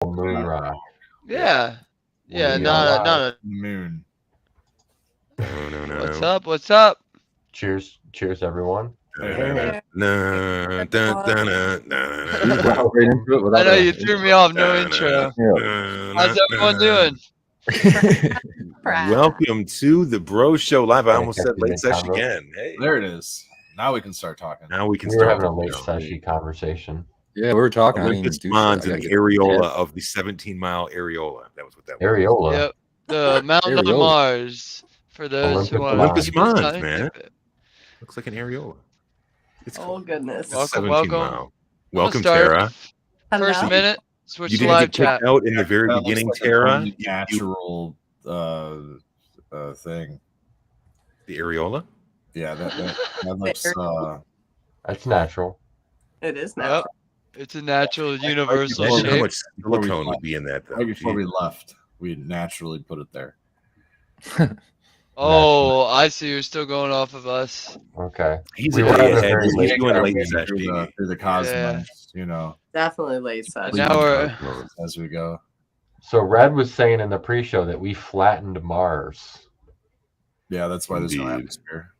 moon rock. Yeah. Yeah, We not allow- a Moon. No. what's up? What's up? Cheers, everyone. Hey. No, dun, dun, dun, We dun, got right into it I without know a- you threw me off, no intro. How's everyone doing? Welcome to the Bro Show Live. I almost said late Mid-time session again. Hey, There it is. Now we can start talking. now we can We were start. having a late session conversation. Yeah, we were talking. I didn't even Olympus do Mons shit. I and gotta get- areola Yeah. of the 17-mile areola. That was what that was. Areola. Yep. The mountain on Areola. Mars. For those who Olympus want Olympus to Mons, man. Looks like an areola. It's Oh cool. goodness. It's Welcome, 17 welcome. mile. Welcome, start. Tara. First Hello? minute, switch You to didn't live get kicked chat. out in the very That looks beginning, like an Tara. only You- natural thing. the areola. Yeah, that looks. That's natural. It is Yep. now. It's a natural universal Well, Imagine how shape. much silicone would be in that, though. Right before we Jeez. left, we naturally put it there. Oh, I see. You're still going off of us. Okay. He's We a were day having a ahead. very He's late doing show. late Through session. the cosmos, you know, Definitely late session. Now we're as we go. So Red was saying in the pre-show that we flattened Mars. Yeah, that's why there's no Indeed. atmosphere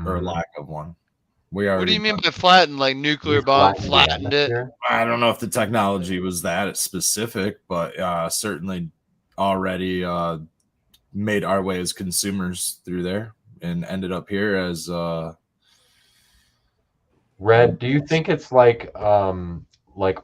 or Mhm. lack of one. We already. what do you mean by flattened? Like nuclear We bomb the flattened it? atmosphere? I don't know if the technology was that specific, but certainly already made our way as consumers through there and ended up here as Red, do you think it's like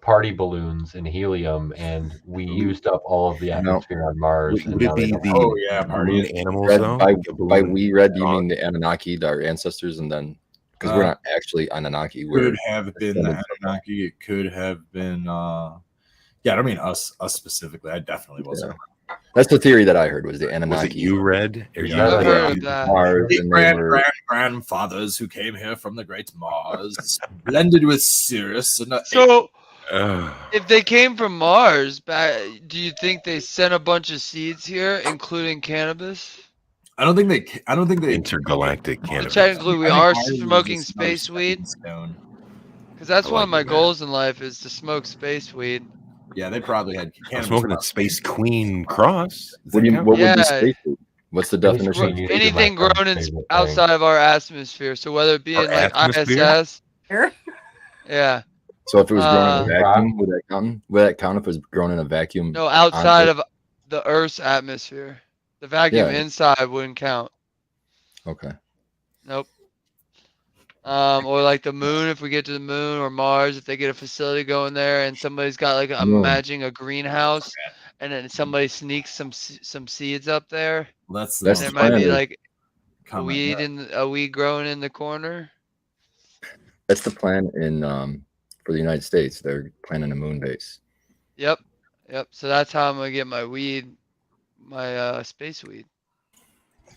party balloons and helium, and we used up all of the atmosphere on Mars? Would and it now they be don't the have Oh, yeah, balloon party. animals, Red, though? by, Like a by balloon we read, you dog? mean the Anunnaki, our ancestors, and then because we're not actually Anunnaki. We're could have been the Anunnaki. It could have been yeah, I don't mean us specifically. I definitely wasn't. that's the theory that I heard was the Was Anunnaki. it you, Red? Or Yeah, you, I've like heard of that. Mars, The and they were, grandfathers who came here from the great Mars, blended with Sirius and So, Ugh. if they came from Mars, do you think they sent a bunch of seeds here, including cannabis? I don't think they Intergalactic So cannabis. technically, we I think are Mars is smoking just another space weed. stepping stone. Because that's I one like of my it, man. goals in life is to smoke space weed. Yeah, they probably had I'm cannabis. smoking a Space Queen cross. Does what do that you, count? what would be Yeah. space food? What's the Space definition? food. of These are Anything my friend's grown in favorite thing. outside of our atmosphere. So whether it be Our in like atmosphere? ISS, Here? yeah, So if it was grown in a Uh, vacuum, would that count? Would that count if it was grown in a vacuum? no, outside of the Earth's atmosphere. The vacuum Yeah. inside wouldn't count. Okay. Nope. Or like the moon, if we get to the moon, or Mars, if they get a facility going there, and somebody's got like, I'm Moon. imagining a greenhouse, and then somebody sneaks some seeds up there, That's the That's and most there might be plan. like a common, weed yeah. a weed growing in the corner. That's the plan in for the United States. They're planning a moon base. Yep. So that's how I'm gonna get my weed, my space weed.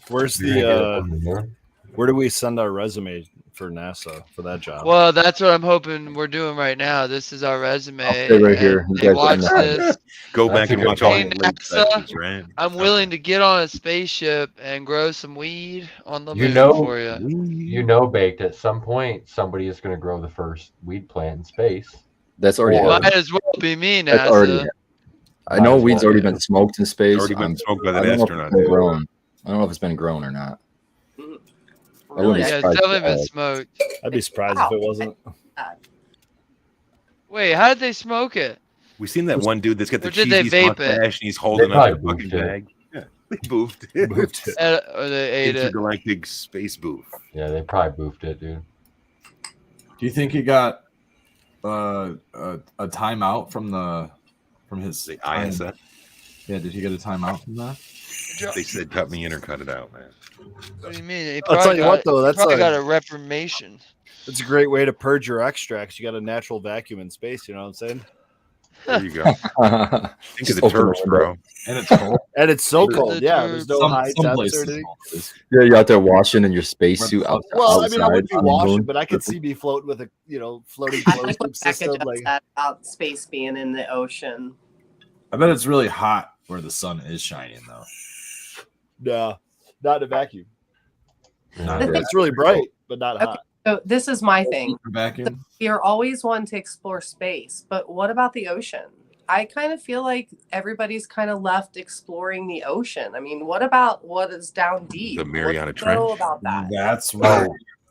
Where's You're gonna get it the from the moon? where do we send our resume for NASA for that job? Well, that's what I'm hoping we're doing right now. This is our resume. I'll stay right and here. You They guys watch let me know. this. Go That's back a and good watch all the point. late NASA, sessions, right? I'm willing to get on a spaceship and grow some weed on the You moon know- for you. You know, Baked, at some point, somebody is going to grow the first weed plant in space. That's already Or- happened. Might as well be me, That's already NASA. happened. I know Might as weed's well, already yeah. been smoked in space. Already been I'm- smoked by I that don't know if astronaut. it's been dude. grown. I don't know if it's been grown or not. I wouldn't Really? be Yeah, it's surprised definitely if been it smoked. I'd be surprised if it wasn't. Wait, how did they smoke it? We seen that one dude that's got the Or did they cheesy vape mustache it? and he's holding They up the probably fucking boofed it. bag. Yeah, they boofed it. Moved it. Or they ate it? Intergalactic space booth. Yeah, they probably boofed it, dude. Do you think he got a timeout from his The time? ISS. Yeah, did he get a timeout from that? They said cut me in or cut it out, man. What do you mean? He I'll tell probably you got- what, though, he that's probably a- got a reformation. It's a great way to purge your extracts. You got a natural vacuum in space. You know what I'm saying? There you go. is. Think of the Open the turps, bro. And it's cold. And it's so The cold. Yeah, there's no high some temps or places anything. is. Yeah, you're out there washing in your spacesuit out, Well, I outside. mean, I would be on the washing, moon. but I could see me floating with a floating I closed like loop what system. Becca just said about space being in the ocean. I bet it's really hot where the sun is shining, though. No, not in a vacuum. Yeah. The thing- It's really bright, but not Okay. hot. So this is my thing. Vacuum. You're always one to explore space, but what about the ocean? I kind of feel like everybody's kind of left exploring the ocean. I mean, what about what is down deep? The Mariana What do you know Trench? about that? That's where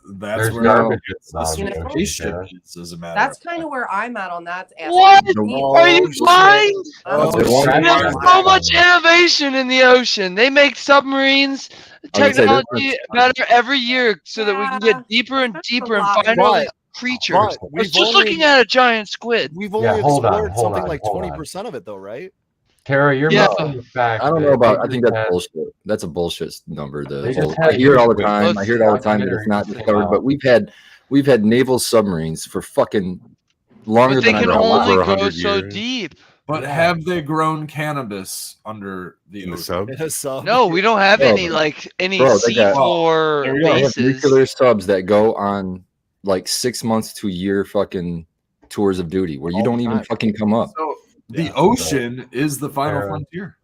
There's where garbage at the You bottom of the know? ocean, spaceship Sarah. is, as a matter. That's of kind of fact. where I'm at on that. aspect. What? Oh, Are you shit. blind? Oh, They won't shit. have There's that. so much innovation in the ocean. They make submerines, I was gonna say, they're technology better every year so that we can Yeah, get deeper and that's deeper a and lot. find all But- these creatures. but I was we've just only- looking at a giant squid. We've Yeah, only hold on, explored hold something on, like hold on. 20% of it, though, right? Tara, you're Yeah. missing the fact. I don't that know about. I they think just that's had- bullshit. That's a bullshit number. They The just whole, I had hear it all the Bigfoot time. I hear it all the time that it's not documentaries discovered. out. But we've had naval submarines for fucking longer But they than can I've been alive. only over go 100 so years. deep. But Yeah. have they grown cannabis under the In the ocean? sub? It is so. No, we don't have Bro, any any bro, they got- seafloor There you They have bases. nuclear subs that go on like 6 months to a year fucking tours of duty where you All the don't even time. fucking come up. So the Yeah. ocean is the final Sarah. frontier.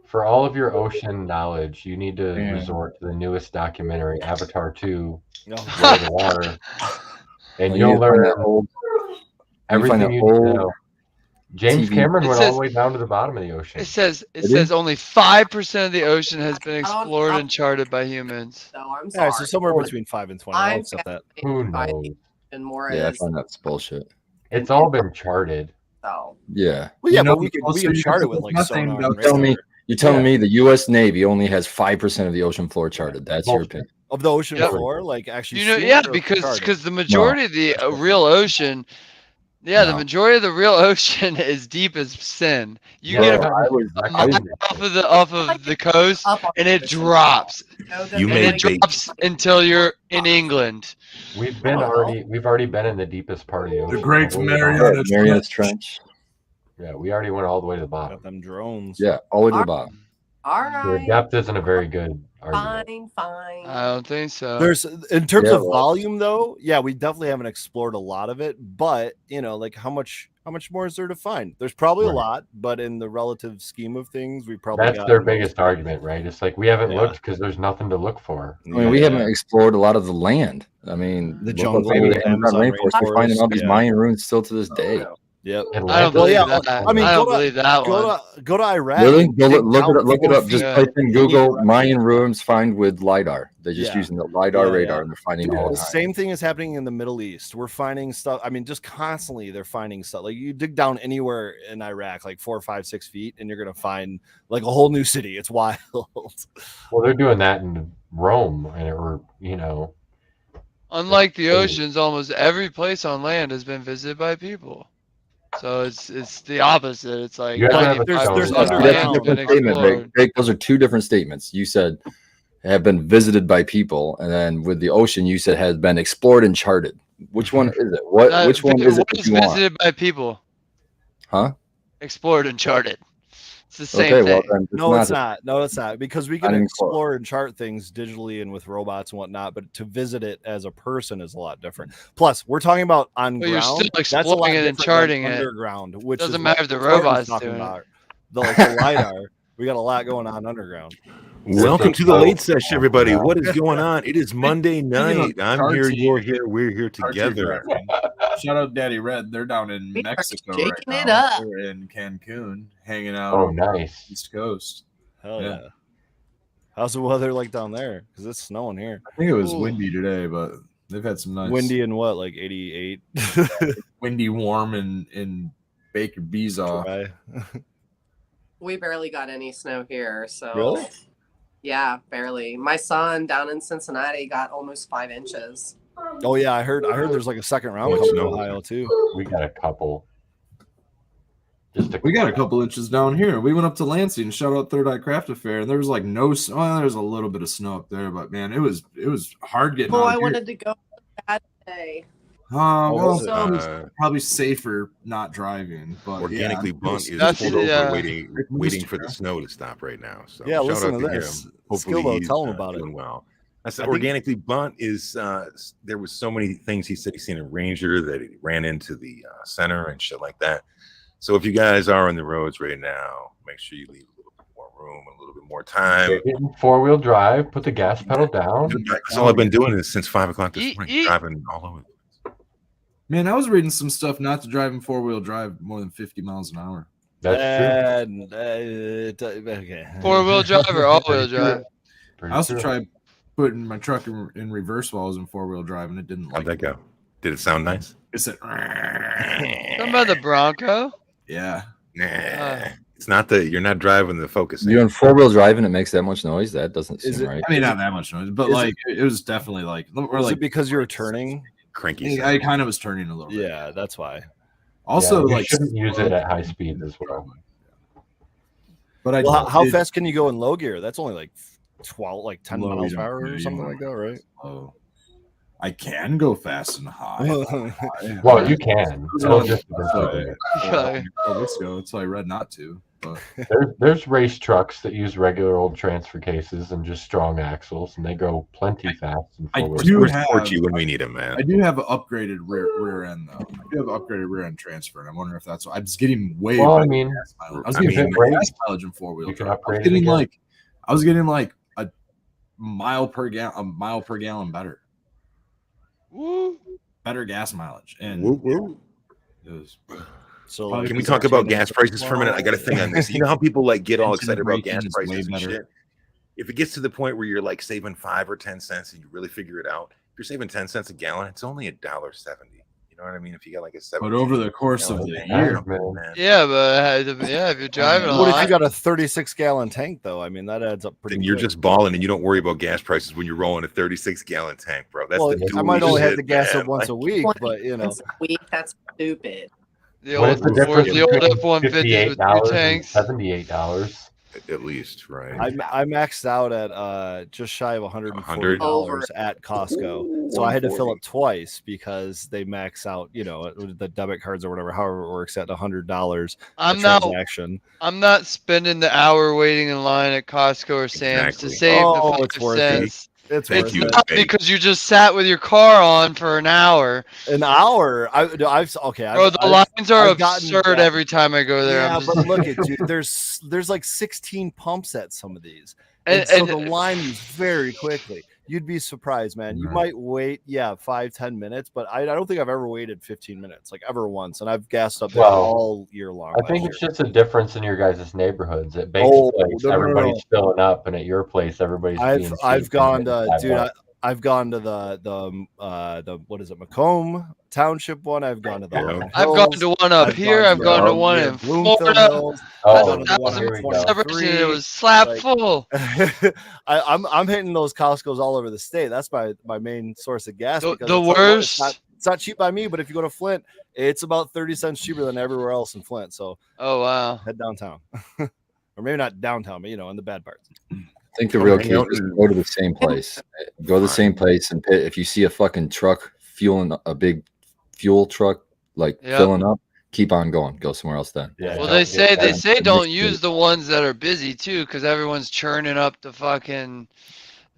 For all of your ocean knowledge, you need to Yeah. resort to the newest documentary, Avatar 2, No. Way of the Water, and Well, you'll you need to find learn that old- everything that you need to old know. James TV. Cameron It went all says- the way down to the bottom of the ocean. It says It is? only 5% of the ocean has been explored I'll- and charted by humans. So I'm All sorry. right, so somewhere between 5 and 20. I'll I'm accept that. Who By knows? and more Yeah, I is find that's bullshit. It's all been charted. so. Yeah. Well, yeah, You know, but we can also you chart it can with put like nothing sonar. down and Tell me, radar. you're telling Yeah. me the U.S. Navy only has 5% of the ocean floor charted. That's your Bullshit. opinion. Of the ocean Yep. floor, like actually. You know, seen yeah, it or because charted? the majority of the That's real ocean, yeah, the No. majority of the real ocean is deep as sin. You Yeah, get Bro, I was- a I was- mile off of the coast, Up on and the it ocean drops, wall. You know, that You they and made it like- bait. drops until you're in England. We've already been in the deepest part of the ocean. The Great all the way to the Mariana bottom. Marianas Trench. Yeah, we already went all the way to the bottom. Got them drones. Yeah, all the way to the bottom. All The right. depth isn't a very good argument. Fine. I don't think so. There's in terms Yeah, of well- volume though, yeah, we definitely haven't explored a lot of it, but you know, like how much more is there to find? There's probably a Right. lot, but in the relative scheme of things, we probably That's got their most biggest of it. argument, right? It's like we haven't Yeah. looked because there's nothing to look for. I mean, we haven't explored a lot of the land. I mean, The look jungle, up into the Amazon Amazon rainforest. We're finding all rainforest, these yeah. Mayan ruins still to this day. Yep. And I don't Atlantis believe yeah, is that. I mean, I go don't to- believe that one. Go to Iraq. Really? and Go dig look it down up. Look it 4 up. Just feet. type in Any Google direction. Mayan ruins find with lidar. They're just Yeah. using the lidar Yeah, radar yeah. and they're finding Dude, all the the time. same thing is happening in the Middle East. We're finding stuff. I mean, just constantly they're finding stuff. Like you dig down anywhere in Iraq, like 4, 5, 6 feet, and you're gonna find like a whole new city. It's wild. Well, they're doing that in Rome, or Unlike the That's oceans, almost every place on land has been visited by people. So it's the opposite. It's like You have to have a 95% there's of That's underground land a has been different statement, explored. Rick. Rick, those are two different statements. You said have been visited by people, and then with the ocean, you said has been explored and charted. Which one is it? Which one is it What that is you want? visited by people? Huh? Explored and charted. It's the same Okay, thing. well then No, it's it. not. No, it's not. Because we Not can even close. explore and chart things digitally and with robots and whatnot, but to visit it as a person is a lot different. Plus, we're talking about on But you're ground. still That's a lot exploring it and different than charting it. underground, which Doesn't is matter what if the Thornton's robot's talking doing it. about. The lidar. We got a lot going on underground. Welcome to the Oh, late session, everybody. wow. What is going on? It is Monday night. I'm here, cartoon- you're here, we're here Cartoon together. driving. Shout out Daddy Red. They're down in We are Mexico shaking right it now. up. They're in Cancun, hanging out oh, on nice. the East Coast. Hell Yeah. yeah. How's the weather like down there? Because it's snowing here. I think it was Ooh. windy today, but they've had some nice Windy and what, like 88? windy, warm, in Baker Beesaw. Dry. We barely got any snow here, so Really? yeah, barely. My son down in Cincinnati got almost 5 inches. Oh yeah, I heard there's like a second round Much coming to snow. Ohio too. We got a couple. We got a couple inches down here. We went up to Lansing, shout out Third Eye Craft Affair, and there was like no snow. Well, there was a little bit of snow up there, but man, it was hard getting Oh, out I here. wanted to go that day. Well, was it? probably safer not driving, but Organically yeah, Bunt is That's- pulled over yeah. waiting for the snow to stop right now. So Yeah, shout listen out to to this. him. Hopefully Skilbo, he's tell him about it. doing well. I said I think- organically Bunt is there was so many things he said. He's seen a ranger that he ran into the center and shit like that. So if you guys are on the roads right now, make sure you leave a little bit more room, a little bit more time. Get in 4-wheel drive, put the gas pedal down. That's all I've been doing is since 5 o'clock this Eat- morning, eat. driving all over. Man, I was reading some stuff not to drive in 4-wheel drive more than 50 miles an hour. That's And okay. 4-wheel drive or all-wheel Pretty drive? true. Pretty I also true. tried putting my truck in reverse while I was in 4-wheel drive, and it didn't How'd like that go? Did it sound nice? it. It said, Talking about the Bronco? yeah. Nah. It's not that you're not driving the Focus. You're in 4-wheel drive and it makes that much noise. That doesn't Is seem it- right. I mean, not that much noise, but Is like it was definitely like, or Was like it because you were turning? Cranky. I kind of was turning a little bit. Yeah, that's why. Also, Yeah, you like, shouldn't use it at high speed as well. but I Well, how did- fast can you go in low gear? That's only like 12, like 10 Low, miles you per don't- hour yeah, or you something don't like that, right? Oh, I can go fast and high. Well, you can. It'll just Okay. Let's go. That's why I read not to. But there's race trucks that use regular old transfer cases and just strong axles, and they go plenty fast. In I forward. do Where's have- Porchy when we need him, man? I do have an upgraded rear end though. I do have an upgraded rear end transfer, and I wonder if that's why I was getting way. Well, I better mean, gas mileage. I was I getting mean, better gas mileage in 4-wheel you can drive. upgrade it again. I was getting like a mile per gallon better. Woo. Better gas mileage, and Woo, woo. it was So Probably Can we because talk our about channel gas is prices for a minute? I got a thing on this. You know how people like get all Engine excited about braking gas is way prices and better. shit? If it gets to the point where you're like saving 5 or 10 cents and you really figure it out, if you're saving 10 cents a gallon, it's only $1.70. You know what I mean? If you got like a 7. But over the course of the year, man. Yeah, but if you're driving a what if lot, you got a 36-gallon tank though? I mean, that adds up pretty. then you're quick. just balling and you don't worry about gas prices when you're rolling a 36-gallon tank, bro. That's Well, the I might only have shit, to gas man. up once Like, a week, 20 but you know, cents a week, that's stupid. the What old, is the difference the old between F-150s with two $58 and tanks. $78? at least, right? I maxed out at just shy of $140 Over. at Costco, so I had to fill up twice because they max out, you know, the debit cards or whatever, however it works at $100 I'm not transaction. I'm not spending the hour waiting in line at Costco or Sam's to Exactly. save Oh, the it's 5 worth it. cents. It's Thank worth you. it. Not Hey. because you just sat with your car on for an hour. An hour. I've Bro, the lines are I've gotten absurd that- every time I go there. Yeah, I'm just, but look at you. There's like 16 pumps at some of these, and, and so and- the line moves very quickly. You'd be surprised, man. You Mhm. might wait, 5-10 minutes, but I don't think I've ever waited 15 minutes, like ever once. And I've gassed up there Well, all year long. I think last it's year. just a difference in your guys' neighborhoods. At Bake's Oh, place, no. everybody's filling up, and at your place, everybody's being I've cheap gone and to getting dude. $5. I've gone to the what is it, Macomb Township one. I've gone to the Yeah. Auburn I've gone Hills. to one up I've here. gone I've gone to to one near in Bloomfield Florida. Hills. Oh, I've gone to one here on we go. 23. It was slap like- full. I'm hitting those Costco's all over the state. That's my main source of gas. The- because the I'll tell you what, worst- it's not cheap by me, but if you go to Flint, it's about 30 cents cheaper than everywhere else in Flint. So Oh wow. head downtown, or maybe not downtown, but in the bad parts. I think the real Okay, key is just go to the same place. Go to the same place, and if you see a fucking truck fueling a big fuel truck, like Yep. filling up, keep on going. Go somewhere else then. Yeah, Well, don't they get say that. don't use the ones that are busy too, because everyone's churning up the fucking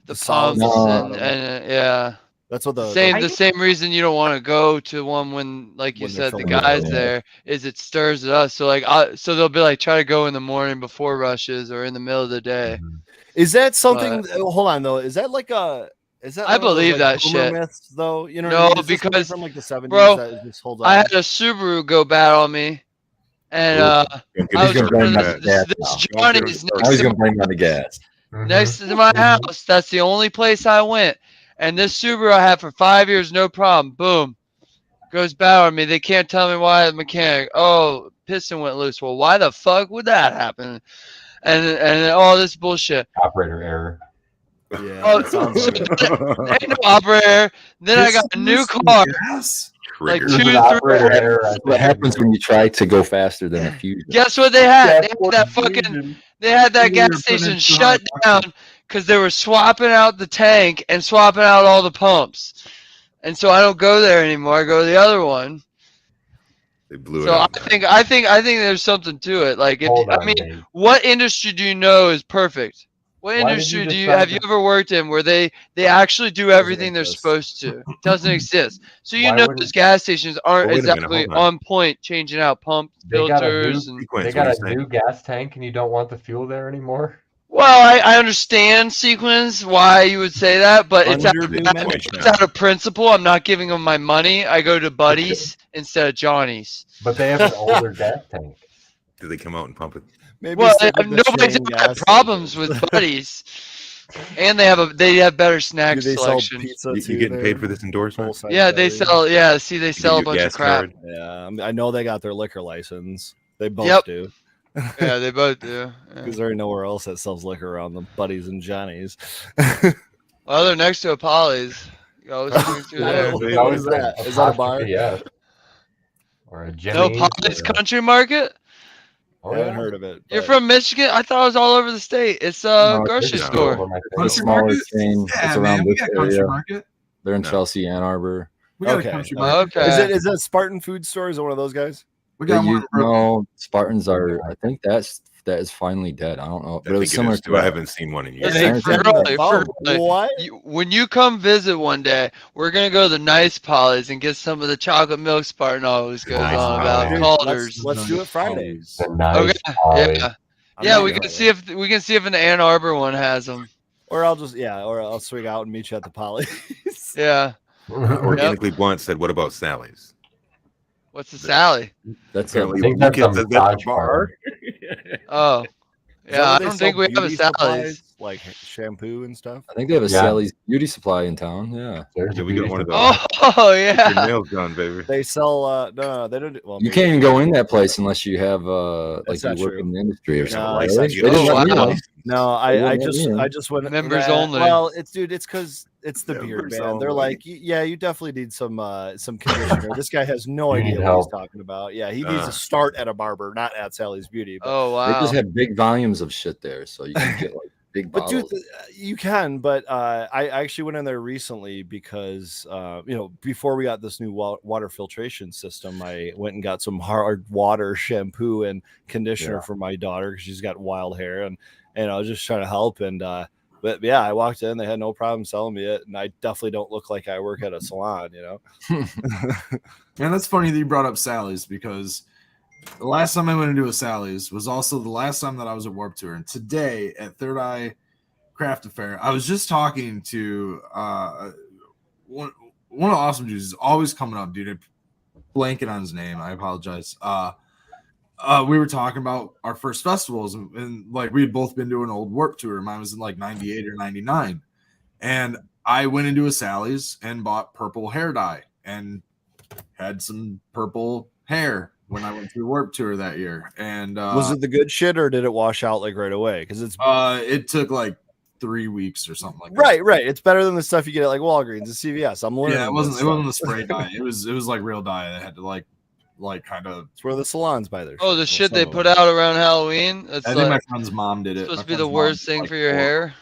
the The solids pumps at and, the and yeah. That's what the The same reason you don't want to go to one when, like you When they're said, the filling it guys up, yeah. there is it stirs it up. So like, so they'll be like, try to go in the morning before rushes or in the middle of the day. Mhm. Is that something? Hold on though. Is that like a? Is that? I one of those, believe like, that boomer shit. Myths, though. You know. No, what I mean? Is this something because, from like the 70s bro, that just holds I on. had a Subaru go bad on me, and Ooh. I He's was gonna blame running that gas this now. Johnny's Now next he's to gonna blame on the gas. Mhm. next to my house. That's the only place I went. And this Subaru I had for 5 years, no problem. Boom, goes bad on me. They can't tell me why. The mechanic, oh, piston went loose. Well, why the fuck would that happen? And all this bullshit. Operator error. Yeah. Oh, that sounds like ain't no operator. Then I got a new car. Like Trigger. 2, This is 3 operator error. I What happens when you try to go faster than a Fusion? Guess what they had? They had that fucking. They had that gas station shut down because they were swapping out the tank and swapping out all the pumps. And so I don't go there anymore. I go to the other one. They blew it So up. I think there's something to it. Like, if, Hold I on, mean, Dave. what industry do you know is perfect? What Why did you industry do you decide have you to- ever worked in where they actually do everything they're exist. supposed to? It doesn't exist. So you Why know wouldn't- those gas stations aren't Well, wait a minute, exactly hold on. on point, changing out pumps, They got a new- filters, and Sequence, They what got do a you say? new gas tank, and you don't want the fuel there anymore. well, I understand sequence why you would say that, but it's out, Under new it's management. out of principle. I'm not giving them my money. I go to Buddies instead of Johnny's. But they have an older gas tank. Did they come out and pump it? Maybe Well, stick with the nobody's Shane ever had gas problems station. with Buddies, and they have better snack Do they sell selection. pizza You too? getting paid there? for this endorsement? Full-size Yeah, they deli? sell. Yeah, see, they You sell a get your bunch of gas crap. card? Yeah, I know they got their liquor license. They both Yep. do. Yeah, they both do. Yeah. Because there ain't nowhere else that sells liquor around the Buddies and Johnnies. Well, they're next to a Polly's. You always swing through there. What What is that? Is that a bar? Apostrophe S. Or a No Jimmy's. Polly's or- Country Market. Oh, I haven't yeah. heard of it. You're but- from Michigan? I thought it was all over the state. It's a No, grocery It's no. store. over my It's a face. Country smaller market? chain. Yeah, It's man, around we this got country area. market. They're in No. Chelsea, Ann Arbor. We got Okay. a country market. Okay. Is it Spartan Food Store? Is it one of those guys? We They got one. used, no, Spartans are. I think that is finally dead. I don't know, I but it was think it similar is, to too. I that. haven't seen one in years. Hey, Aaron for said real, that. for real. What? When you come visit one day, we're gonna go to the nice Polly's and get some of the chocolate milk Spartan always goes Nice on about Polly's. Calder's. Let's do it Friday. The nice Okay, Polly. yeah, I'm yeah. not We gonna can go. see if an Ann Arbor one has them. Or I'll swing out and meet you at the Polly's. Yeah. Organically Blunt said, "What about Sally's?" What's the Sally? That's Apparently, think you that's get a the massage bar. Oh, Is that yeah. where I they don't sell think we have a beauty Sally's. supplies, like shampoo and stuff. I think they have a Yeah. Sally's beauty supply in town. Yeah, There's Yeah, a we got beauty one of supply. those. Oh Your yeah. nails done, baby. They sell no, they don't. Well, you maybe- can't even go in that place unless you have like That's you not work true. in the industry or No, something. I Really? said They you- didn't Oh, let me wow. know. No, They I wouldn't let me in. just went Members yeah, only. Well, it's because it's the beard, Members man. They're only. like, yeah, you definitely need some conditioner. This guy has no You idea need what help. he's talking about. Yeah, he needs Uh. to start at a barber, not at Sally's Beauty. But, Oh They wow. just have big volumes of shit there, so you can get like big but bottles. dude, you can. But I actually went in there recently because before we got this new water filtration system, I went and got some hard water shampoo and conditioner Yeah. for my daughter because she's got wild hair, and I was just trying to help. And but yeah, I walked in, they had no problem selling me it, and I definitely don't look like I work at a salon, And that's funny that you brought up Sally's because the last time I went into a Sally's was also the last time that I was at Warped Tour. And today at Third Eye Craft Affair, I was just talking to one of the awesome dudes is always coming up, dude. I'm blanking on his name. I apologize. We were talking about our first festivals, and like we had both been doing an old Warped Tour. Mine was in like 98 or 99. And I went into a Sally's and bought purple hair dye and had some purple hair when I went through Warped Tour that year. And was it the good shit or did it wash out like right away? Because it's it took like 3 weeks or something like that. right. It's better than the stuff you get at like Walgreens and CVS. I'm learning. Yeah, it this wasn't the stuff. spray dye. It was like real dye that had to like kind of. It's where the salons buy their. Oh, the Well, shit some they of put them. out around Halloween. That's I think my like friend's mom did it. supposed My to be the friend's mom worst did, thing like, for your 4. hair.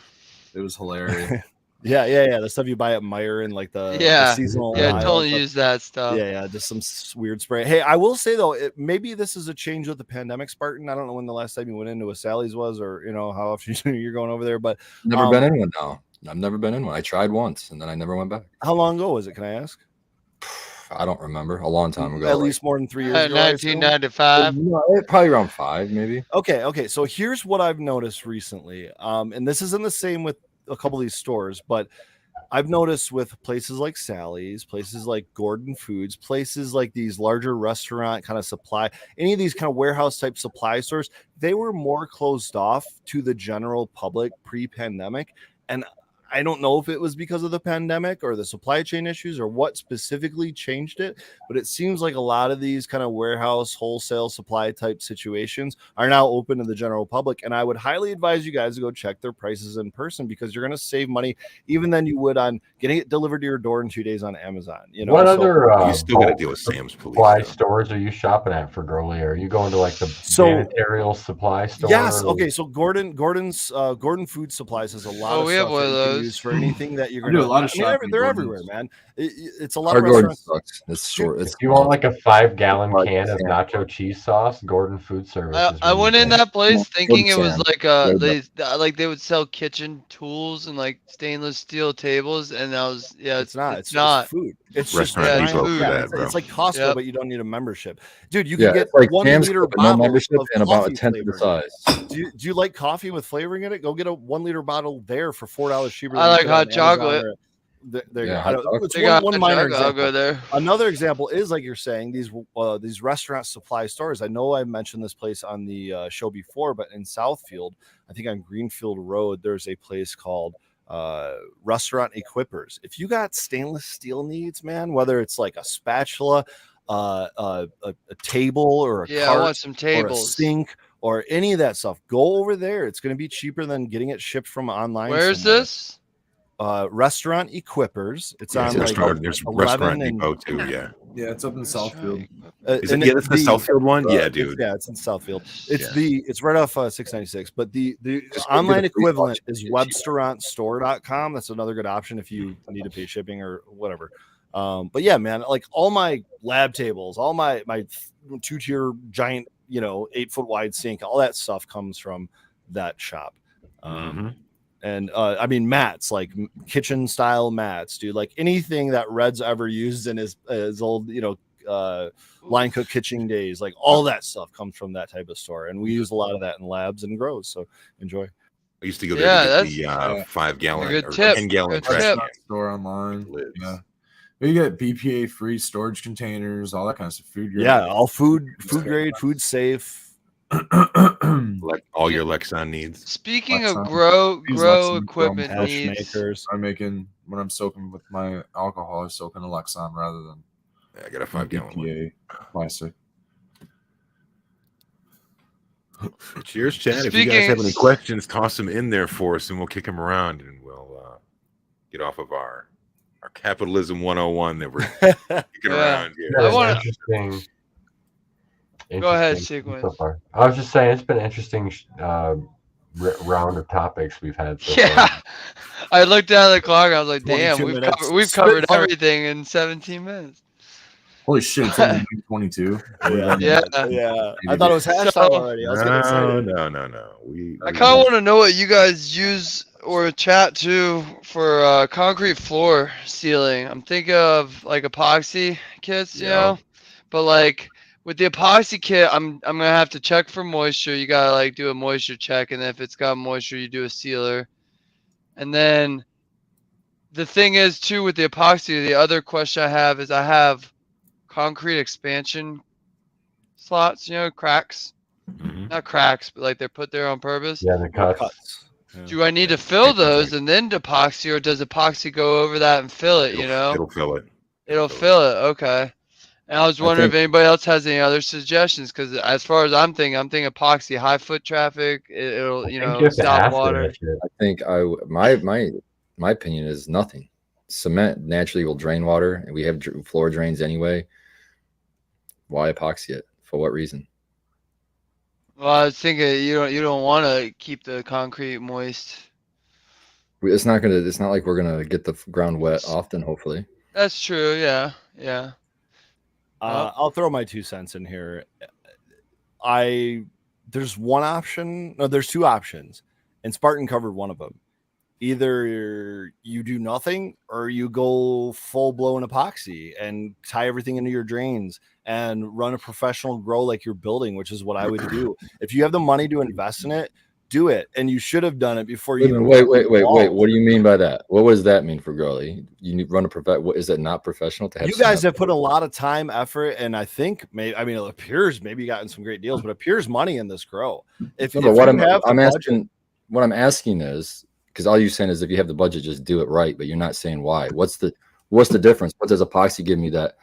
It was hilarious. Yeah. The stuff you buy at Meyer and like the Yeah. seasonal. Yeah, aisle totally stuff. use that stuff. Yeah, just some weird spray. Hey, I will say though, maybe this is a change with the pandemic, Spartan. I don't know when the last time you went into a Sally's was, or how often you're going over there. But Never been in one now. I've never been in one. I tried once and then I never went back. how long ago was it? Can I ask? I don't remember. A long time ago. At like- least more than 3 years ago. I assume? 1995. probably around 5, maybe. Okay. So here's what I've noticed recently. And this isn't the same with a couple of these stores, but I've noticed with places like Sally's, places like Gordon Foods, places like these larger restaurant kind of supply, any of these kind of warehouse type supply stores, they were more closed off to the general public pre-pandemic. And I don't know if it was because of the pandemic or the supply chain issues or what specifically changed it, but it seems like a lot of these kind of warehouse wholesale supply type situations are now open to the general public. And I would highly advise you guys to go check their prices in person because you're going to save money even than you would on getting it delivered to your door in 2 days on Amazon. What So- other You still got to bulk deal with Sam's police. supply though. stores are you shopping at for Girly? Are you going to like the So- janitorial supply store? Yes. or- Okay. So Gordon Food Supplies has a lot Oh, of we have stuff one that of you can those. use for anything that you're I going do to. a lot of shopping They're at everywhere, Gordon's. man. It's a lot Our of Gordon restaurants. sucks. It's short. It's If you want like a 5-gallon Like can of Sam. nacho cheese sauce, Gordon Food Service. is I where went you in go. that place Yeah, thinking it good was Sam. like Good. they would sell kitchen tools and like stainless steel tables, and I was It's not. It's not. It's food. It's Restaurant just Depot giant for food. that, It's, bro. it's like Costco, Yep. but you don't need a membership, dude. You Yeah, can get it's like 1 Sam's liter Club, no bottle membership of and about a coffee tenth of the flavoring. size. Do you like coffee with flavoring in it? Go get a 1 liter bottle there for $4 cheaper. I than you like could hot on Amazon chocolate. or- There you Yeah, go. hot dogs. It's They got one a minor jug, I'll example. go there. Another example is like you're saying these restaurant supply stores. I know I mentioned this place on the show before, but in Southfield, I think on Greenfield Road, there's a place called Restaurant Equippers. If you got stainless steel needs, man, whether it's like a spatula, a table, or a Yeah, I cart, want some or a tables. sink, or any of that stuff, go over there. It's going to be cheaper than getting it shipped from online. Where's somewhere. this? Restaurant Equippers. It's Yeah, on there's, like there's 11 Restaurant and Depot too. Yeah. Yeah, it's up in Southfield. Is it? Yeah, that's the Southfield one. Yeah, dude. It's in Southfield. Yeah. It's right off 696. But the Just go online get a free equivalent lunch. is webstaurantstore.com. That's another good option if you need to pay shipping or whatever. But yeah, man, like all my lab tables, all my 2-tier giant, 8-foot wide sink, all that stuff comes from that shop. And I mean mats, like kitchen style mats, dude. Like anything that Red's ever used in his old, line cook kitchen days, like all that stuff comes from that type of store. And we use a lot of that in labs and grows. So enjoy. I used to go there Yeah, to get the 5-gallon good or tip. 10-gallon Good trash tip. can. Store online. Lids. Yeah. You get BPA free storage containers, all that kind of stuff. Food grade. Yeah, all food grade, food safe. Like all your Lexon needs. Speaking of Lexan. grow Use Lexan equipment House needs, makers. I'm making when I'm soaking with my alcohol, I soak in a Lexan rather than I got a 5-gallon one. BPA plastic. Cheers, Chad. If you guys have any questions, toss them in there for us, and we'll kick them around, and we'll get off of our capitalism 101 that we're kicking around here. I wanna- interesting. Go ahead, interesting Sequence. so far. I was just saying it's been an interesting round of topics we've had so Yeah, far. I looked down at the clock. I was like, 22 "Damn, minutes. we've covered Spitfire. everything in 17 minutes." Holy shit, it's only 22. Yeah. Yeah, I thought it was halftime So- already. I was getting excited. No. I kind of want to know what you guys use or chat to for concrete floor sealing. I'm thinking of like epoxy kits, you Yeah. know, but like with the epoxy kit, I'm gonna have to check for moisture. You gotta like do a moisture check, and if it's got moisture, you do a sealer. And then the thing is too with the epoxy, the other question I have is I have concrete expansion slots, cracks. Not cracks, but like they're put there on purpose. Yeah, the cuts. Yeah. Do I need to fill those and then epoxy, or does epoxy go over that and fill it? It'll fill it. It'll fill it. Okay. And I was wondering if anybody else has any other suggestions, because as far as I'm thinking epoxy, high foot traffic. It'll I think you have to stop ask water. that shit. I think my opinion is nothing. Cement naturally will drain water, and we have floor drains anyway. Why epoxy it? For what reason? Well, I was thinking you don't want to keep the concrete moist. It's not like we're gonna get the ground wet often. Hopefully, That's true. Yeah. Yeah. I'll throw my 2 cents in here. There's one option. No, there's 2 options, and Spartan covered one of them. Either you do nothing or you go full blown epoxy and tie everything into your drains and run a professional grow like you're building, which is what I would do. If you have the money to invest in it, do it. And you should have done it before you even wait. What do you mean by that? What does that mean for Gurley? You need run a what is that not professional to have? You guys have put a lot of time, effort, and I think it appears maybe gotten some great deals, but it appears money in this grow. What I'm asking is, because all you're saying is if you have the budget, just do it right, but you're not saying why. What's the difference? What does epoxy give me that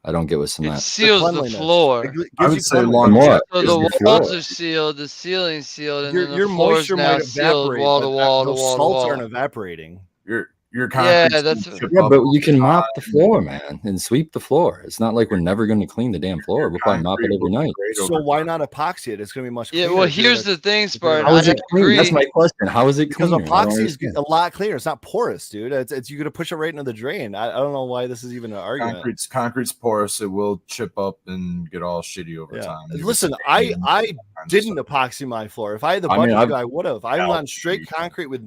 I don't get with It cement? seals the floor. I would say long what? So Is the your walls floor. are sealed, the ceiling's sealed, and Your then the floor's moisture now might sealed evaporate. wall to but wall to those wall to salts wall. aren't evaporating. Your Yeah, concrete's that's- gonna chip Yeah, up but over you can mop the time. floor, man, and sweep the floor. It's not like we're never going to clean the damn floor. We'll probably mop it Concrete every will night. degrade So over why time. not epoxy it? It's going to be much Yeah, cleaner. well, if you're here's like- the thing, Spartan. How is I it clean? agree. That's my question. How is it because cleaner? I don't epoxy is understand. a lot cleaner. It's not porous, dude. It's you're going to push it right into the drain. I don't know why this is even an argument. Concrete's porous. It will chip up and get all shitty over Yeah. time. Listen, I didn't epoxy my floor. If I had the I mean, budget, I've- I would have. I'm Yeah, on straight concrete with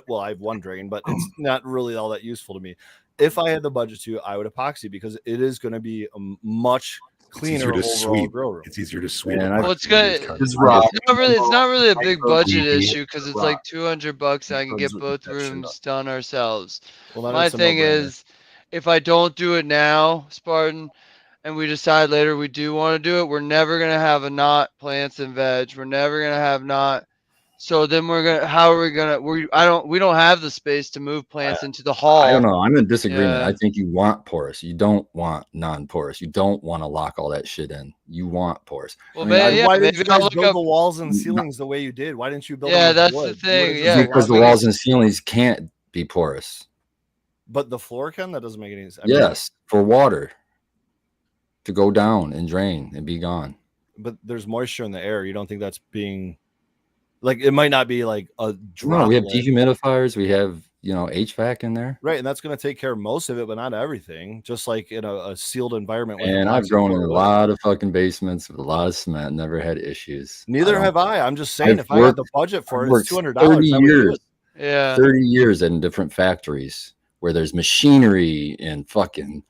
well, I have one drain, but it's not really all that useful to me. If I had the budget to, I would epoxy because it is going to be a much cleaner to overall sweep. grow room. It's easier to sweep. Man, a I- Well, it's box good. than it is It's cardboard. rock. It's not really a big budget Micro issue because it's like $200 and I can get Those are both that shit rooms done ourselves. Well, then My it's a thing no-brainer. is, if I don't do it now, Spartan, and we decide later we do want to do it, we're never gonna have a not plants and veg. We're never gonna have not. So then how are we gonna? We don't have the space to move plants into the hall. I don't know. I'm in disagreement. Yeah. I think you want porous. You don't want non-porous. You don't want to lock all that shit in. You want porous. Well, I mean, man, yeah, Why didn't you maybe I'll guys look build up. the walls and ceilings the way you did? Why didn't you build? Yeah, them with that's the wood? thing, Wood is yeah. just Because the lock- walls and ceilings can't be porous. But the floor can. That doesn't make any sense. Yes, for water to go down and drain and be gone. But there's moisture in the air. You don't think that's being like it might not be like a drop. No, we have dehumidifiers. We have HVAC in there. Right, and that's going to take care of most of it, but not everything. Just like in a sealed environment. with And I've epoxy grown in floor a would. lot of fucking basements with a lot of cement. Never had issues. Neither have I. I'm just saying, I've if I had the worked- budget for I've it, worked it's $200. 30 I would do years. it. Yeah. 30 years in different factories where there's machinery and fucking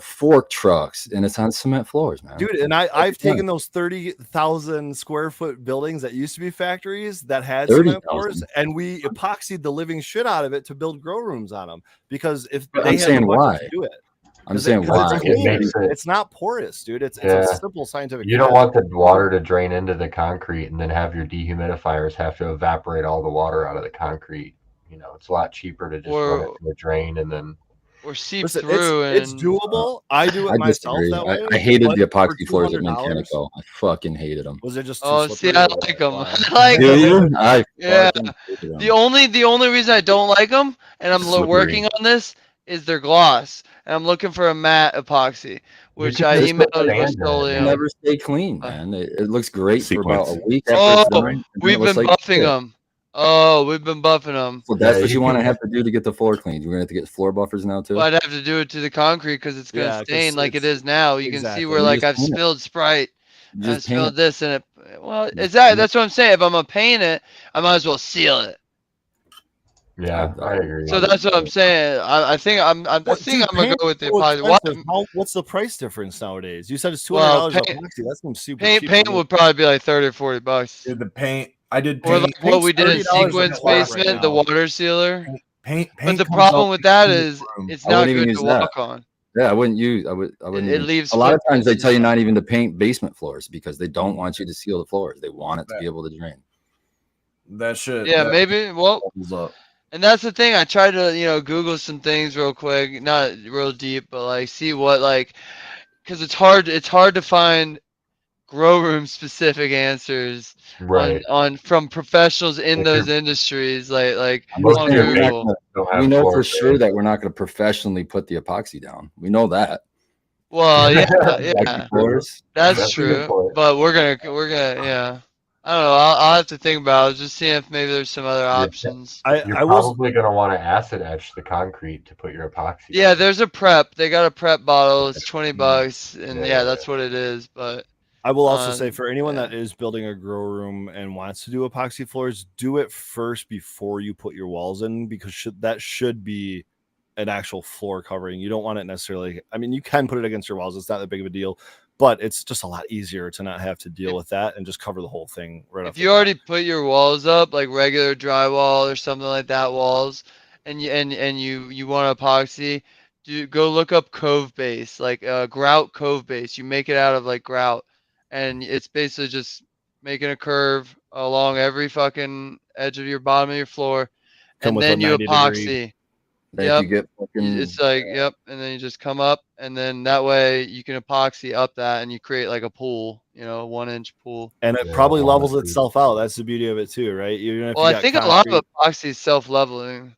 fork trucks, and it's on cement floors, man. Dude, and I've fun. taken those 30,000 square foot buildings that used to be factories that had 30,000. cement floors, and we epoxied the living shit out of it to build grow rooms on them. Because if But they I'm had the saying budget why. to do it, I'm saying because why. it's It clean. makes it. It's not porous, dude. It's Yeah. a simple scientific. You don't fact. want the water to drain into the concrete and then have your dehumidifiers have to evaporate all the water out of the concrete. It's a lot cheaper to just run it Or- through a drain and then. Or seep Listen, through it's and doable. I do it I myself disagree. that way. I hated but the for epoxy floors at $200, Mancanico. I fucking hated them. Was it just? Too Oh, see, slippery I or like them. why? I like Do them. you? I Yeah. fucking hated 'em. The only reason I don't like them, and I'm Slippery. working on this, is their gloss. And I'm looking for a matte epoxy, which can I just put emailed sand in it. Rust-Oleum. They never stay clean, man. It looks great for about a Sequence. week Oh, after it's done. and then we've it looks been like buffing shit. them. Oh, we've been buffing them. Well, that's Yeah, what you you want to can- have to do to get the floor cleaned. You're gonna have to get floor buffers now too. Well, I'd have to do it to the concrete because it's gonna Yeah, 'cause stain like it it's- is now. You can exactly. see where You like just I've paint it. spilled Sprite. You I just paint spilled it. this in it. Well, Just is that? paint it. That's what I'm saying. If I'm gonna paint it, I might as well seal it. Yeah, I agree. So that's what I'm saying. I think I'm Well, gonna paint go with the so epoxy. Why- expensive. What's the price difference nowadays? You said it's Well, $200 paint- epoxy. That seems super Paint cheap. paint to me. would probably be like 30 or 40 bucks. Dude, the paint. I did Or paint. like what we did in $30 a sequence glass right basement, the now. water sealer. Paint. But the comes problem out with that in the is room. it's I not wouldn't even good use to that. walk on. Yeah, I wouldn't use. I wouldn't. It even- leaves a lot of times they footprints tell you and not even to paint basement floors because they don't want you to seal the floors. They want it to be able to drain. That shit. Yeah, that maybe. Well, bubbles up. and that's the thing. I tried to Google some things real quick, not real deep, but like see what because it's hard to find grow room specific answers right. on from professionals in If those you're- industries like Most on of your Google. basements don't have We know for floors, sure right? that we're not going to professionally put the epoxy down. We know that. well yeah Epoxy floors. that's That's a good true point. but we're gonna yeah I don't know I'll have to think about it just seeing if maybe there's some other options. You're I was probably going to want to acid etch the concrete to put your epoxy. Yeah, on. there's a prep. They got a prep bottle. It's $20, and Yeah, yeah, that's what it is. But I will also say for anyone yeah. that is building a grow room and wants to do epoxy floors, do it first before you put your walls in because that should be an actual floor covering. You don't want it necessarily. I mean, you can put it against your walls. It's not that big of a deal, but it's just a lot easier to not have to deal with that and just cover the whole thing right off. if the you bat. already put your walls up, like regular drywall or something like that, walls, and you want epoxy, go look up cove base, like grout cove base. You make it out of like grout, and it's basically just making a curve along every fucking edge of your bottom of your floor, Come and with a then you 90 degree- epoxy. That Yep. you get fucking. It's like, yep, and then you just come up, and then that way you can epoxy up that, and you create like a pool, 1-inch pool. and it Yeah, probably levels honestly. itself out. That's the beauty of it too, right? Even if Well, you I got think a lot of concrete, epoxy is self-leveling,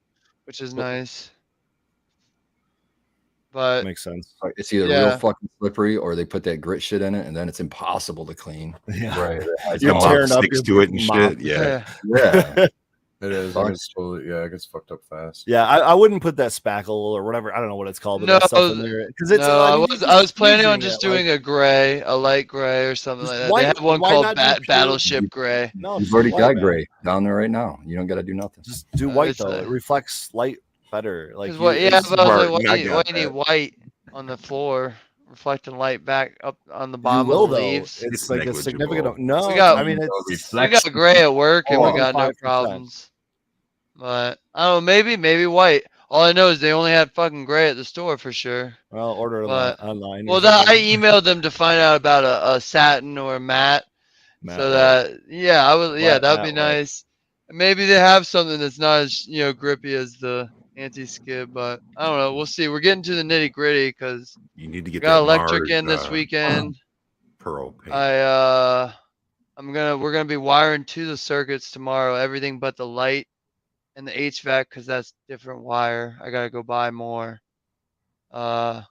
which is nice. But makes sense. It's either Yeah. real fucking slippery or they put that grit shit in it and then it's impossible to clean. Yeah. Right. You're Come on, tearing up sticks your to it and mop. shit. Yeah. Yeah. It is. Fuck. It gets totally, it gets fucked up fast. Yeah, I wouldn't put that spackle or whatever. I don't know what it's called, but No, that stuff in there because it's. no, I mean, was you're I was planning on using just it, like- doing a light gray or something Just like that. why- They have one why called not do pure- Battleship Gray. No, You've just already white, got man. gray down there right now. You don't got to do nothing. Just do white it's though. a- It reflects light better. Like Because what? you- Yeah, it's- but I was smart. like, why I do you got need that. white on the floor? reflecting light back up on the You bottom will of the though. leaves. It's It's like a negligible. significant. No, We got- I mean The it's We got gray at work and we Oh, got no 5%. problems. But I don't know, maybe white. All I know is they only had fucking gray at the store for sure. well, order it But- online. or Well, I something. emailed them to find out about a satin or a matte. Matte So white. that White, that'd be matte white. nice. Maybe they have something that's not as grippy as the anti-skid, but I don't know. We'll see. We're getting to the nitty gritty because You need to we get got that electric Mars, in this weekend. pearl paint. We're gonna be wiring to the circuits tomorrow. Everything but the light and the HVAC because that's different wire. I gotta go buy more. Oh,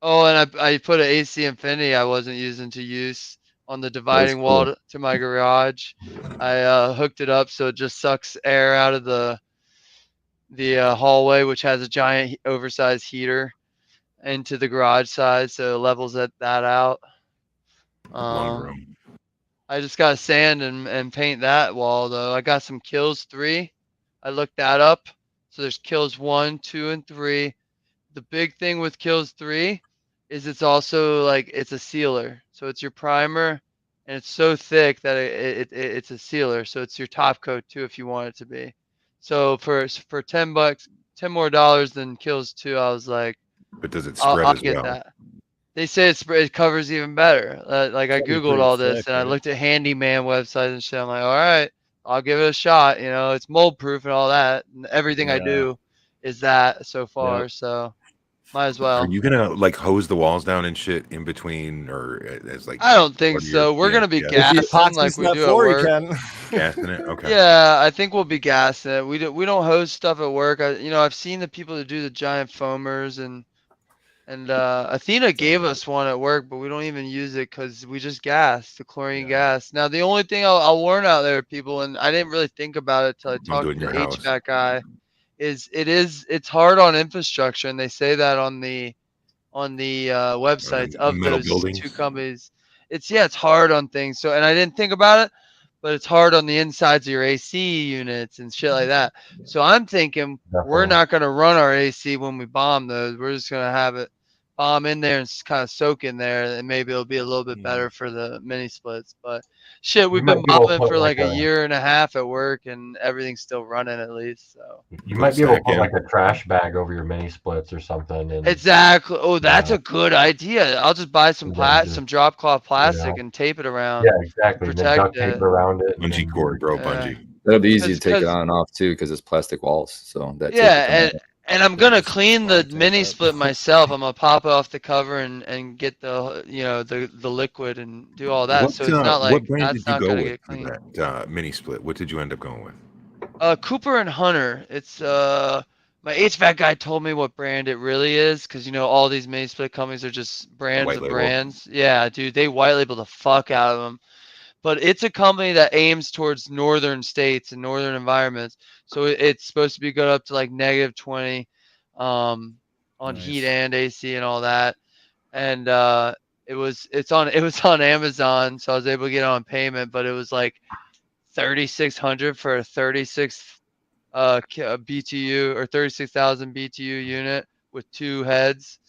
and I put an AC Infinity I wasn't using to use on the dividing wall cool. to my garage. I hooked it up so it just sucks air out of the hallway, which has a giant oversized heater, into the garage side, so it levels that out. Lumber room. I just got to sand and paint that wall though. I got some Kills 3. I looked that up. So there's Kills 1, 2, and 3. The big thing with Kills 3 is it's also like it's a sealer. So it's your primer and it's so thick that it's a sealer. So it's your top coat too if you want it to be. So for $10, $10 more than Kills 2, I was like, But does it spread I'll as get well? that. They say it covers even better. Like I Gotta be googled pretty all this thick, and I right? looked at handyman websites and shit. I'm like, all right, I'll give it a shot. You know, it's mold proof and all that. And everything I Yeah. do is that so far. So might as well. Are you gonna like hose the walls down and shit in between, or as like? I don't think part of your- so. We're yeah, gonna be yeah. If you gassing like epoxy we that do at floor, you work. can. Gassing it? Okay. Yeah, I think we'll be gassing it. We don't hose stuff at work. I've seen the people that do the giant foamers and Athena gave us one at work, but we don't even use it because we just gas the chlorine gas. Now the only thing I'll warn out there, people, and I didn't really think about it till I Don't talked do to it the in your house. HVAC guy, it's hard on infrastructure, and they say that on the websites of metal those buildings? two companies. It's hard on things. So, and I didn't think about it, but it's hard on the insides of your AC units and shit like that. So I'm thinking we're Definitely. not going to run our AC when we bomb those. We're just going to have it bomb in there and kind of soak in there, and maybe it'll be a little bit better for the mini splits. But shit, we've might been be able to bombing put for like like a a- year and a half at work, and everything's still running at least. So You might be able to Stack put in. like a trash bag over your mini splits or something. And exactly. Oh, that's Yeah. a good idea. I'll just buy some And then just, some drop cloth plastic and tape it around. yeah, exactly. And then protect duct tape it. around it. Bungee and- cord, bro. Yeah. Bungee. That'll be easy to take it 'Cause- on and off too because it's plastic walls. So that Yeah, tape and I'm gonna Yes, clean the like mini that. split myself. I'm gonna pop it off the cover and get the the liquid and do all that. So it's not like what brand that's did you not go gonna with get for clean. that mini split? What did you end up going with? Cooper and Hunter. It's my HVAC guy told me what brand it really is because all these mini split companies are just brands White of label. brands. Yeah, dude, they white label the fuck out of them. But it's a company that aims towards northern states and northern environments. So it's supposed to be good up to like -20 on heat Nice. and AC and all that. And it was on Amazon, so I was able to get it on payment, but it was like $3,600 for a 36 BTU or 36,000 BTU unit with 2 heads.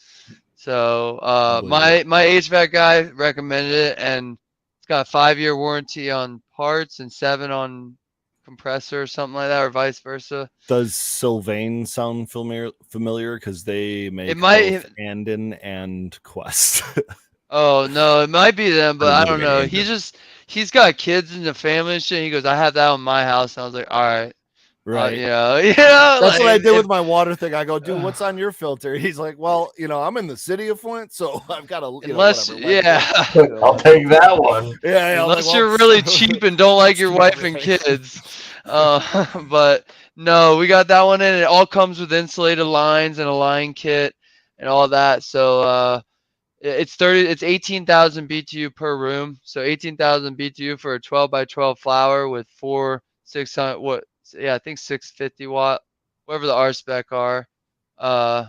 So my HVAC guy recommended it, and it's got a 5-year warranty on parts and 7 on compressor or something like that, or vice versa. Does Sylvain sound familiar? Because they make It might- both Andon and Quest. Oh no, it might be them, but I don't know. Angel. He's got kids in the family and shit. He goes, I have that on my house, and I was like, all right, right. That's That's what I did with my water thing. I go, dude, what's on your filter? He's like, well, I'm in the city of Flint, so I've got a unless whatever. yeah. I'll take that one. Yeah, I was Unless like, you're well, really cheap and don't like your Stupid wife and thing. kids. But no, we got that one in. It all comes with insulated lines and a line kit and all that. So it's 18,000 BTU per room. So 18,000 BTU for a 12 by 12 flower with 600 I think 650 watt, whatever the R spec are. How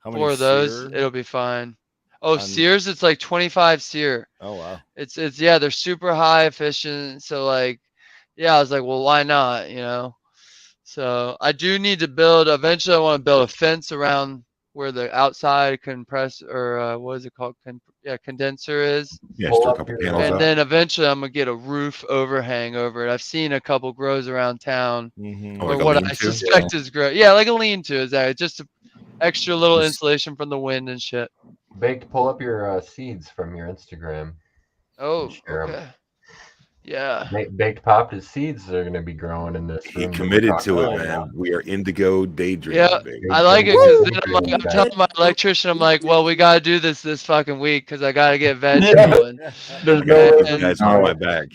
many 4 of those, SEER? it'll be fine. Oh, on- Sears, it's like 25 SEER. Oh wow. It's yeah, they're super high efficient. So like, yeah, I was like, well, why not? So I do need to build. Eventually, I want to build a fence around where the outside what is it called? Condenser is. Yeah, Pull just throw a up couple your- panels And up. then eventually I'm gonna get a roof overhang over it. I've seen a couple grows around town, Mhm. Oh, or like a what I lean-to? suspect is grow. Yeah, like a lean-to is that just a extra little Just- insulation from the wind and shit. Baked, pull up your seeds from your Instagram. Oh, Share 'em. okay. Yeah. Baked popped his seeds are going to be growing in this He room. that we're committed to talking it, about. man. We are indigo daydreaming, Yeah, baby. I like it because then I'm Woo! telling my electrician, I'm like, well, we gotta do this fucking week because I gotta get veg Yeah. going. There's I no gotta way. put you guys on my back.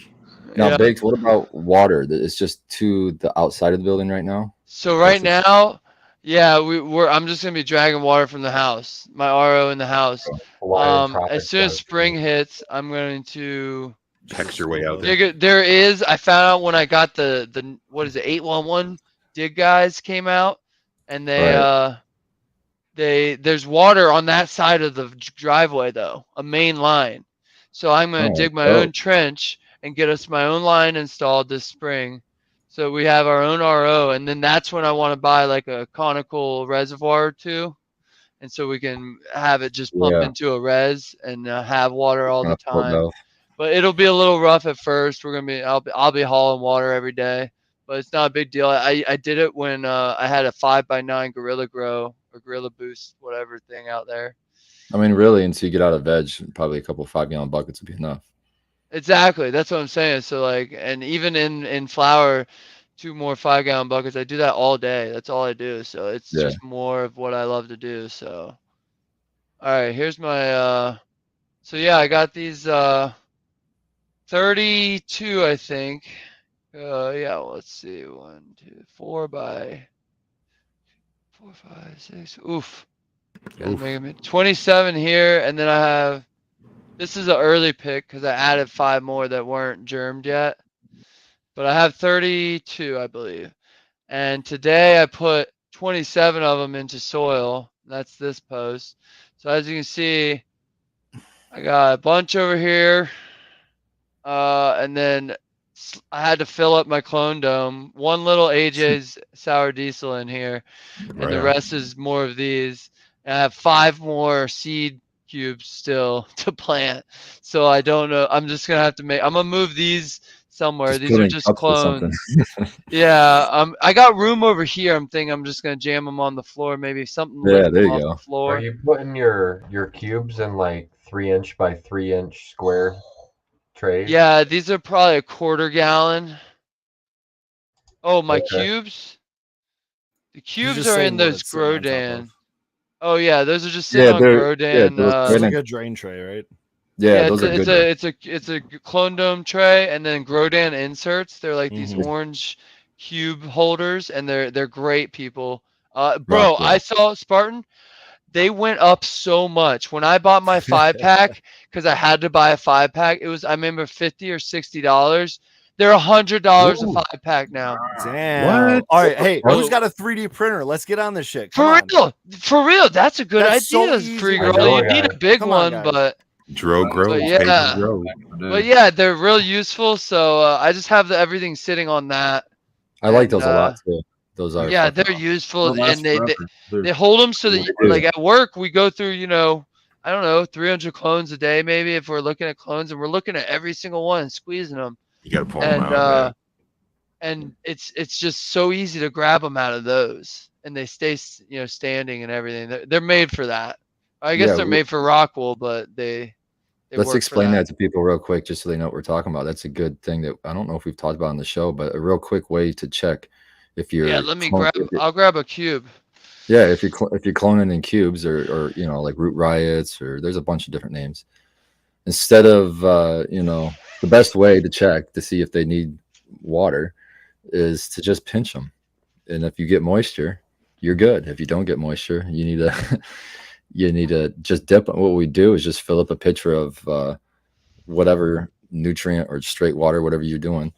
Now, Yeah. Baked, what about water? It's just to the outside of the building right now? So right That's now, yeah, I'm just gonna be dragging water from the house, my RO in the house. Hawaiian Tropics As soon as does. spring hits, I'm going to Text your way out there. I found out when I got the what is it, 811 dig guys came out, and there's water on that side of the driveway though, a main line. So I'm going to Oh, dig my dope. own trench and get us my own line installed this spring. So we have our own RO, and then that's when I want to buy like a conical reservoir or two. And so we can have it just pump Yeah. into a res and have water all On the a float time. valve. But it'll be a little rough at first. I'll be hauling water every day, but it's not a big deal. I did it when I had a 5x9 Gorilla Grow or Gorilla Boost, whatever thing out there. I mean, really, until you get out of veg, probably a couple 5-gallon buckets would be enough. Exactly, that's what I'm saying. So like, and even in flower, 2 more 5-gallon buckets. I do that all day. That's all I do. So it's Yeah. just more of what I love to do. So, all right, here's my. So yeah, I got these 32, I think. Yeah, let's see. 1, 2, 4 by 4, 5, 6. Oof. Gotta Oof. make it 27 here, and then I have. This is an early pick because I added 5 more that weren't germed yet. But I have 32, I believe. And today I put 27 of them into soil. That's this post. So as you can see, I got a bunch over here. And then I had to fill up my clone dome. One little AJ's sour diesel in here. And Right the on. rest is more of these. And I have 5 more seed cubes still to plant. So I don't know. I'm just going to have to I'm going to move these somewhere. Just These put are in just cups or something. clones. Yeah, I got room over here. I'm thinking I'm just gonna jam them on the floor. Maybe something Yeah, lift there them you off go. the floor. Are you putting your cubes in like 3-inch by 3-inch square trays? Yeah, these are probably a 1/4 gallon. Oh, my Okay. cubes. The cubes just are saying in what those it's sitting on top of. Grodan. Oh yeah, those are just sitting Yeah, on they're Grodan. those It's Grodan- like a drain tray, right? Yeah, those are good. It's a clone dome tray, and then Grodan inserts. They're like these Mhm. orange cube holders, and they're great, people. Bro, Rock, yeah. I saw Spartan. They went up so much when I bought my 5-pack because I had to buy a 5-pack. It was I remember $50 or $60. They're $100 a Ooh. 5-pack now. Damn. What? All right, hey, Oh. who's got a 3D printer? Let's get on this shit. Come For on. real, that's a good That's so idea, easy. Free I girl. know You a need guy. a big Come on, one, guys. but Dro grows. yeah. Paper grows. but yeah, they're real useful. So I just have everything sitting on that. I like and, those a lot too. Those are Yeah, fucking they're awesome. useful, They'll last and they forever. hold them so that They you, do. like at work we go through, I don't know, 300 clones a day maybe if we're looking at clones, and we're looking at every single one and squeezing them, You gotta pull them and out, and it's just so easy to grab them out of those, and they stay standing and everything. They're made for that. I guess Yeah, they're made for rock wool, but they Let's work for explain that to people real quick, just so they know what we're talking about. That's a good thing that I don't know if we've talked about on the show, but a real quick way to check if you're. Yeah, I'll grab a cube. Yeah, if you're cloning in cubes or like Root Riots, or there's a bunch of different names. Instead of the best way to check to see if they need water is to just pinch them, and if you get moisture, you're good. If you don't get moisture, you need to just dip. What we do is just fill up a pitcher of whatever nutrient or straight water, whatever you're doing,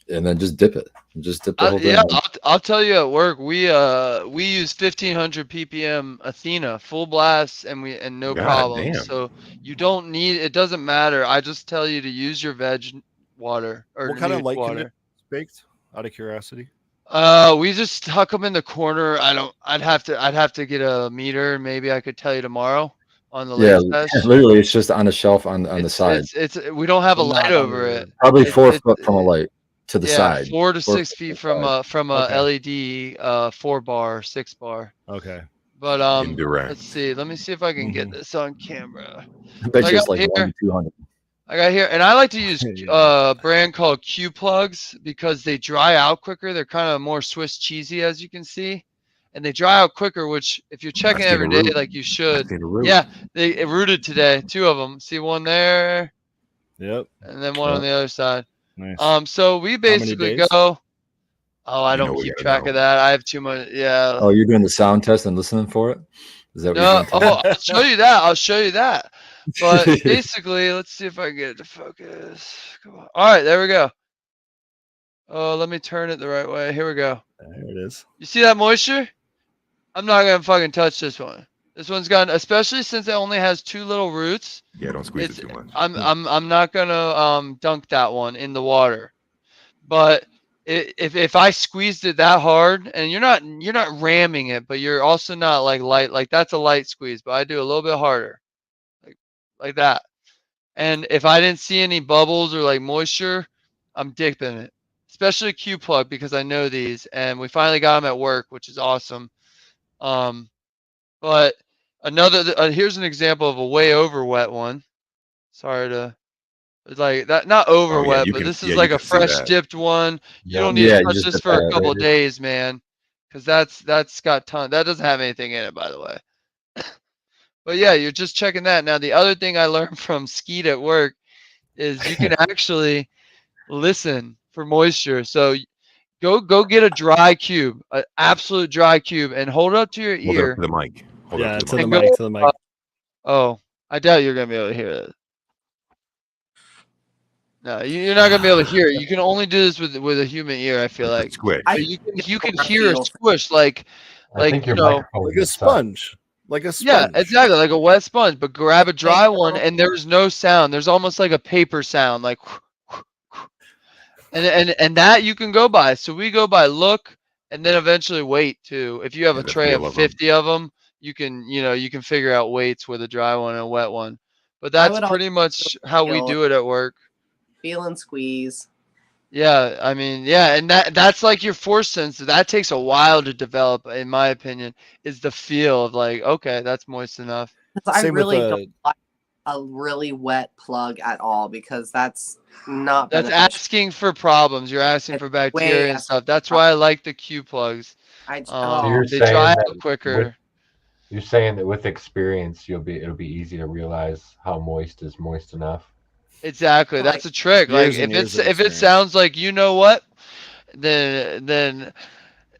and then just dip it. Just dip the whole thing. Yeah, I'll tell you at work we use 1500 ppm Athena full blast, and no God problem. damn. So you don't need, it doesn't matter. I just tell you to use your veg water or What kind of nude light water. conditions baked? Out of curiosity. We just huck them in the corner. I'd have to get a meter. Maybe I could tell you tomorrow on the Yeah, lake fest. literally, it's just on the shelf on the side. It's we don't have a But not light on over the- it. Probably it- 4 foot from a light to the Yeah, side. 4 to 4 6 foot feet to from the a Okay. LED 4-bar, 6-bar. Okay. But Indirect. let's see. Let me see if I can get Mhm. this on camera. I bet I you it's got like 1 here- to 200. I got here, and I like to use Yeah. a brand called Q Plugs because they dry out quicker. They're kind of more Swiss cheesy, as you can see, and they dry out quicker. Which, if you're checking seen a every day, root. like you I've should, seen a root. yeah, it rooted today. 2 of them. See one there, Yep. and then one on the other side. Nice. So we basically days? go. Oh, I You know don't we keep gotta track know. of that. I have too much. Yeah. Oh, you're doing the sound test and listening for it? Is that what No, you're doing? I'll show you that. I'll show you that. But basically, let's see if I can get it to focus. Come on. All right, there we go. Oh, let me turn it the right way. Here we go. There it is. You see that moisture? I'm not gonna fucking touch this one. This one's got, especially since it only has 2 little roots. Yeah, don't squeeze It's it too much. I'm not gonna dunk that one in the water. But if I squeezed it that hard, and you're not ramming it, but you're also not like light, like that's a light squeeze, but I do a little bit harder, like that. And if I didn't see any bubbles or like moisture, I'm dipping it, especially Q Plug because I know these, and we finally got them at work, which is awesome. But another here's an example of a way over wet one. Sorry to. It's like that, not over Oh, yeah, wet, you but can- this is yeah, you like a can see fresh that. dipped one. You Yeah. don't need Yeah, to you touch just this dip for a that couple right in. days, man, because that's got ton. That doesn't have anything in it, by the way. But yeah, you're just checking that. Now the other thing I learned from Skeet at work is you can actually listen for moisture. So go get a dry cube, an absolute dry cube, and hold it up to your Hold it ear. up to the mic. Hold it Yeah, up to to the the And mic. go- mic, to the mic. Oh, I doubt you're gonna be able to hear it. No, you're not gonna be able to hear it. You can only do this with a human ear. I feel like. Squish. I- But you can I hear a feel- squish like I think your you know, microphone Like a is set. sponge. Like a sponge. yeah, exactly, like a wet sponge. But grab a dry one, know. and there's no sound. There's almost like a paper sound, like, and that you can go by. So we go by look, and then eventually weight too. If you have Yeah, a the tray feel of of 'em. 50 of them, you can figure out weights with a dry one and a wet one. But I that's would pretty much how we feel- do it at work. Feel and squeeze. Yeah, I mean, yeah, and that's like your force sense. That takes a while to develop, in my opinion, is the feel of like, okay, that's moist enough. 'Cause I Same with really the- don't like a really wet plug at all because that's not That's beneficial. asking for problems. You're asking for It's way bacteria and asking stuff. That's why I like the Q plugs. Oh, you're They saying dry that out quicker. You're saying that with experience, it'll be easy to realize how moist is moist enough. Exactly. Like, That's a trick. Like years and if years it's of if it experience. sounds like you know what, then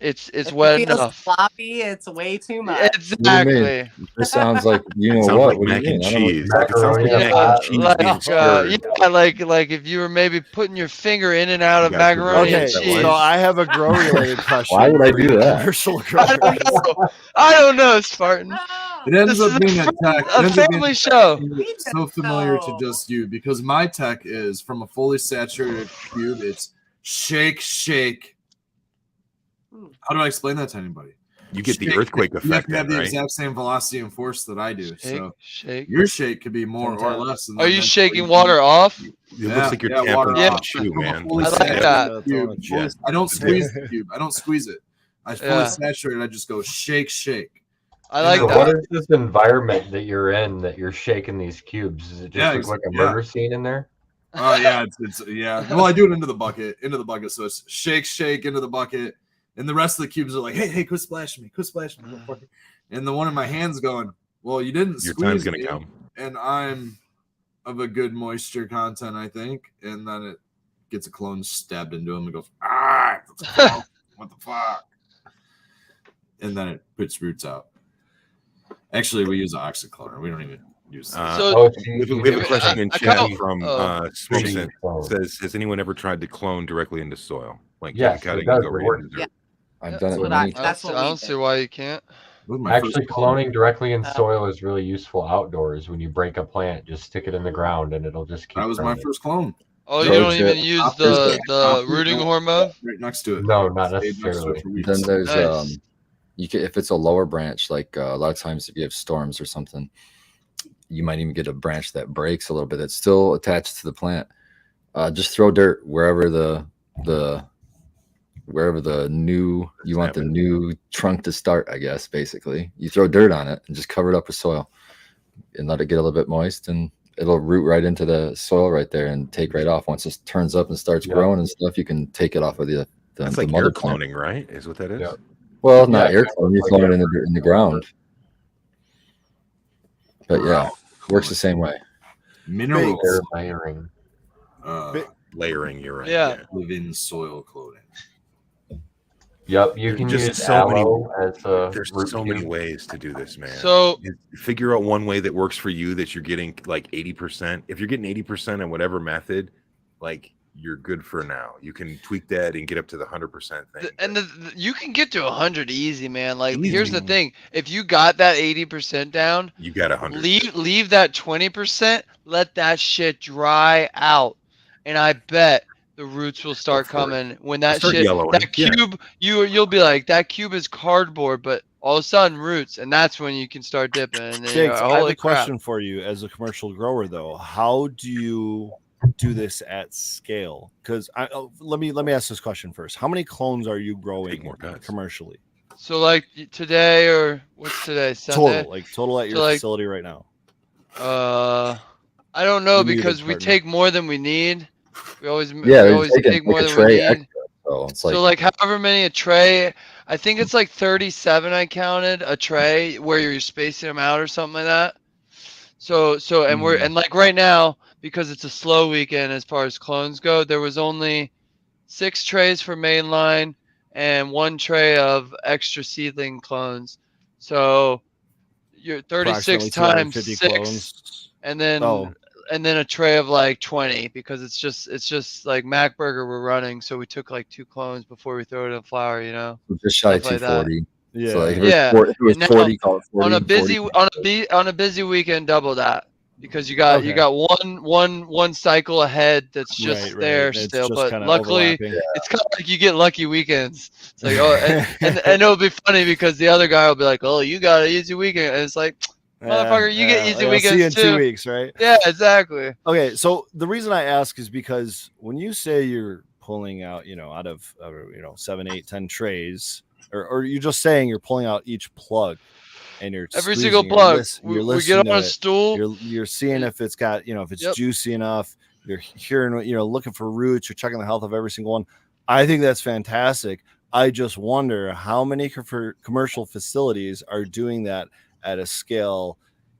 it's if wet it feels enough. sloppy, it's way too much. Exactly. This sounds like you know Sounds what? like What do you mac and mean? I don't know what cheese. you're Like, it sounds like Macaroni mac and and cheese. cheese Like, being stirred. yeah, like if you were maybe putting your finger in and out You of guys could macaroni Okay, and that cheese. so I have a grow related question. Why would I for do you that? Commercial I growers. don't know. I don't know, Spartan. It ends This up is being a tech. It a ends up being family a show. tech so familiar to just you because my tech is from a fully saturated cube. It's shake, shake. How do I explain that to anybody? You get the Shake. earthquake You have effect, to have then, the right? exact same velocity and force that I do. Shake, So shake. your shake could be more or Sometimes. less. And Are then you that's shaking what water off? It Yeah, looks like you're yeah, tampering water off. the chew, From a man. fully I like saturated that. cube, Yeah. I don't squeeze the cube. I don't squeeze it. I fully Yeah. saturate. I just go shake, shake. I like So that. what is this environment that you're in that you're shaking these cubes? Does it just Yeah, look like a yeah. murder scene in there? Oh yeah, it's yeah. Well, I do it into the bucket, so it's shake, shake into the bucket, and the rest of the cubes are like, hey, quit splashing me, motherfucker. And the one in my hand's going, well, you didn't Your squeeze time's gonna me, come. and I'm of a good moisture content, I think. And then it gets a clone stabbed into him and goes, what the fuck? And then it puts roots out. Actually, we use oxychlorine. We don't even use that. So- Oh, We have a question in I chat kinda- from oh. Smokeson. Oh. Says, has anyone ever tried to clone directly into soil? Like Yes, cutting it does. go It right works. into dirt? Yeah. I've done it That's with what many. That's what I we don't did. see why you can't. That was my Actually, first clone. cloning directly in soil is really useful outdoors. When you break a plant, just stick it in the ground and it'll just keep That was my growing. first clone. Oh, you Road don't even chip. use Hoppers, the rooting hormone? right next to it. No, not Stayed next to it necessarily. for weeks. Then there's Nice. you can, if it's a lower branch, like a lot of times if you have storms or something, you might even get a branch that breaks a little bit. It's still attached to the plant. Just throw dirt wherever the new you want the new trunk to start. I guess basically you throw dirt on it and just cover it up with soil and let it get a little bit moist, and it'll root right into the soil right there and take right off. Once it turns up and starts growing and stuff, you can take it off of the That's like mother air plant. cloning, right? Is what that is. Yeah. Well, not Yeah, air clone. You're like cloning it in the ground. But yeah, works the same way. Minerals. Air layering. Layering, you're right. Yeah. Living soil cloning. Yep, you There's can just use so many- aloe as a There's root so many cube. ways to do this, man. So Figure out one way that works for you that you're getting like 80%. If you're getting 80% in whatever method, like you're good for now. You can tweak that and get up to the 100% thing. and you can get to 100 easy, man. Like Easy. here's the thing: if you got that 80% down, You got 100. leave that 20%. Let that shit dry out, and I bet the roots will start Go for it. coming when that Start shit, yellowing. that Yeah. cube, you'll be like, that cube is cardboard, but all of a sudden roots, and that's when you can start dipping. And then you're Jakes, like, I have holy a crap. question for you as a commercial grower, though. How do you do this at scale? Because let me ask this question first. How many clones are you Take growing more guts. commercially? So like today, or what's today? Sunday. Total at your So, like, facility right now. I don't know You're muted, because we partner. take more than we need. We always Taking take more like a than we tray need. extra, so it's like, So like however many a tray, I think it's like 37 I counted a tray where you're spacing them out or something like that. So and we're and like right now, because it's a slow weekend as far as clones go, there was only 6 trays for mainline and 1 tray of extra seedling clones. So you're 36 Approximately times 250 6 clones. and then Oh. and then a tray of like 20 because it's just like Mac Burger we're running, so we took like 2 clones before we throw it in flour, you know. just shy of stuff like that. 240. Yeah. So like if Yeah. it was Now, 40, call it 40. On a busy 40. on a busy weekend, double that because you got one cycle ahead that's just there It's still. just But kinda luckily, overlapping. it's kind of like you get lucky weekends. It's like and it'll be funny because the other guy will be like, "Oh, you got an easy weekend," and it's like, motherfucker, you get easy I'll see you in weekends 2 too. weeks, right? Yeah, exactly. Okay, so the reason I ask is because when you say you're pulling out, out of 7, 8, 10 trays, or you're just saying you're pulling out each plug, and you're Every squeezing, single plug. you're We listening get on a to it, stool. you're seeing if it's got, if it's Yep. juicy enough. You're hearing, looking for roots. You're checking the health of every single one. I think that's fantastic. I just wonder how many commercial facilities are doing that at a scale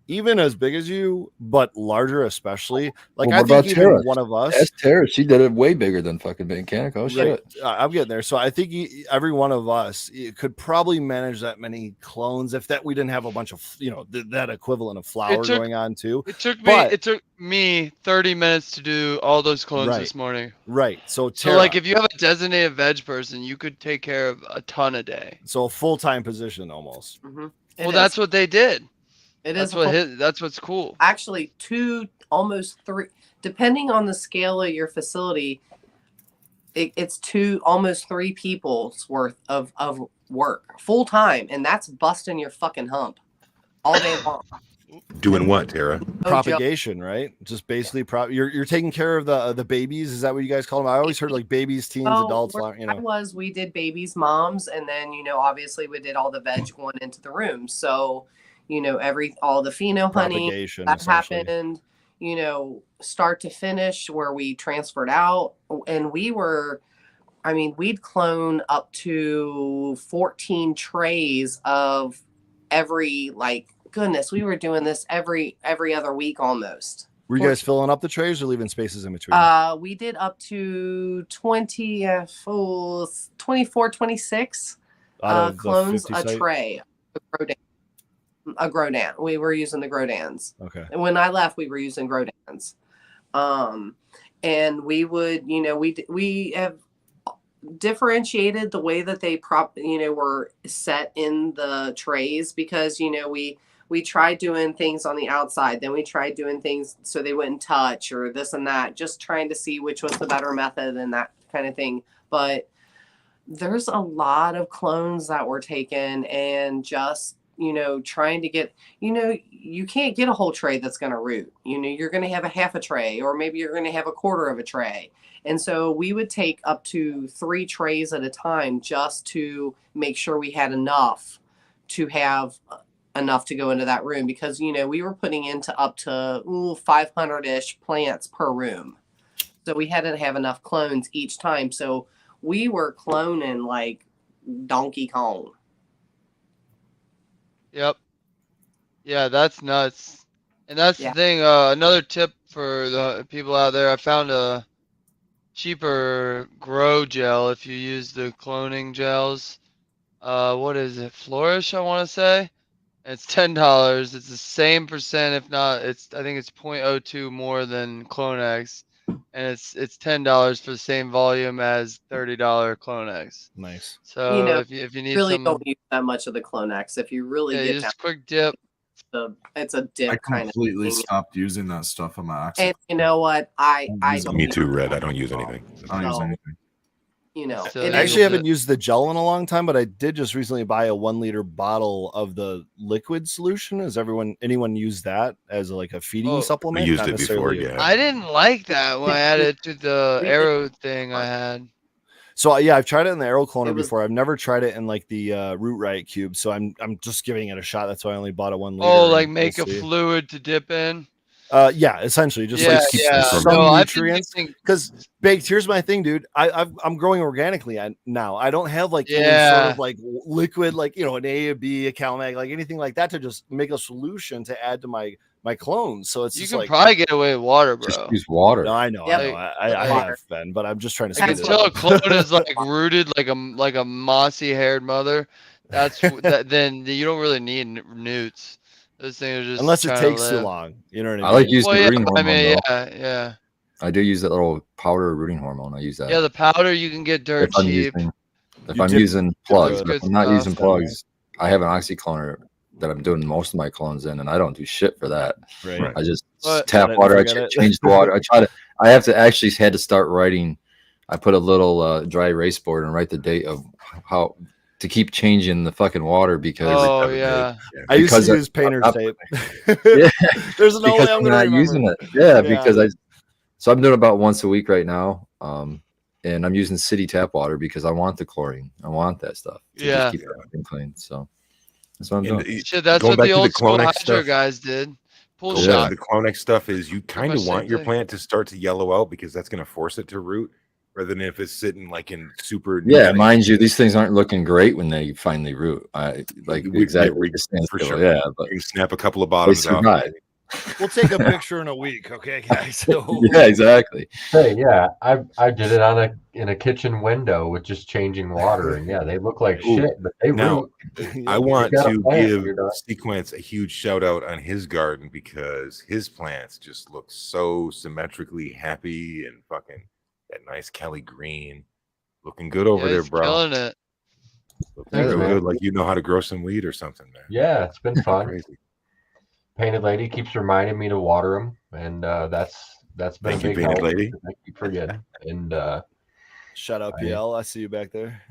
even as big as you, but larger, especially. Like, Well, I what think about even Tara? one of us. That's Tara. She did it way bigger than fucking Mechanic. Oh, Right. shit. I'm getting there. So I think every one of us could probably manage that many clones if that we didn't have a bunch of, that equivalent of flour going on too. It took But- me 30 minutes to do all those clones Right. this morning. Right. So, So Tara, like if you have a designated veg person, you could take care of a ton a day. so a full-time position almost. Mhm. Well, that's what they did. It That's is what that's what's cool. actually 2, almost 3, depending on the scale of your facility. It's 2, almost 3 people's worth of work full time, and that's busting your fucking hump all day long. Doing what, Tara? No joke. Propagation, right? Just basically you're taking care of the babies. Is that what you guys call them? I always heard like babies, teens, adults. Where I was, we did babies, moms, and then obviously we did all the veg going into the room. So all the pheno honey Propagation, that essentially. happened, start to finish, where we transferred out, and we'd clone up to 14 trays of every, like, goodness, we were doing this every other week almost. Were you guys filling up the trays or leaving spaces in between? We did up to 24, 26 Out of the clones 50 a site? tray. A Grodan. We were using the Grodans. Okay. And when I left, we were using Grodans. And we would, we have differentiated the way that they were set in the trays, because, we tried doing things on the outside. Then we tried doing things so they wouldn't touch or this and that, just trying to see which was the better method and that kind of thing. But there's a lot of clones that were taken and just, trying to get, you can't get a whole tray that's going to root. You're going to have a half a tray, or maybe you're going to have a quarter of a tray. And so we would take up to 3 trays at a time just to make sure we had enough to have enough to go into that room, because, we were putting into up to 500-ish plants per room. So we had to have enough clones each time. So we were cloning like Donkey Kong. Yep. Yeah, that's nuts. And that's Yeah. the thing. Another tip for the people out there, I found a cheaper grow gel if you use the cloning gels. What is it? Flourish, I want to say. And it's $10. It's the same percent, if not, I think it's 0.02 more than Clonex. And it's $10 for the same volume as $30 Clonex. Nice. So if you need Really some, don't use that much of the Clonex. If you really yeah, get down, just quick dip. it's a dip I kind of completely thing. stopped using that stuff on my oxy. And you know what? I don't Me use too, Red. I don't use anything. I don't use So- anything. So it I is- actually haven't used the gel in a long time, but I did just recently buy a 1 liter bottle of the liquid solution. Has anyone used that as like a feeding Oh, supplement? I used Not it before, necessarily- yeah. I didn't like that when I added to the We- arrow thing I had. So yeah, I've tried it in the Arrow Cloner It was- before. I've never tried it in like the Root Riot cube. So I'm just giving it a shot. That's why I only bought a 1 liter. Oh, and like we'll make a see. fluid to dip in. Yeah, essentially just Yeah, like keep yeah. some No, I've been nutrients. using- Because baked, here's my thing, dude. I'm growing organically now. I don't have like any sort Yeah. of like liquid, like an A, a B, a CalMag, like anything like that to just make a solution to add to my clones. So it's You just can like probably get away with water, Just bro. use water. no, I know, Yep. I know, I Like- have been, but I'm just trying to Like speed it until a up. clone is like rooted like a mossy haired mother, then you don't really need newts. Those things are just Unless it trying to takes too live. long. You know what I mean? I like using Well, yeah, rooting I hormone. mean, though. yeah. I do use that little powder rooting hormone. I use that. Yeah, the powder you can get dirt if I'm cheap. using, if You I'm dip- using plugs, good but if I'm not stuff, using then, plugs, I have an oxycloner that I'm doing most of my clones in, and I don't do shit for that. Right. I just But- tap Set it, water. I forget it. change the water. I have to actually had to start writing. I put a little dry erase board and write the date of how to keep changing the fucking water because Oh yeah. I used because to of- use painter's I'm- tape. Yeah. There's no way because I'm I'm gonna not remember. using it. Yeah, Yeah. because so I'm doing about once a week right now. And I'm using city tap water because I want the chlorine. I want that stuff to Yeah. just keep everything clean. So that's what I'm doing. And Shit, that's going what back the to old school Clonex hydro stuff, guys did. Pull going Yeah. back shot. to the Clonex stuff is you kind much of want same your thing. plant to start to yellow out because that's going to force it to root rather than if it's sitting like in super. Yeah, mind you, these things aren't looking great when they finally root. I like We- exactly we- the stand for still, sure. Yeah, but You can snap a couple of they bottoms off. survive. We'll take a picture in a week, okay, guys? So Yeah, exactly. Hey, yeah, I did it in a kitchen window with just changing water, and yeah, they look like Ooh. shit, but they Now, root. I want gotta to plant give when you're done. Sequence a huge shout out on his garden because his plants just look so symmetrically happy and fucking that nice Kelly green. Looking good over Yeah, there, he's bro. killing it. Looking Thanks, real man. good, like you know how to grow some weed or something, man. Yeah, it's been fun. Crazy. Painted Lady keeps reminding me to water them, and that's been Thank a you, big Painted help. Lady. I keep forgetting, and shout out PL. I see you back there.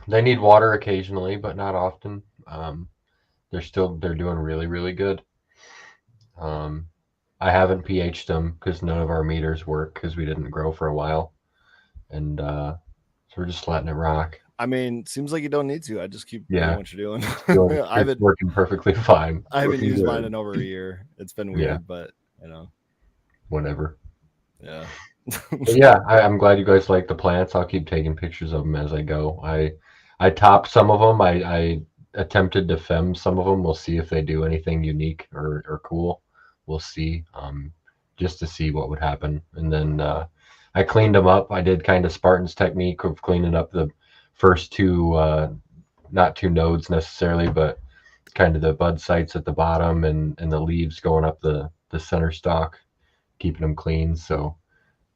they need water occasionally, but not often. They're doing really, really good. I haven't pH'd them because none of our meters work because we didn't grow for a while, and so we're just letting it rock. I mean, seems like you don't need to. I just keep Yeah. doing what you're doing. Doing- I haven't working perfectly fine. I haven't Looking used good. mine in over a year. It's been weird, Yeah. but you know, Whatever. yeah. But yeah, I'm glad you guys like the plants. I'll keep taking pictures of them as I go. I topped some of them. I attempted to fem some of them. We'll see if they do anything unique or cool. We'll see, just to see what would happen. And then I cleaned them up. I did kind of Spartan's technique of cleaning up the first two, not two nodes necessarily, but kind of the bud sites at the bottom and the leaves going up the center stalk, keeping them clean. So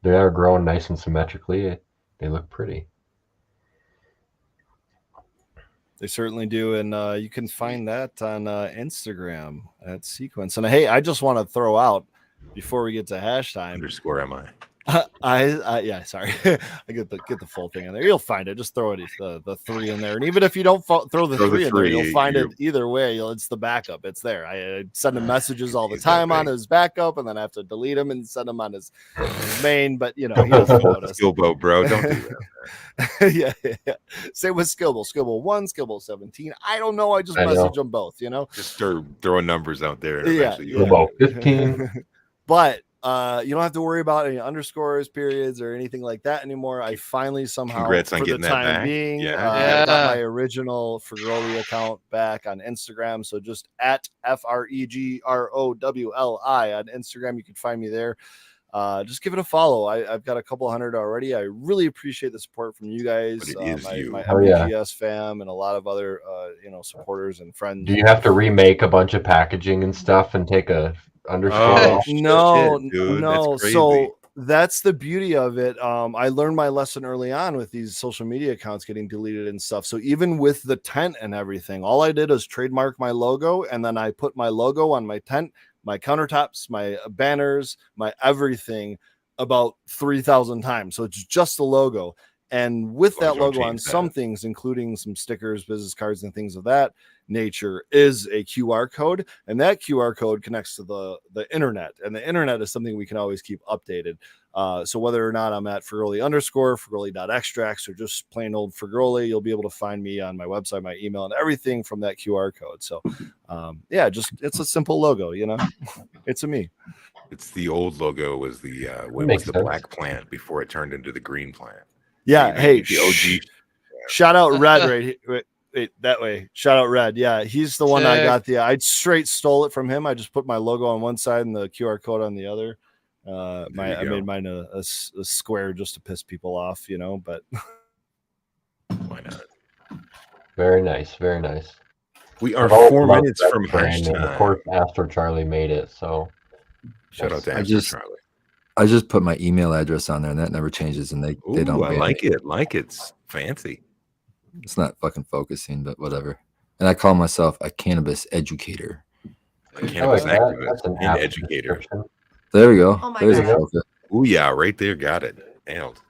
they are growing nice and symmetrically. They look pretty. They certainly do, and you can find that on Instagram at Sequence. And hey, I just want to throw out before we get to hash time. _MI. Yeah, sorry, I get the full thing in there. You'll find it. Just throw it the 3 in there, and even if you don't throw the 3 in there, you'll find it either way. It's the backup. It's there. I send him messages all the time on his backup, and then I have to delete him and send him on his main. But you know, he doesn't notice. Skillbo, bro, don't do that. yeah. Same with Skillbo. Skillbo 1, Skillbo 17. I don't know. I just message them both. You know, just start throwing numbers out there. And Skillbo 15. But you don't have to worry about any underscores, periods, or anything like that anymore. I finally somehow, congrats on for the getting that time back. being, Yeah. got my original Fergroli account back on Instagram. So just at FREGROWLI on Instagram. You can find me there. Just give it a follow. I've got a couple hundred already. I really appreciate the support from you guys, But it is my Oh, yeah. MGS fam, and a lot of other supporters and friends. Do you have to remake a bunch of packaging and stuff and take a underscore? Oh, off? No, shit, dude, no. that's crazy. So that's the beauty of it. I learned my lesson early on with these social media accounts getting deleted and stuff. So even with the tent and everything, all I did is trademark my logo, and then I put my logo on my tent, my countertops, my banners, my everything about 3,000 times. So it's just the logo. And with that Don't logo on change that. some things, including some stickers, business cards, and things of that nature, is a QR code. And that QR code connects to the internet. And the internet is something we can always keep updated. So whether or not I'm at Fergroli _ Fergroli.extracts or just plain old Fergroli, you'll be able to find me on my website, my email, and everything from that QR code. So it's a simple logo, you know, it's a me. It's the old logo was the when Makes was the sense. black plant before it turned into the green plant. Yeah. You Hey, the OG. shout out Red wait, that way. Shout out Red. Yeah, he's the one I Sick. got I straight stole it from him. I just put my logo on one side and the QR code on the other. I you go. made mine a square just to piss people off, you know, but Why not? Very nice, very nice. We are I've always 4 loved minutes that from brand, hash and of time. course, Astro Charlie made it. So Shout out to I Astro just- Charlie. I just put my email address on there, and that never changes. And they Ooh, don't. I ban like it. Like it's fancy. It's not fucking focusing, but whatever. And I call myself a cannabis educator. A I like cannabis that. activist That's an and apt educator. description. There we go. Oh my There's a God. focus. Ooh, yeah, right there. Got it. Nailed.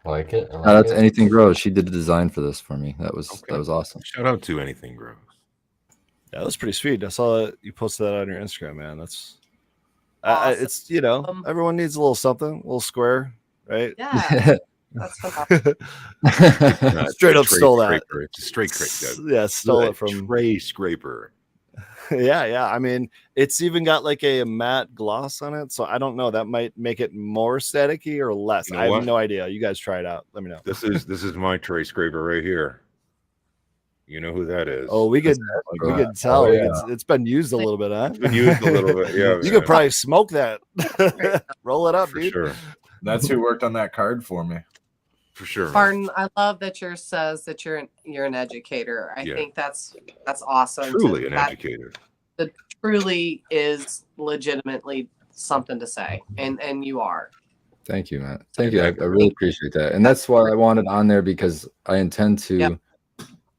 I like it. I Shout like out to it. Anything Grows. She did the design for this for me. That was Okay. awesome. Shout out to Anything Grows. yeah, that was pretty sweet. I saw that you posted that on your Instagram, man. That's Awesome. it's, you know, everyone needs a little something, a little square, right? Yeah, that's phenomenal. Straight a up tray stole that. scraper. It's a straight crate. Yeah, stole A it from tray scraper. yeah. I mean, it's even got like a matte gloss on it, so I don't know. That might make it more staticky or less. You know I have what? no idea. You guys try it out. Let me know. This is my tray scraper right here. You know who that is? Oh, we could tell. Oh, We yeah. it's been used a little bit, huh? It's been used a little bit. Yeah, You could probably smoke that. Roll it up, for dude. sure. That's who worked on that card for me. For sure. Barton, I love that yours says that you're an educator. I Yeah. think that's awesome. Truly an That educator. truly is legitimately something to say, and you are. Thank you, Matt. Thank you. I really appreciate that. And that's why I wanted on there, because I intend to Yep.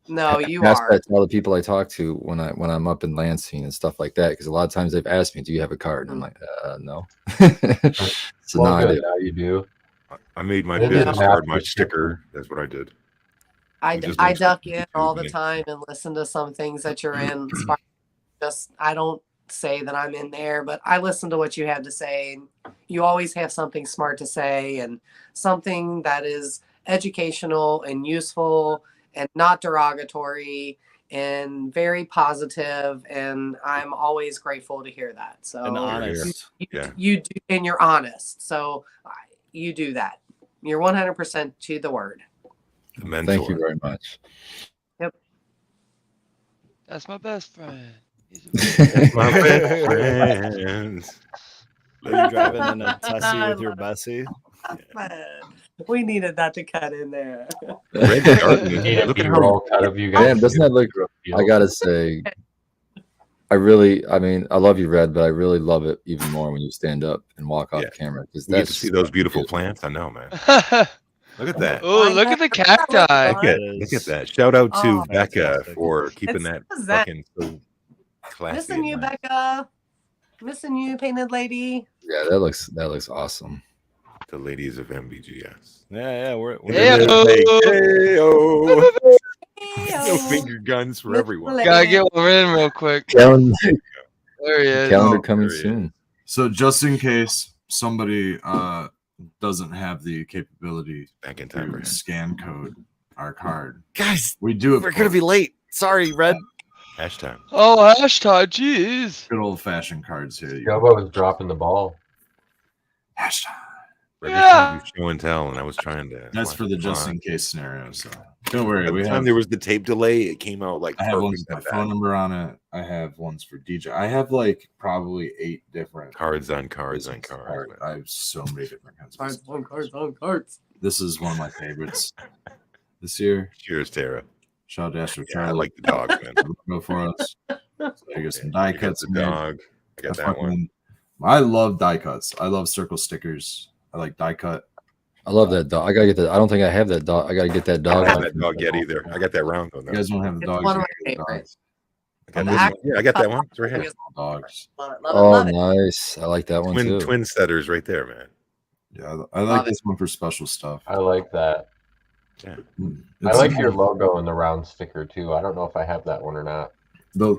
No, you pass are. that to all the people I talk to when I'm up in Lansing and stuff like that. Because a lot of times they've asked me, "Do you have a card?" And I'm like, "No." So Well, now I good. do. Now you do. I made my It business is an card my apt sticker. That's what I did. I just I looks duck like in all the YouTube. time and listen to some things that you're in. Just I don't say that I'm in there, but I listen to what you have to say. And you always have something smart to say and something that is educational and useful and not derogatory and very positive. And I'm always grateful to hear that. So And honest. Yeah. you do, and you're honest. So you do that. You're 100% to the word. The mentor. Thank you very much. That's my best friend. He's My best friends. Are you driving in a Tessie with your Bessie? We needed that to cut in there. Red Garden. You need a Look at B-roll cut of you guys. Damn, doesn't that look? I gotta say, I mean, I love you, Red, but I really love it even more when you stand up and walk off Yeah. camera, because You get that's to see those beautiful plants. I know, man. Look at that. Oh, look at the cacti. Look at that. Shout out to Oh, Becca fantastic. for keeping It's that that. fucking so classy. Missing you, and nice. Becca. Missing you, painted lady. Yeah, that looks awesome. The ladies of MBGS. Yeah, we're Heyo. No finger guns for everyone. Gotta get one in real quick. Calendar, There he is. calendar Oh, coming there he soon. So just in case somebody doesn't have the capability Back in time, to right? scan code our card, guys, we do it. we're gonna be late. Sorry, Red. Hashtag. Oh, hashtag, jeez. good old fashioned cards here. Jobo was dropping the ball. Hashtag. Every Yeah. time you show and tell, and I was trying to. That's for the watch just it. in case scenario. So don't worry. By We the time have. there was the tape delay, it came out like I have ones perfect with my at phone that. number on it. I have ones for DJ. I have like probably 8 different Cards on cards on business cards. cards. I have so many different kinds. Of Cards business on cards. cards on cards. This is one of my favorites this year. Cheers, Tara. Shout out to Astro Yeah, I Charlie. like the dog, man. Go for us. So I got some Yeah, die you got cuts. the man. dog. I got that one. I love die cuts. I love circle stickers. I like die cut. I love that dog. I gotta get that. I don't think I have that dog. I gotta get that I dog. don't have that dog yet either. I got that round though. You guys don't have the It's dogs. one of you my get the favorites. dogs. I got this one. Yeah, I got that one. It's right here. Dogs. Love it, love it, Oh, love it. nice. I like that one too. Twin setters right there, man. Yeah, I like Love it. this one for special stuff. I like that. I It's like your logo and the round sticker too. I don't know if I have that one or not. the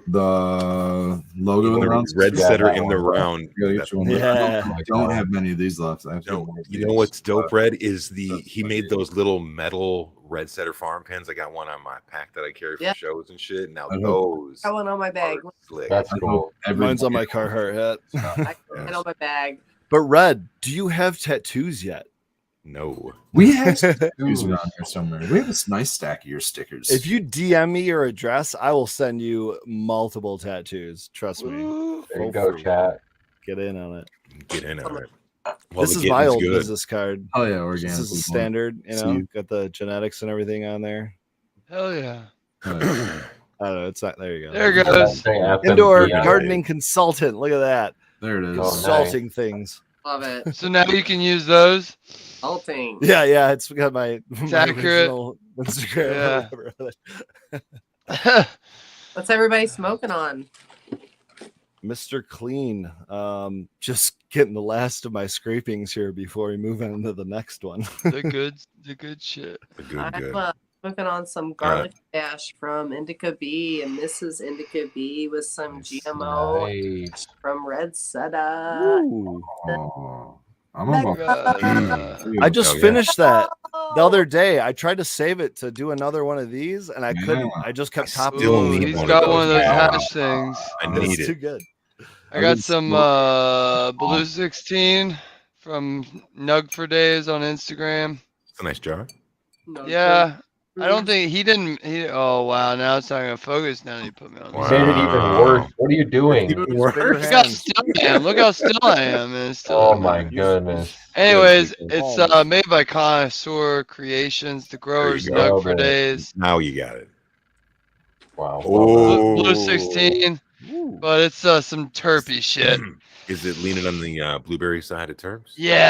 logo in the round. red Yeah, setter that in the one. round. You gotta get you one. Yeah. I don't have many of these left. I have to No, get one of you know these. what's dope, Red, is he made those little metal red setter farm pins. I got one on my pack that I carry for Yeah. shows and shit. Now I hope- those Got one on my bag. are slick. That's I cool. hope every- Mine's on my Carhartt hat. I got it on my bag. But Red, do you have tattoos yet? No. We have tattoos around here somewhere. We have this nice stack of your stickers. If you DM me your address, I will send you multiple tattoos. Trust me. Ooh. There you go, chat. Get in on it. Get in on it. This the is my getting's old good. business card. oh yeah, organic. This is standard, you know, See. got the genetics and everything on there. Hell yeah. I don't know. It's not. There you go. There it goes. Indoor FMP. gardening consultant. Look at that. There it is. Oh, nice. Consulting things. Love it. So now you can use those. Salting. Yeah. It's got my, It's my accurate. original Instagram. or whatever. What's everybody smoking on? Mr. Clean. Just getting the last of my scrapings here before we move on to the next one. the good shit. Good, I'm good. smoking on some garlic dash from Indica Bee and Mrs. Indica Bee with some Nice. GMO Nice. from Red Seta. Ooh. Oh, I'm about. I just Oh, yeah. finished that the other day. I tried to save it to do another one of these, and I couldn't. Yeah. I just kept I topping. still Ooh, need he's one of got those one of those now. hash things. I It's need too it. good. I got some Blue 16 from Nug for Days on Instagram. It's a nice jar. No, Yeah. I don't think he didn't. Oh wow! Now it's not gonna focus. Now that you put me on. You this. made it even worse. What are you doing? Bigger Look how hands. still I am. Look how still I am. And it's still Oh in my there. goodness. Anyways, Good it's made by Connoisseur Creations, the growers go, Nug for man. Days. Now you got it. Wow. Oh. Blue 16, but it's some terpy shit. Is it leaning on the blueberry side of terms? Yeah,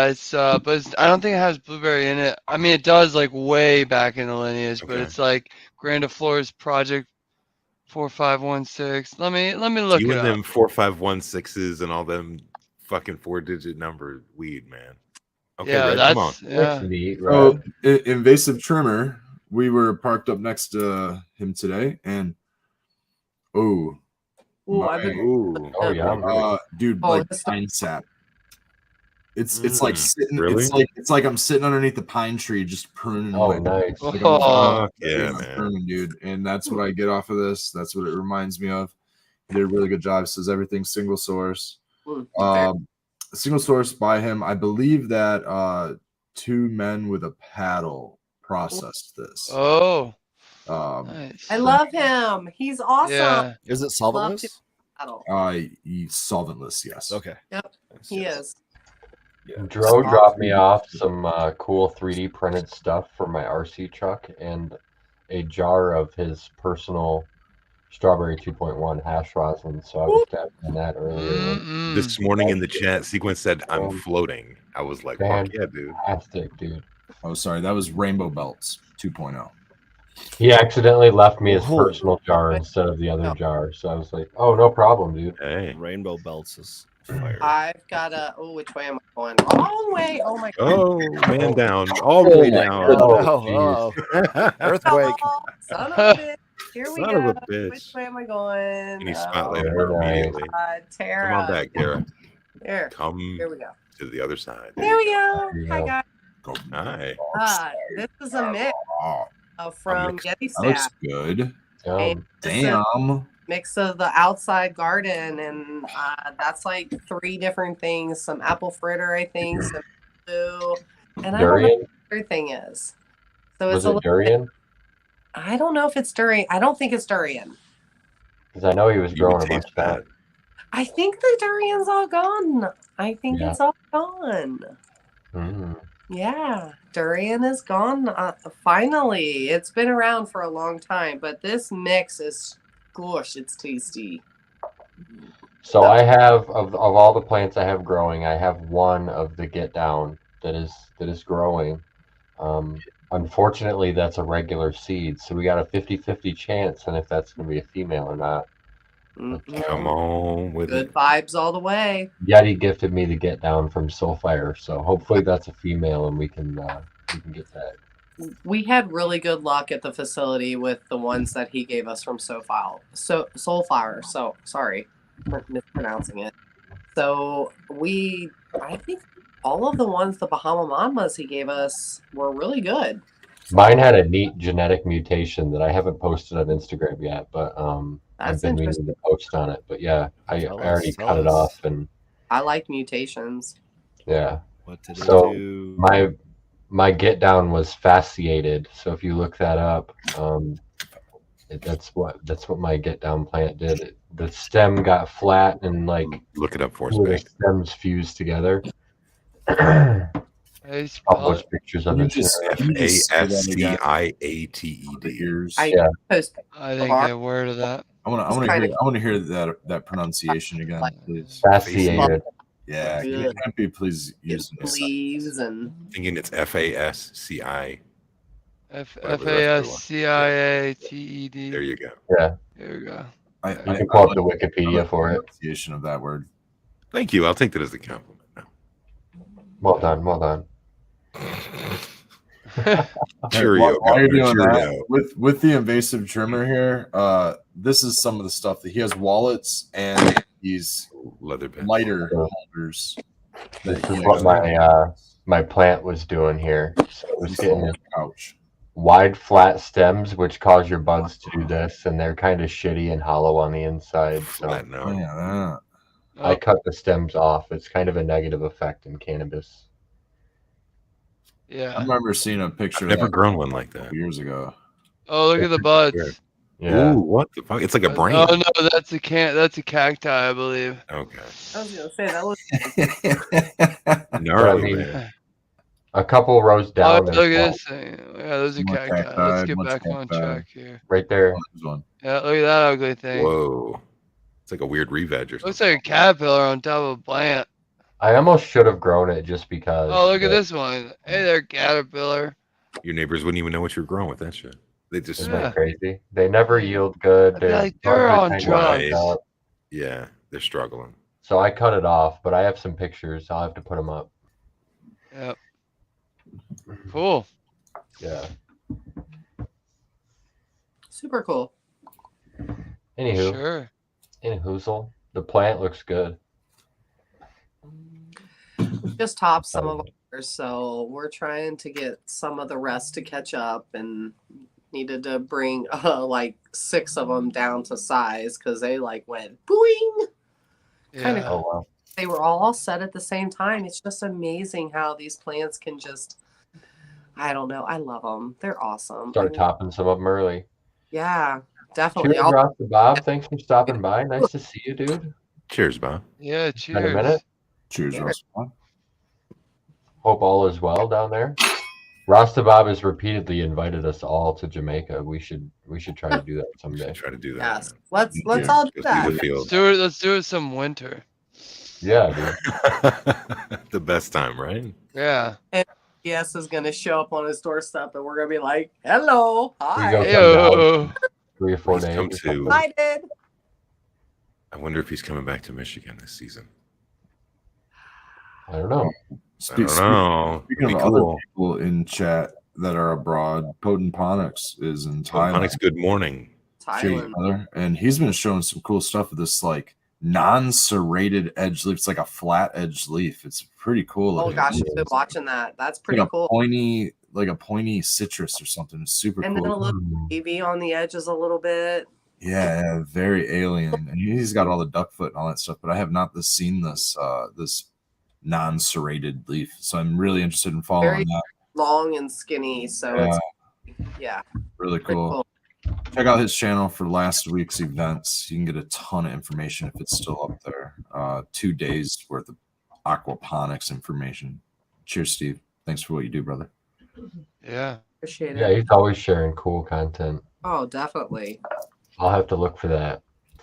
it's but I don't think it has blueberry in it. I mean, it does like way back in the lineage, but Okay. it's like Grandiflora's Project 4516. Let me look You it and up. them 4516s and all them fucking 4-digit number weed, man. Okay, Yeah, Red, come on. that's yeah. That's neat, So, right? invasive trimmer. We were parked up next to him today, and Ooh, I've been Ooh. Oh yeah. dude, Oh, like this- pine sap. It's like sitting. Really? It's like I'm sitting underneath the pine tree, just pruning. Oh away. nice. Like I'm Oh, Fuck yeah, man. pruning, dude, and that's what I get off of this. That's what it reminds me of. He did a really good job. Says everything's single source. Single source by him. I believe that 2 men with a paddle processed this. oh, Nice. nice. I love him. He's awesome. Yeah. Is it Love solventless? him. Paddle. He's solventless, yes. Okay. He is. Dro dropped me off some cool 3D printed stuff for my RC truck and a jar of his personal strawberry 2.1 hash rosin. So I was tapping that earlier. This morning in the chat, Sequence said, I'm floating. I was like, fuck Man. yeah, dude. Fantastic, dude. Oh, sorry, that was Rainbow Belts 2.0. He accidentally left me his Oh. personal jar instead of the other jar, so I was like, "Oh, no problem, dude." Hey. Rainbow Belts is fire. I've got a. Oh, which way am I going? Wrong way. Oh my god. Oh, man down. All the way my down. Oh, no. Earthquake. Oh, son of a bitch. Here we Son go. of a bitch. Which way am I going? Any Oh, spotlight Very nice. immediately. Tara. Come on back, Tara. Here. Come Here we go. to the other side. There we go. There you Hi go. guys. Go. Hi. This is a mix Oh, from mix. Yeti that looks Staff. good. This is a Damn. mix of the outside garden, and that's like 3 different things. Some apple fritter, I think, some blue, and I don't know Durian? what the other thing is. So Was it's a it little durian? I don't know if it's durian. I don't think it's durian. Because I know he was You would growing a bunch taste of that. that. I think the durian's all gone. I think Yeah. it's all gone. Mm. Yeah, durian is gone. Finally, it's been around for a long time, but this mix is, gosh, it's tasty. So I have of all the plants I have growing, I have one of the get down that is growing. Unfortunately, that's a regular seed, so we got a 50-50 chance on if that's going to be a female or not. Mhm. Come on with Good it. vibes all the way. Yeti gifted me the get down from Soulfire, so hopefully that's a female and we can get that. We had really good luck at the facility with the ones that he gave us from Soulfire. So sorry for mispronouncing it. So I think all of the ones, the Bahama Mamas he gave us, were really good. Mine had a neat genetic mutation that I haven't posted on Instagram yet, but I've That's been meaning interesting. to post on it. But yeah, I Tell already us, tell cut it us. off, and I like mutations. yeah, What did it So, do? my get down was fasciated. So if you look that up, that's what my get down plant did. The stem got flat and like Look it up for us, two of the Bank. stems fused together. Hey, I'll post pictures of You it. just- soon. you just say that again. FASCIATED. Ears. I Yeah. post I didn't get a word of that. I want to hear that pronunciation again, please. Fasciated. Yeah, you Good. can't be please using this. leaves and Thinking it's FASCI. FASCIATED. There you go. Yeah, Here we go. I you can pull up the Wikipedia for it. pronunciation of that word. Thank you. I'll take that as a compliment. Well done, well done. Cheerio. While you're Governor, doing that, cheerio. with the invasive trimmer here, this is some of the stuff that he has wallets and these Leather bed. lighter holders. This that is he what likes. my plant was doing here. So it was He's getting on the couch. wide, flat stems, which cause your buds to do this, and they're kind of shitty and hollow on the inside. So Flatten out. Yeah, I cut the stems off. It's kind of a negative effect in cannabis. I Yeah. remember seeing a picture I've of never that grown one like that. years ago. Oh, look at the buds. Weird. Yeah. Ooh, what the fuck? It's like a brain. Oh no, that's a cacti, I believe. Okay. I was gonna say that was Gnarly, I mean, man. A couple rows Oh, down. look there's at one this thing. Yeah, those are More cacti. cacti, Let's get much back on cacti. track here. right there. This one. Yeah, look at that ugly thing. Whoa. It's like a weird re-veg or something. Looks like a caterpillar on top of a plant. I almost should have grown it just because. Oh, look at but this one. Hey there, caterpillar. Your neighbors wouldn't even know what you were growing with that shit. They just Isn't Yeah. that crazy? They never yield good. I feel Their like buds they're are on kinda drugs. fucked up. yeah, they're struggling. So I cut it off, but I have some pictures. I'll have to put them up. Yep. Cool. Yeah. super cool. Anywho, Sure. in Hoozle, the plant looks good. Just topped some of ours, so we're trying to get some of the rest to catch up, and needed to bring like 6 of them down to size because they like went boing. Kinda Yeah. Oh wow. They were all set at the same time. It's just amazing how these plants can just, I don't know. I love them. They're awesome. Start topping some of them early. Yeah, definitely. Cheers, Ross and Bob. Thanks for stopping by. Nice to see you, dude. Cheers, Bob. Yeah, Been a cheers. minute. Cheers, Yeah. Russell. Hope all is well down there. Rasta Bob has repeatedly invited us all to Jamaica. We should try to do that someday. Try to do that. Yes. Let's Yeah. all do Go see that. the Let's field. do it. Let's do it some winter. Yeah, dude. The best time, right? Yeah. Yes is gonna show up on his doorstep, and we're gonna be like, "Hello, We hi." go Yo. 3 or 4 He's days. come or to- something. Excited. I wonder if he's coming back to Michigan this season. I don't know. I don't know. Speaking It'd of be other cool. people in chat that are abroad, Potent Ponix is in Thailand. Onyx, good morning. Thailand. Brother, and he's been showing some cool stuff with this like non-serrated edge leaf. It's like a flat edge leaf. It's pretty cool. Oh looking. gosh, I've been watching that. That's Like pretty a cool. pointy, like a pointy citrus or something. It's super And then a cool. little wavy on the edges a little bit. Yeah, very alien. And he's got all the duck foot and all that stuff, but I have not seen this this non-serrated leaf. So I'm really interested in following Very that. long and skinny, so Yeah, yeah, really pretty cool. cool. Check out his channel for last week's events. You can get a ton of information if it's still up there. 2 days worth of aquaponics information. Cheers, Steve. Thanks for what you do, brother. Yeah. Appreciate Yeah, it. he's always sharing cool content. Oh, definitely. I'll have to look for that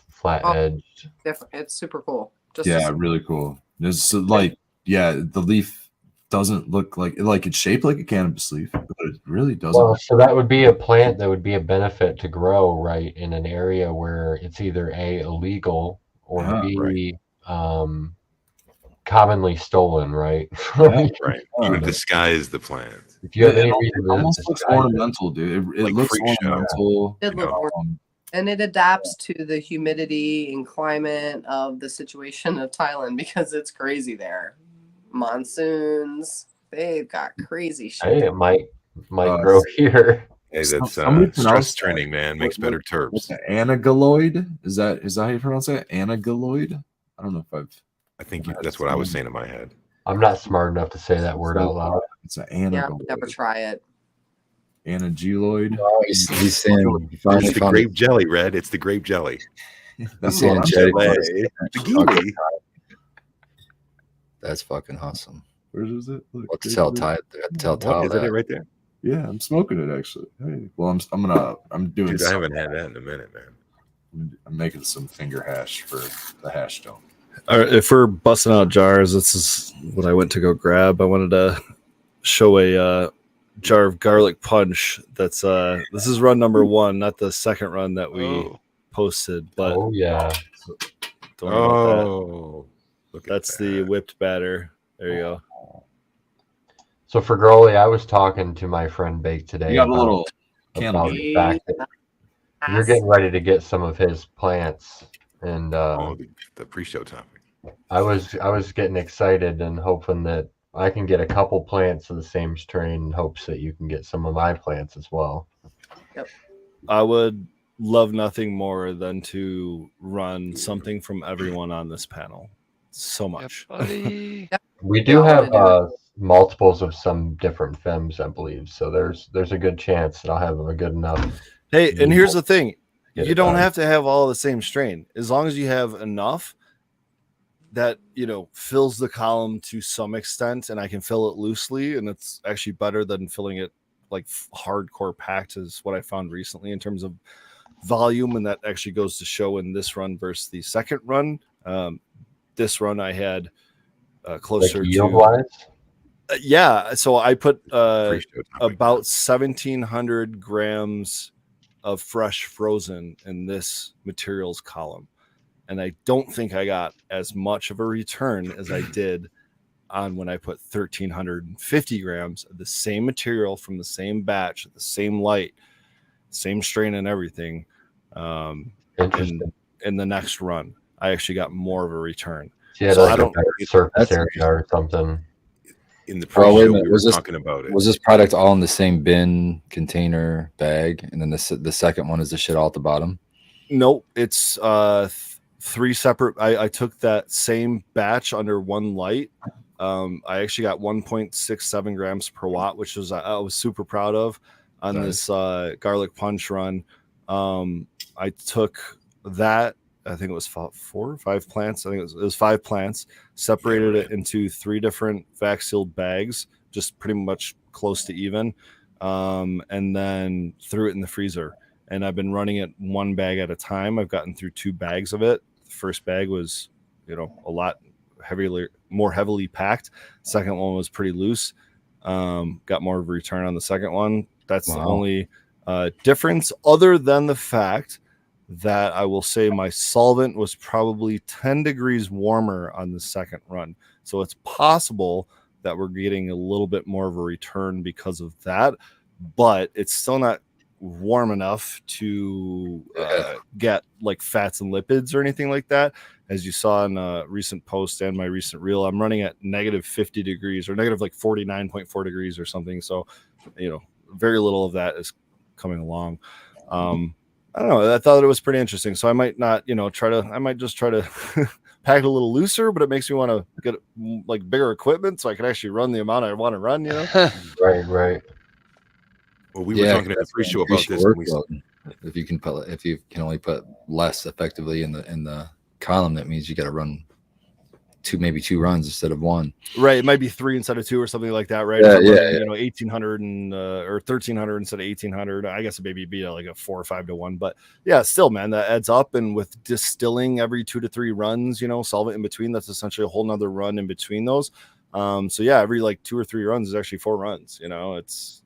flat Oh. edged. It's super cool. Just Yeah, really cool. There's like, yeah, the leaf doesn't look like it's shaped like a cannabis leaf, but it really doesn't. Well, so that would be a plant that would be a benefit to grow right in an area where it's either A, illegal, or Yeah, B, commonly stolen, right? Yeah. Right. You would disguise the plant. If you have Yeah, any it reason to almost looks disguise it- ornamental, dude. It Like looks freak show. ornamental. It you know, look and it adapts to the humidity and climate of the situation of Thailand because it's crazy there. Monsoons, they've got crazy shit. Hey, it might Uh, grow here. Hey, Some- that's somebody stress pronounce that. training, man. Makes better What's terps. that? Anagaloid? Is that how you pronounce that? Anagaloid? I don't know if I've. I think that's what I was saying in my head. I'm not smart enough to say that word out loud. It's an Yeah, anagaloid. never try it. Anageloid. Oh, he's saying he finally It's the found grape jelly, Red. It's the grape jelly. That's saying what I'm cherry saying. Jelly. The kiwi. That's fucking awesome. Where is it? Look, What to grape tell jelly. Ty? What, is it right there? Yeah, I'm smoking it actually. Hey, well, I'm doing. Dude, I some- haven't had that in a minute, man. I'm making some finger hash for the hash stone. All right, if we're busting out jars, this is what I went to go grab. I wanted to show a jar of garlic punch. That's this is run number 1, not the second run that we Oh. posted, but Oh yeah. don't worry about that. Oh, look at That's that. the whipped batter. There you go. So for Growly, I was talking to my friend Bake today. You got a about- little candle. about the fact that you're getting ready to get some of his plants, and Oh, the pre-show topic. I was getting excited and hoping that I can get a couple plants of the same strain in hopes that you can get some of my plants as well. I would love nothing more than to run something from everyone on this panel. So Yeah, much. buddy. We do Yeah, I have wanna multiples of some different femmes, I believe. So there's a good chance that I'll have a good enough. Hey, and here's the thing. Get You it don't done. have to have all the same strain. As long as you have enough that, fills the column to some extent and I can fill it loosely, and it's actually better than filling it like hardcore packed is what I found recently in terms of volume, and that actually goes to show in this run versus the second run. This run I had closer Like yield to wise. yeah, so I put Pre-show topic. about 1,700 grams of fresh frozen in this materials column. And I don't think I got as much of a return as I did on when I put 1,350 grams of the same material from the same batch, the same light, same strain and everything. Interesting. In the next run, I actually got more of a return. Yeah, so I like a don't- better surface that's area or something. In the Oh, pre-show, wait a minute. we were Was this- talking about it. Was this product all in the same bin, container, bag, and then the second one is the shit all at the bottom? Nope, it's 3 separate. I took that same batch under one light. I actually got 1.67 grams per watt, which was I was super proud of on Nice. this garlic punch run. I took that. I think it was 4 or 5 plants. I think it was 5 plants. Separated it into 3 different vac sealed bags, just pretty much close to even, and then threw it in the freezer. And I've been running it 1 bag at a time. I've gotten through 2 bags of it. The first bag was, a lot more heavily packed. Second one was pretty loose. Got more of a return on the second one. That's the Wow. only difference, other than the fact that I will say my solvent was probably 10 degrees warmer on the second run. So it's possible that we're getting a little bit more of a return because of that, but it's still not warm enough to get like fats and lipids or anything like that. As you saw in a recent post and my recent reel, I'm running at negative 50 degrees or negative like 49.4 degrees or something. So, you know, very little of that is coming along. I don't know. I thought it was pretty interesting. So I might not, you know, I might just try to pack it a little looser, but it makes me want to get like bigger equipment so I can actually run the amount I want to run, you know? Right. Well, we were talking at the pre-show about this. And If you can only put less effectively in the column, that means you got to run maybe two runs instead of one. Right. It might be 3 instead of 2 or something like that, right? Yeah, You know, 1,800 or 1,300 instead of 1,800. I guess it maybe be like a 4 or 5 to 1, but yeah, still, man, that adds up. And with distilling every 2 to 3 runs, you know, solvent in between, that's essentially a whole nother run in between those. So yeah, every like 2 or 3 runs is actually 4 runs. You know, it's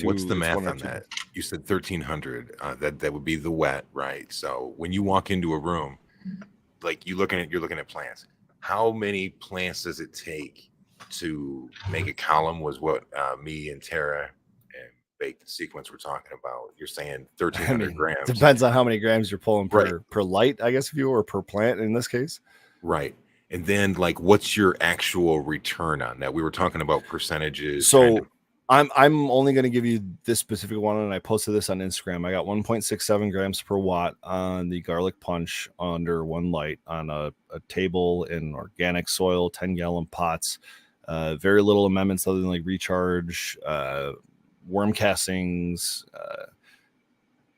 what's the math on that? You said 1,300. That would be the wet, right? So when you walk into a room, like you're looking at plants. How many plants does it take to make a column? Was what me and Tara and Bake the Sequence were talking about. You're saying 1,300 grams. Depends on how many grams you're pulling per light, I guess, if you will, or per plant in this case. Right. And then, like, what's your actual return on that? We were talking about percentages. So I'm only going to give you this specific one, and I posted this on Instagram. I got 1.67 grams per watt on the garlic punch under 1 light on a table in organic soil, 10-gallon pots. Very little amendments other than like recharge, worm castings.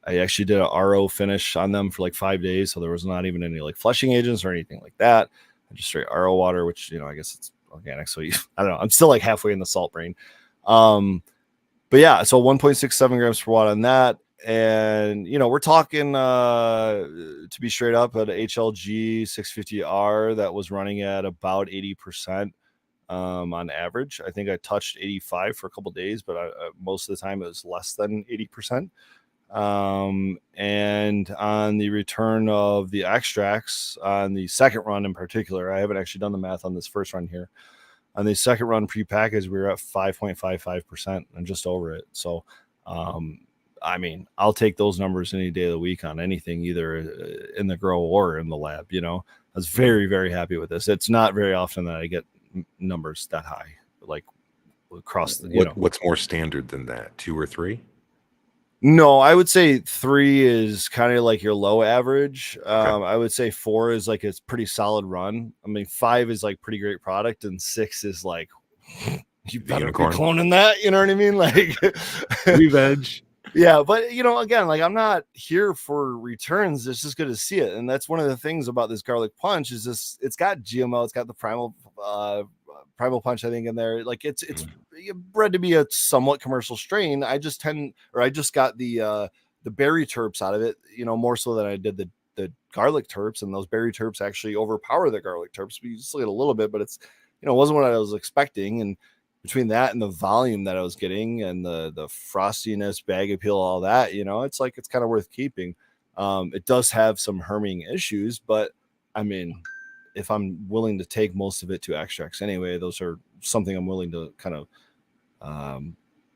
I actually did a RO finish on them for like 5 days, so there was not even any like flushing agents or anything like that. Just straight RO water, which, you know, I guess it's organic. So I don't know. I'm still like halfway in the salt brain. But yeah, so 1.67 grams per watt on that. And, you know, we're talking, to be straight up, at HLG 650R that was running at about 80%, on average. I think I touched 85 for a couple of days, but most of the time it was less than 80%. And on the return of the extracts on the second run in particular, I haven't actually done the math on this first run here. On the second run pre-package, we were at 5.55% and just over it. So, I mean, I'll take those numbers any day of the week on anything, either in the grow or in the lab. You know, I was very, very happy with this. It's not very often that I get numbers that high, like across the, what's more standard than that? 2 or 3? No, I would say 3 is kind of like your low average. I would say 4 is like it's pretty solid run. I mean, 5 is like pretty great product, and 6 is like you better be cloning that. You know what I mean? Like revenge. Yeah, but you know, again, like I'm not here for returns. It's just good to see it, and that's one of the things about this garlic punch is this. It's got GMO. It's got the primal punch, I think, in there. Like it's bred to be a somewhat commercial strain. I just got the berry terps out of it, you know, more so than I did the garlic terps, and those berry terps actually overpower the garlic terps. We just get a little bit, but it's, you know, it wasn't what I was expecting. And between that and the volume that I was getting and the frostiness, bag appeal, all that, you know, it's like it's kind of worth keeping. It does have some herming issues, but I mean, if I'm willing to take most of it to extracts anyway, those are something I'm willing to kind of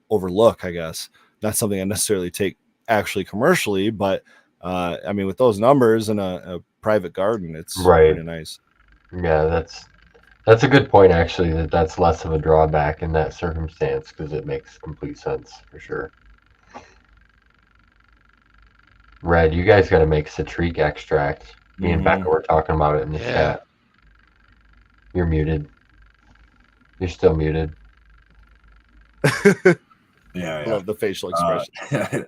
overlook, I guess. Not something I necessarily take actually commercially, but I mean, with those numbers in a private garden, it's pretty nice. Yeah, that's a good point, actually, that's less of a drawback in that circumstance, because it makes complete sense for sure. Red, you guys got to make citric extract. Me and Becca were talking about it in the chat. You're muted. You're still muted. I love the facial expression.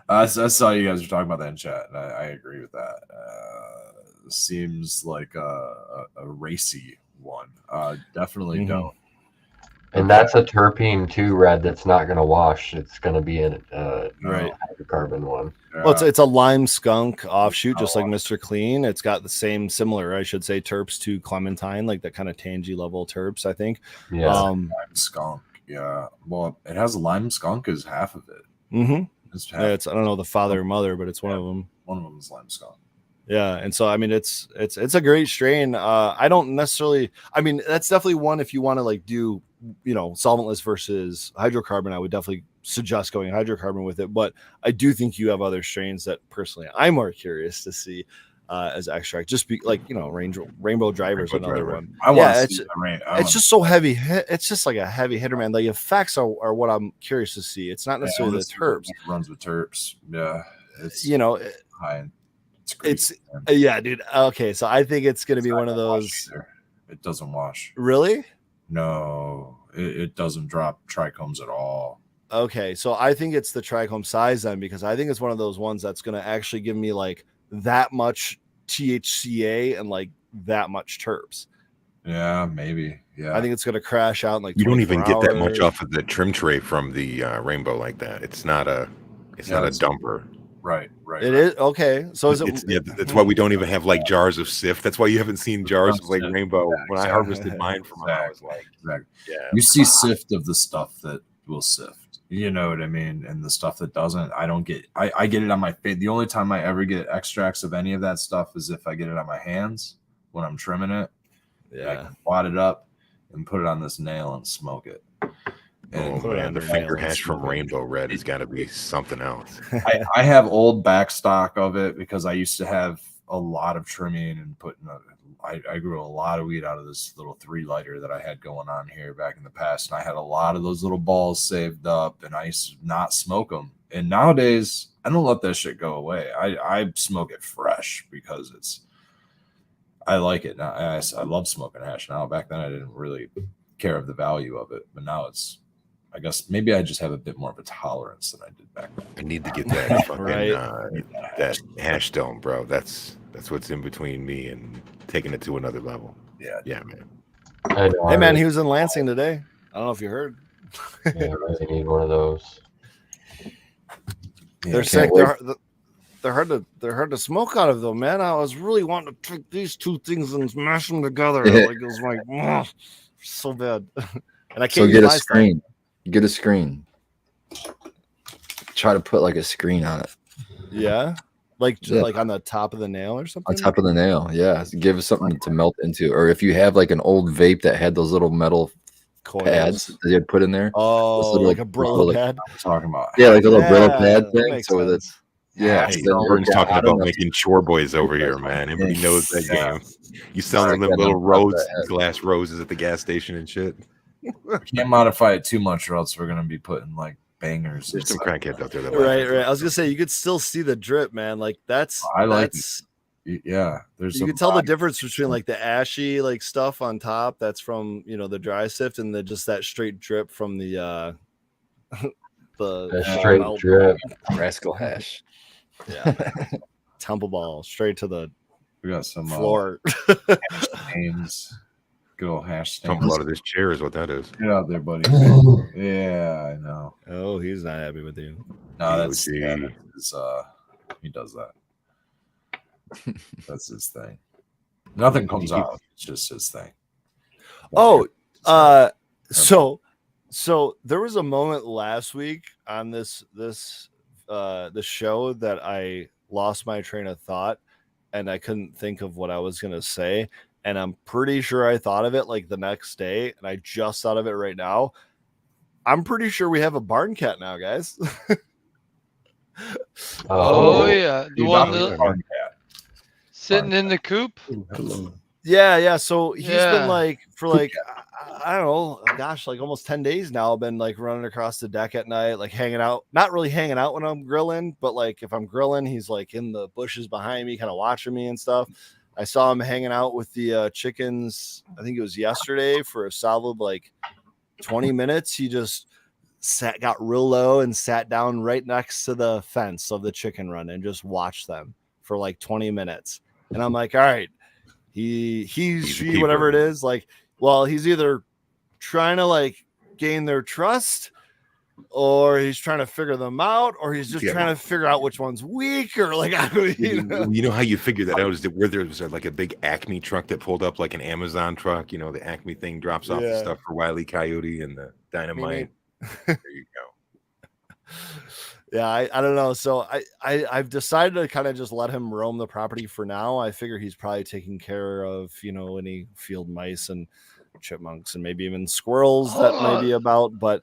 I saw you guys were talking about that in chat, and I agree with that. Seems like a racy one. Definitely don't. And that's a terpene too, Red, that's not going to wash. It's going to be a hydrocarbon one. Well, it's a lime skunk offshoot, just like Mr. Clean. It's got the same similar, I should say, terps to clementine, like that kind of tangy level terps, I think. Yeah. Lime skunk. Yeah. Well, it has a lime skunk as half of it. Mm-hmm. It's half. Yeah, it's I don't know the father or mother, but it's one of them. One of them is lime skunk. Yeah, and so I mean it's a great strain. I don't necessarily. I mean that's definitely one if you want to like do solventless versus hydrocarbon. I would definitely suggest going hydrocarbon with it. But I do think you have other strains that personally I'm more curious to see as extract. Just be like Rainbow Driver's another one. I want to see that rain. It's just so heavy. It's just like a heavy hitter, man. The effects are what I'm curious to see. It's not necessarily the terps. It runs with terps. Yeah, it's high. It's yeah, dude. Okay, so I think it's gonna be one of those. It doesn't wash. Really? No, it doesn't drop trichomes at all. Okay, so I think it's the trichome size then, because I think it's one of those ones that's gonna actually give me like that much THCA and like that much terps. Yeah, maybe. Yeah, I think it's gonna crash out in like you don't even get that hours. much off of the trim tray from the Rainbow like that. It's not a dumper. Right. It is okay. So is it? Yeah, that's why we don't even have like jars of sift. That's why you haven't seen jars of like Rainbow. When I harvested mine from them, I was like, yeah. You see sift of the stuff that will sift. You know what I mean? And the stuff that doesn't, I don't get. I get it on my face. The only time I ever get extracts of any of that stuff is if I get it on my hands when I'm trimming it. Yeah, I can wad it up and put it on this nail and smoke it. And oh man, the finger hash from Rainbow Red has got to be something else. I have old back stock of it because I used to have a lot of trimming and I grew a lot of weed out of this little 3-lighter that I had going on here back in the past. And I had a lot of those little balls saved up and I used to not smoke them. And nowadays I don't let that shit go away. I smoke it fresh because I like it. Now I love smoking hash now. Back then I didn't really care of the value of it, but now I guess maybe I just have a bit more of a tolerance than I did back then. I need to get that fucking Right. that hash stone, bro. That's what's in between me and taking it to another level. Yeah, man. Hey man, he was in Lansing today. I don't know if you heard. Yeah, I really need one of those. They're sick. They're hard to smoke out of though, man. I was really wanting to take these two things and smash them together. Like it was like so bad. And I can't get a screen. Get a screen. Try to put like a screen on it. Yeah. Like on the top of the nail or something? On top of the nail, yeah. Give us something to melt into. Or if you have like an old vape that had those little metal pads that you had put in there. Oh, like a Brillo pad? I'm talking about. Yeah, like a little Brillo pad thing. So that's Hey, Vern's talking about making chore boys over here, man. Everybody knows that game. You selling them little glass roses at the gas station and shit. Can't modify it too much, or else we're gonna be putting like bangers. There's some crackheads out there that right. I was gonna say you could still see the drip, man. Like that's yeah. There's you can tell the difference between like the ashy like stuff on top that's from the dry sift and just that straight drip from the straight drip rascal hash. Yeah. Temple ball straight to the we got some floor. Names. Good old hash stains. Tumble out of this chair is what that is. Get out there, buddy. Yeah, I know. Oh, he's not happy with you. No, that's he does that. That's his thing. Nothing comes out. It's just his thing. Oh, so there was a moment last week on this show that I lost my train of thought and I couldn't think of what I was gonna say. And I'm pretty sure I thought of it like the next day, and I just thought of it right now. I'm pretty sure we have a barn cat now, guys. Oh yeah, the one sitting in the coop. Yeah. So he's been like for like I don't know, gosh, like almost 10 days now. Been like running across the deck at night, like hanging out. Not really hanging out when I'm grilling, but like if I'm grilling, he's like in the bushes behind me, kind of watching me and stuff. I saw him hanging out with the chickens. I think it was yesterday for a solid like 20 minutes. He just got real low and sat down right next to the fence of the chicken run and just watched them for like 20 minutes. And I'm like, all right, she, whatever it is, like, well, he's either trying to like gain their trust or he's trying to figure them out, or he's just Yeah. trying to figure out which one's weak, or like You know how you figure that out is that where there was like a big Acme truck that pulled up like an Amazon truck. You know, the Acme thing drops off the Yeah. stuff for Wile E. Coyote and the dynamite. There you go. Yeah, I don't know. So I've decided to kind of just let him roam the property for now. I figure he's probably taking care of, you know, any field mice and chipmunks and maybe even squirrels that may be about. But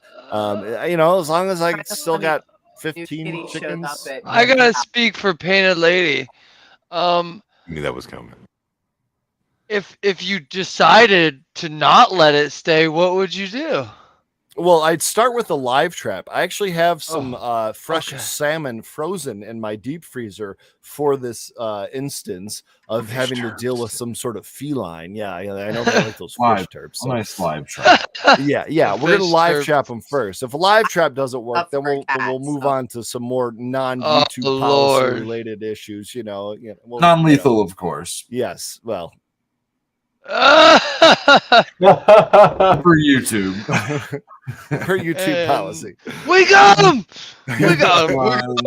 you know, as long as I still got 15 chickens. I gotta speak for Painted Lady. I knew that was coming. If you decided to not let it stay, what would you do? Well, I'd start with a live trap. I actually have some fresh okay. salmon frozen in my deep freezer for this instance of having to deal with some sort of feline. Yeah, I know they like those fish terps. So. Nice live trap. Yeah, we're gonna Fish live terp. trap them first. If a live trap doesn't work, Up then for we'll cats, move so- on to some more non Oh, YouTube Lord. policy related issues. You know, we'll, Non-lethal, of course, Yes, well, for YouTube. per YouTube And- policy. We got him! We got him!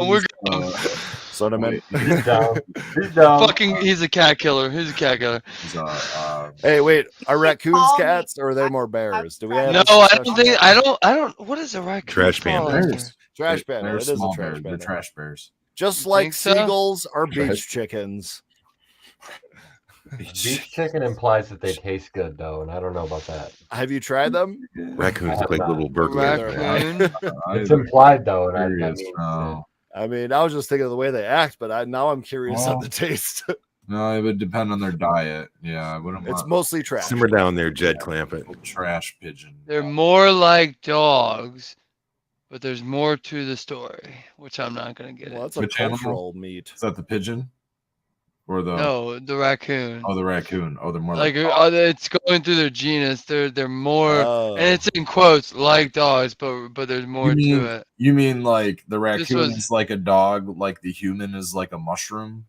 We got him! So I mean, He's down. He's down. Fucking, he's a cat killer. He's a cat killer. hey, wait, are raccoons call me- cats or are they more bears? Do we have No, this I don't discussion think. yet? I don't. What is a raccoon? Trash fall panda. under? Trash panda. They're It is a small trash bears. They're panda. trash bears. Just You like think so? seagulls are Trash. beach chickens. Beef chicken implies that they taste good, though, and I don't know about that. Have you tried them? Raccoons look like not. little burglars. man. Raccoon. It's implied, though, and I Curious, mean, no. I mean, I was just thinking of the way they act, but now I'm curious Well, on the taste. No, it would depend on their diet. Yeah, I wouldn't It's want mostly trash. Simmer down there, Jed Clampett. a trash pigeon. They're more like dogs, but there's more to the story, which I'm not gonna get Well, into. that's a Which animal? cultural meat. Is that the pigeon? Or the No, the raccoon. oh the raccoon? Oh, they're more Like like it's going through their genus. They're more, Oh. and it's in quotes like dogs, but there's more mean- to it. You mean like the raccoon was- is like a dog, like the human is like a mushroom?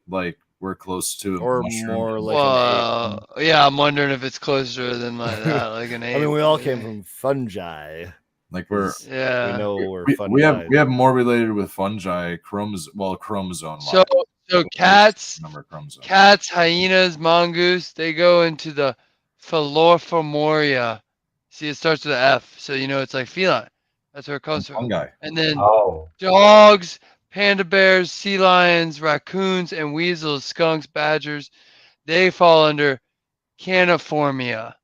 Like we're close to a Or mushroom. more like Well, yeah, I'm wondering if it's closer than like that, like an an ape. ape. I mean, we all came from fungi. Like we're Yeah. We know we're we, fungi. we have more related with fungi chromosome. So cats, number of chromosomes. cats, hyenas, mongoose, they go into the Philorphomoria. See, it starts with an F, so you know it's like feline. That's where it comes from. Fungi. And then oh, dogs, panda bears, sea lions, raccoons, and weasels, skunks, badgers, they fall under Caniformia.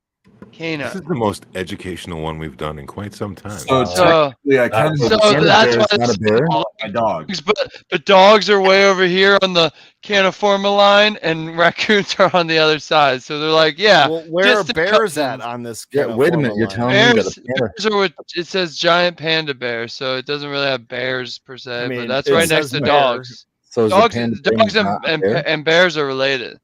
This Cana. is the most educational one we've done in quite some time. So So, technically, I can so Panda that's bear why is not it's a bear? called my dog. dogs, but dogs are way over here on the Caniforma line, and raccoons are on the other side. So they're like, yeah, Well, where are distant bears at cousins. on this? Yeah, wait a minute. You're line? telling me that Bears, a panda, bears are what it says giant panda bear, so it doesn't really have bears per se, I mean, but that's it right next says to bear. dogs. so is the Dogs, panda dogs not a bear? and bears are related.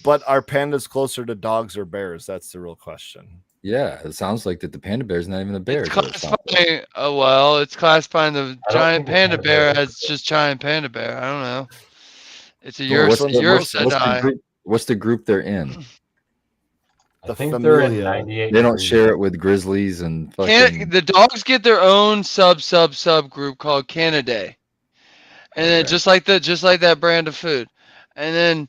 But are pandas closer to dogs or bears? That's the real question. Yeah, it sounds like that the panda bear is not even a bear. It's is what it sounds like. classifying, well, it's classifying the I don't giant think a panda panda bear bear as just giant panda bear. I don't know. It's a Well, what's the- Ursidai. what's the group they're in? I The think they're in familia. 98. They don't degrees. share it with grizzlies and fucking. The dogs get their own sub group called Canidae, and then Okay. just like that brand of food, and then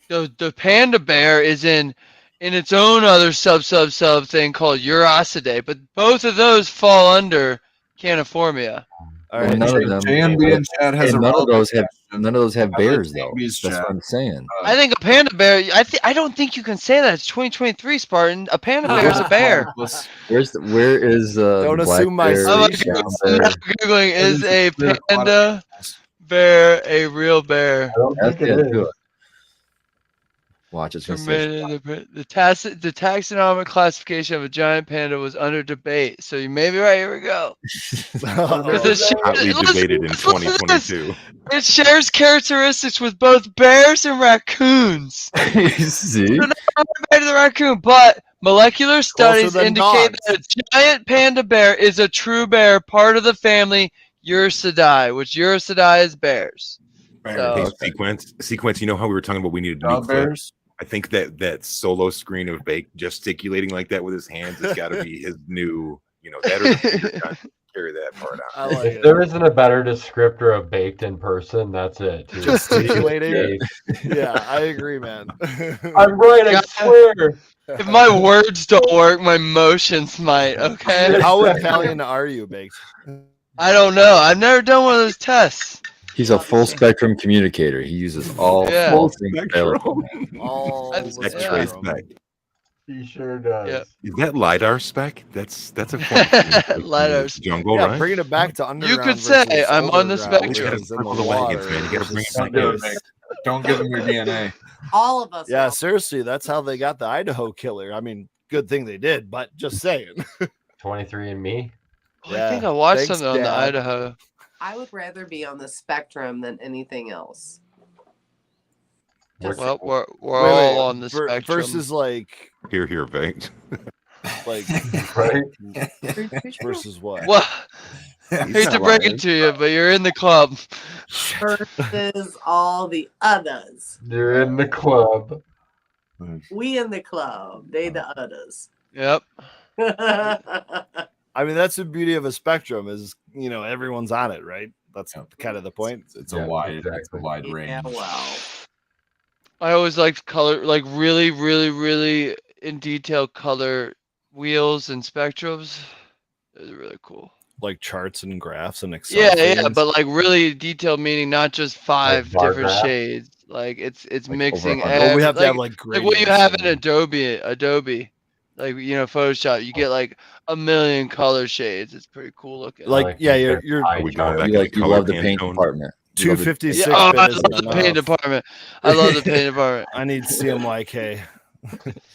the panda bear is in its own other sub thing called Urosidae, but both of those fall under Caniformia. All Well, right. none of them. JNB in chat has Hey, a none of those have question. none of those have How about bears though. JNB's That's chat? what I'm saying. I think a panda bear. I don't think you can say that. It's 2023, Spartan. A panda bear is a bear. Where is Don't the black assume my bear, I'm like, species. brown I'm bear? now googling is a There's a lot of panda bear a real bear? I don't That's think it it. is. Do it. Watch, it's gonna say The taxonomic classification of a giant panda was under debate. So you may be right. Here we go. Because it, Hotly debated in listen to this. 2022. It shares characteristics with both bears and raccoons. See? Back to the raccoon, but molecular studies than indicate dogs. that a giant panda bear is a true bear, part of the family Ursidae, which Ursidae is bears. So- Hey, sequence. You know how we were talking about we needed new Dog clips? bears. I think that solo screen of Bake gesticulating like that with his hands has got to be his new. You know that or the finger gun. carry that part out. I like If it. there isn't a better descriptor of baked in person, that's it. dude. Gesticulating. Yeah, I agree, man. I'm right, I God. swear. If my words don't work, my motions might. Okay. How Italian are you, Baked? I don't know. I've never done one of those tests. He's a full spectrum communicator. He uses all Yeah. full things available. All That's the X-ray spectrum. spec. He sure does. Yeah. Is that lidar spec? That's a form of LiDAR jungle, Yeah, right? bringing it back to underground. could say versus I'm on the overground, spectrum. which is in Circle the wagons, man. You gotta bring versus it back Don't do space. it, Vic. Don't give them your DNA. All of us. Yeah, know. seriously, that's how they got the Idaho killer. I mean, good thing they did, but just saying. 23andMe. Oh, I think I watched Thanks, something on the Dad. Idaho. I would rather be on the spectrum than anything else. Just Well, we're Wait, all on the spectrum. versus like Here, baked. Right? versus what? Well, He's hate to not break lying. it to you, but you're in the club. versus all the others. You're in the club. We in the club. They the others. Yep. I mean, that's the beauty of a spectrum is everyone's on it, right? That's Yep. kind of the point. It's Yeah, a wide, exactly. it's a wide range. Yeah, well. I always liked color, like really, really, really in detail color wheels and spectrums. It was really cool. Like charts and graphs and Excel. Yeah, fields. but like really detailed, meaning not just five bar different graph? shades. Like it's Like mixing. over Well, we have to like, have like like what you gradients have in and- Adobe, like Photoshop. You get like a million color shades. It's pretty cool looking. Like, yeah, you're Are we going back You in the you color love the Pantone? paint department. You love the- 256 yeah, bit I isn't love the paint enough. department. I love the paint department. I need CMYK.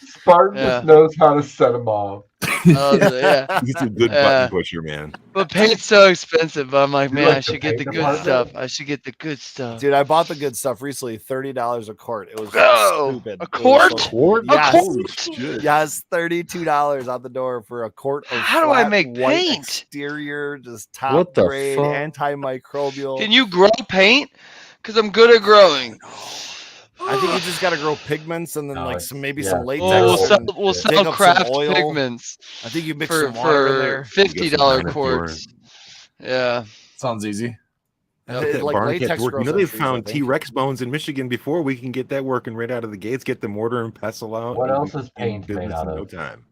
Spartan Yeah. just knows how to set them off. I love it, yeah. He's a good Yeah. button pusher, man. But paint's so expensive. But I'm like, You man, like I the should get the paint good department? stuff. I should get the good stuff. Dude, I bought the good stuff recently. $30 a quart. It was Go! stupid. A It was quart? so- Quart? Yes. Holy shit. Yes, $32 out the door for a quart of How do I flat make white paint? exterior, just top What the grade, fuck? antimicrobial. Can you grow paint? Because I'm good at growing. I think you just got to grow pigments and then No, like it's- some maybe yeah. some latex. Oh, we'll dig sell up some craft oil. pigments I think you mix for some water in for there. $50 dinosaur. quarts. Yeah. Sounds easy. And That it, like, barn latex kept working. grows You know on they trees, I found think. T-Rex bones in Michigan before. We can get that working right out of the gates. Get the mortar and pestle out. What and else we is can paint do made this out in no of? time.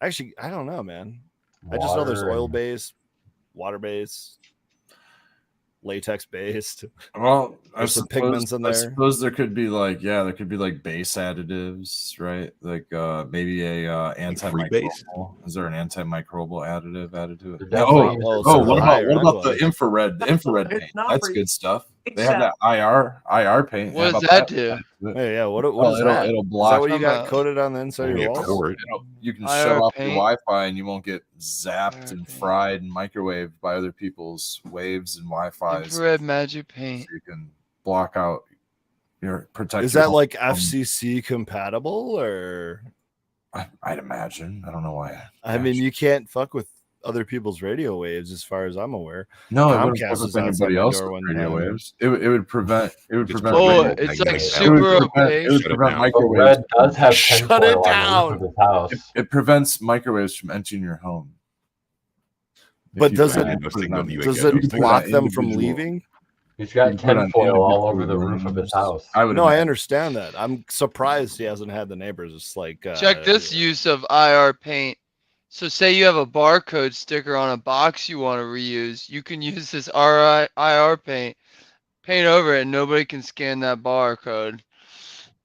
Actually, I don't know, man. I just know there's Water oil and- based, water based, latex based. Well, There's some pigments in I there. suppose there could be there could be like base additives, right? Like maybe a free base? antimicrobial. Is there an antimicrobial additive added to it? They're Oh, definitely- well, oh, it's what a about higher what about the level. infrared? The infrared It's paint. not That's for- good stuff. They have that IR paint. What How does about that do? Hey, yeah, what Well, is it'll that? it'll Is that block. what you got About- coated on the inside of Only your a walls? quart. You can IR shut off paint? your Wi-Fi and you won't get zapped IR and paint. fried and microwaved by other people's waves and Wi-Fi's. Infrared magic paint. So you can block out your protect. Is your that home like from- FCC compatible or? I'd imagine. I don't know why. I mean, you can't fuck with other people's radio waves, as far as I'm aware. No, it Comcast wouldn't fuck was with outside anybody my else's door one radio time. waves. It would prevent. It would Just prevent. Oh, Magnetic it's like magnetic super it would opaque. prevent Shut it prevent down. But microwaves. Red does have Shut tinfoil it on down. the roof of his house. It prevents microwaves from entering your home. But If you does put it- it- put it on- You Does get- you it can put block that them from individual- leaving? He's you got can put it on tinfoil all over individual the roof of his rooms. house. I would. No, I imagine. understand that. I'm surprised he hasn't had the neighbors. It's like Check this use of IR paint. So say you have a barcode sticker on a box you want to reuse, you can use this IR paint over it, and nobody can scan that barcode.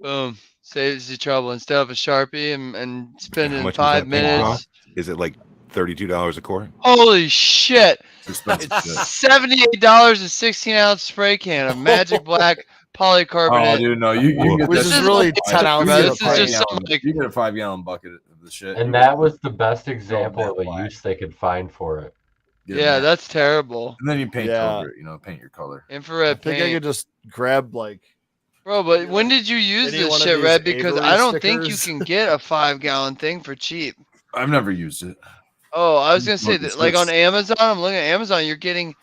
Boom. Saves you trouble. Instead of a Sharpie and spending much does 5 that paint minutes. cost? Is it like $32 a quart? Holy shit. It's expensive It's shit. $78 a 16-ounce spray can of Magic Black Oh, polycarbonate. dude, no, you can get Which this. is This is really like- 10 ounces. Bro, of this is paint. just something like You get a 5-gallon bucket of the shit. And that was the best example that of a black. use they could find for it. yeah, that's terrible. And then you paint Yeah. over it. Paint your color. I Infrared think I paint. could just grab like Bro, but when did you use Any this one of shit, these Red? Because Avery I don't think you stickers? can get a 5-gallon thing for cheap. I've never used it. Oh, I was gonna say Look, that, it's like on this. Amazon. I'm looking at Amazon. You're getting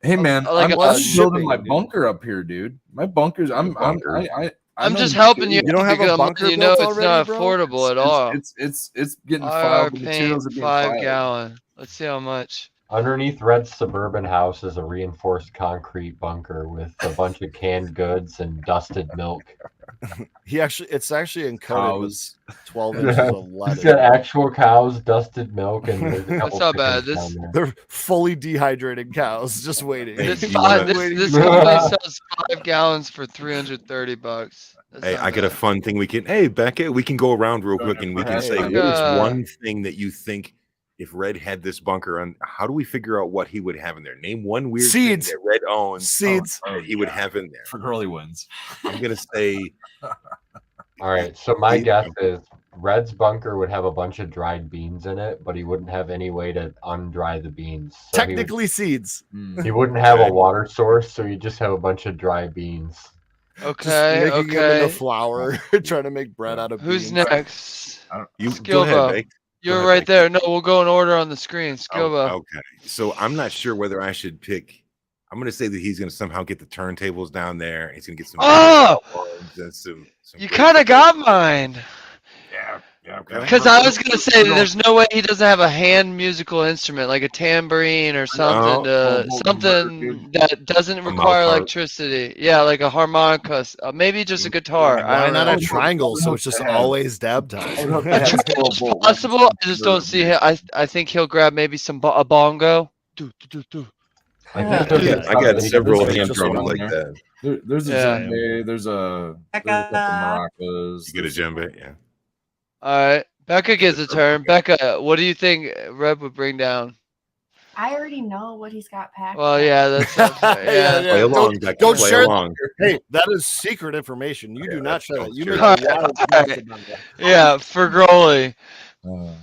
Hey man, like I'm a building my shipping, dude. bunker up here, dude. My bunkers. I'm bunker. I I I'm know just you helping you. do. You don't have a because I'm bunker letting you know built it's already, not bro? affordable at all. It's getting IR filed. The paint materials are being 5 filed. gallon. Let's see how much. Underneath Red's suburban house is a reinforced concrete bunker with a bunch of canned goods and dusted milk. It's actually encoded with Cows. 12 inches of lead. He's in got it. actual cows, dusted milk, and there's a couple not bad. chickens This- down there. They're fully dehydrated cows just waiting. Hey, This do you wanna- this company sells 5 gallons for $330. That's Hey, not I got a bad. fun thing we can. Hey, Becca, we can go around real quick and we can say, Hey, what is Becca. one thing that you think if Red had this bunker on? How do we figure out what he would have in there? Name one weird Seeds. thing that Red owns Seeds. Oh, that he would have in there. For Curly wins. I'm gonna say All right, so my Seeds. guess is Red's bunker would have a bunch of dried beans in it, but he wouldn't have any way to undry the beans. So Technically seeds. he wouldn't have a Okay. water source, so you just have a bunch of dry beans. Just Okay, making them into okay. flour, trying to make bread out of Who's beans. next? you Skill go ahead, Bow. Beck. You're ahead, right Beck. there. No, we'll go in order on the screen. Skill Oh, Bow. okay. So I'm not sure whether I should pick. I'm gonna say that he's gonna somehow get the turntables down there. He's gonna get some. Oh! and some You great- kind of got mine. Yeah. Okay. Because I was gonna say that there's no way he doesn't have a hand musical instrument like a tambourine or something, something that doesn't require mouth harp. electricity. Yeah, like a harmonica, maybe just a guitar. I Why don't not know. a triangle? So it's just always dab time. It's possible. I just don't see him. I think he'll grab maybe a bongo. Do, do, do, do. I Yeah. think Yeah, I got several There's hand just drums one like there. that. There's a Yeah. djembe. There's a couple maracas. You get a djembe, yeah. All right, Becca gets a turn. Becca, what do you think Red would bring down? I already know what he's got packed. Well, yeah, that's Yeah, yeah. yeah. Play along, Don't- Becca. don't Play share- along. Hey, that is secret information. You do not share that. You make Alright, a lot of alright. jokes about that. Yeah, for Growly. Uh,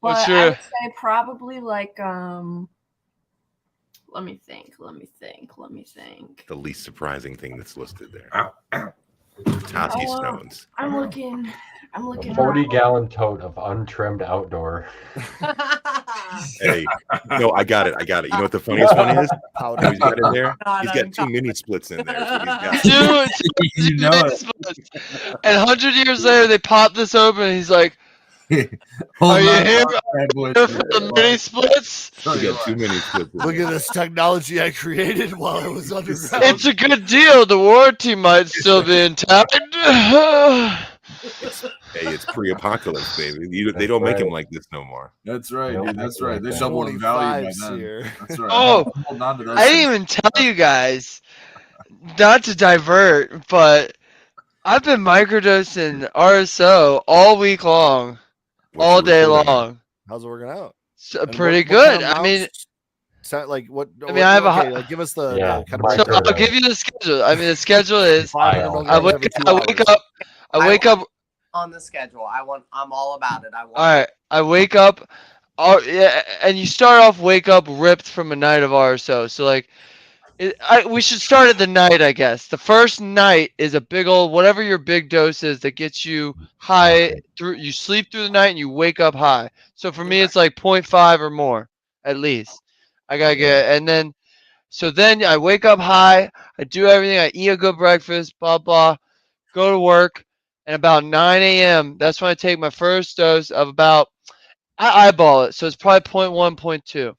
What's But I your would say probably like let me think. The least surprising thing that's listed there. Toski Oh, Stones. I'm looking A around. 40-gallon tote of untrimmed outdoor. Hey, no, I got it. You know what the funniest one is? Powder. He's got in there. Not He's got two uncommon. mini splits in there. Is what he's got. dude? You know it. And 100 years later, they pop this open, and he's like, Hold "Are you on, here bad boy. for the mini splits?" He got two mini splits. in Look there. at this technology I created while I was underground. It's a good deal. The warranty might still be intact. Hey, it's pre-apocalypse, baby. They don't make them like this no more. That's right, Nope. dude. That's right. They Yeah. doubled in value by 25's then. here. That's right. Oh, I'm holding on to those I didn't things. even tell you guys, not to divert, but I've been microdosing RSO all week long, What's all your day report on long. How's it working out? So, And pretty what good. kind of I mean, amounts? Like what? I mean, I have a okay, hu- like, give us the Yeah, kind my of so I'll give you the schedule. I mean, the schedule is $500 I I milligrams wake, every 2 I wake hours. up, I wake up. On the schedule. I'm all about it. I want All right, I wake up. Yeah, and you start off wake up ripped from a night of RSO. So like, we should start at the night, I guess. The first night is a big old whatever your big dose is that gets you high through. You sleep through the night and you wake up high. So for me, it's like 0.5 or more at least. I gotta get, and then so then I wake up high. I do everything. I eat a good breakfast. Blah blah. Go to work. And about 9 a.m., that's when I take my first dose of about, I eyeball it. So it's probably 0.1, 0.2.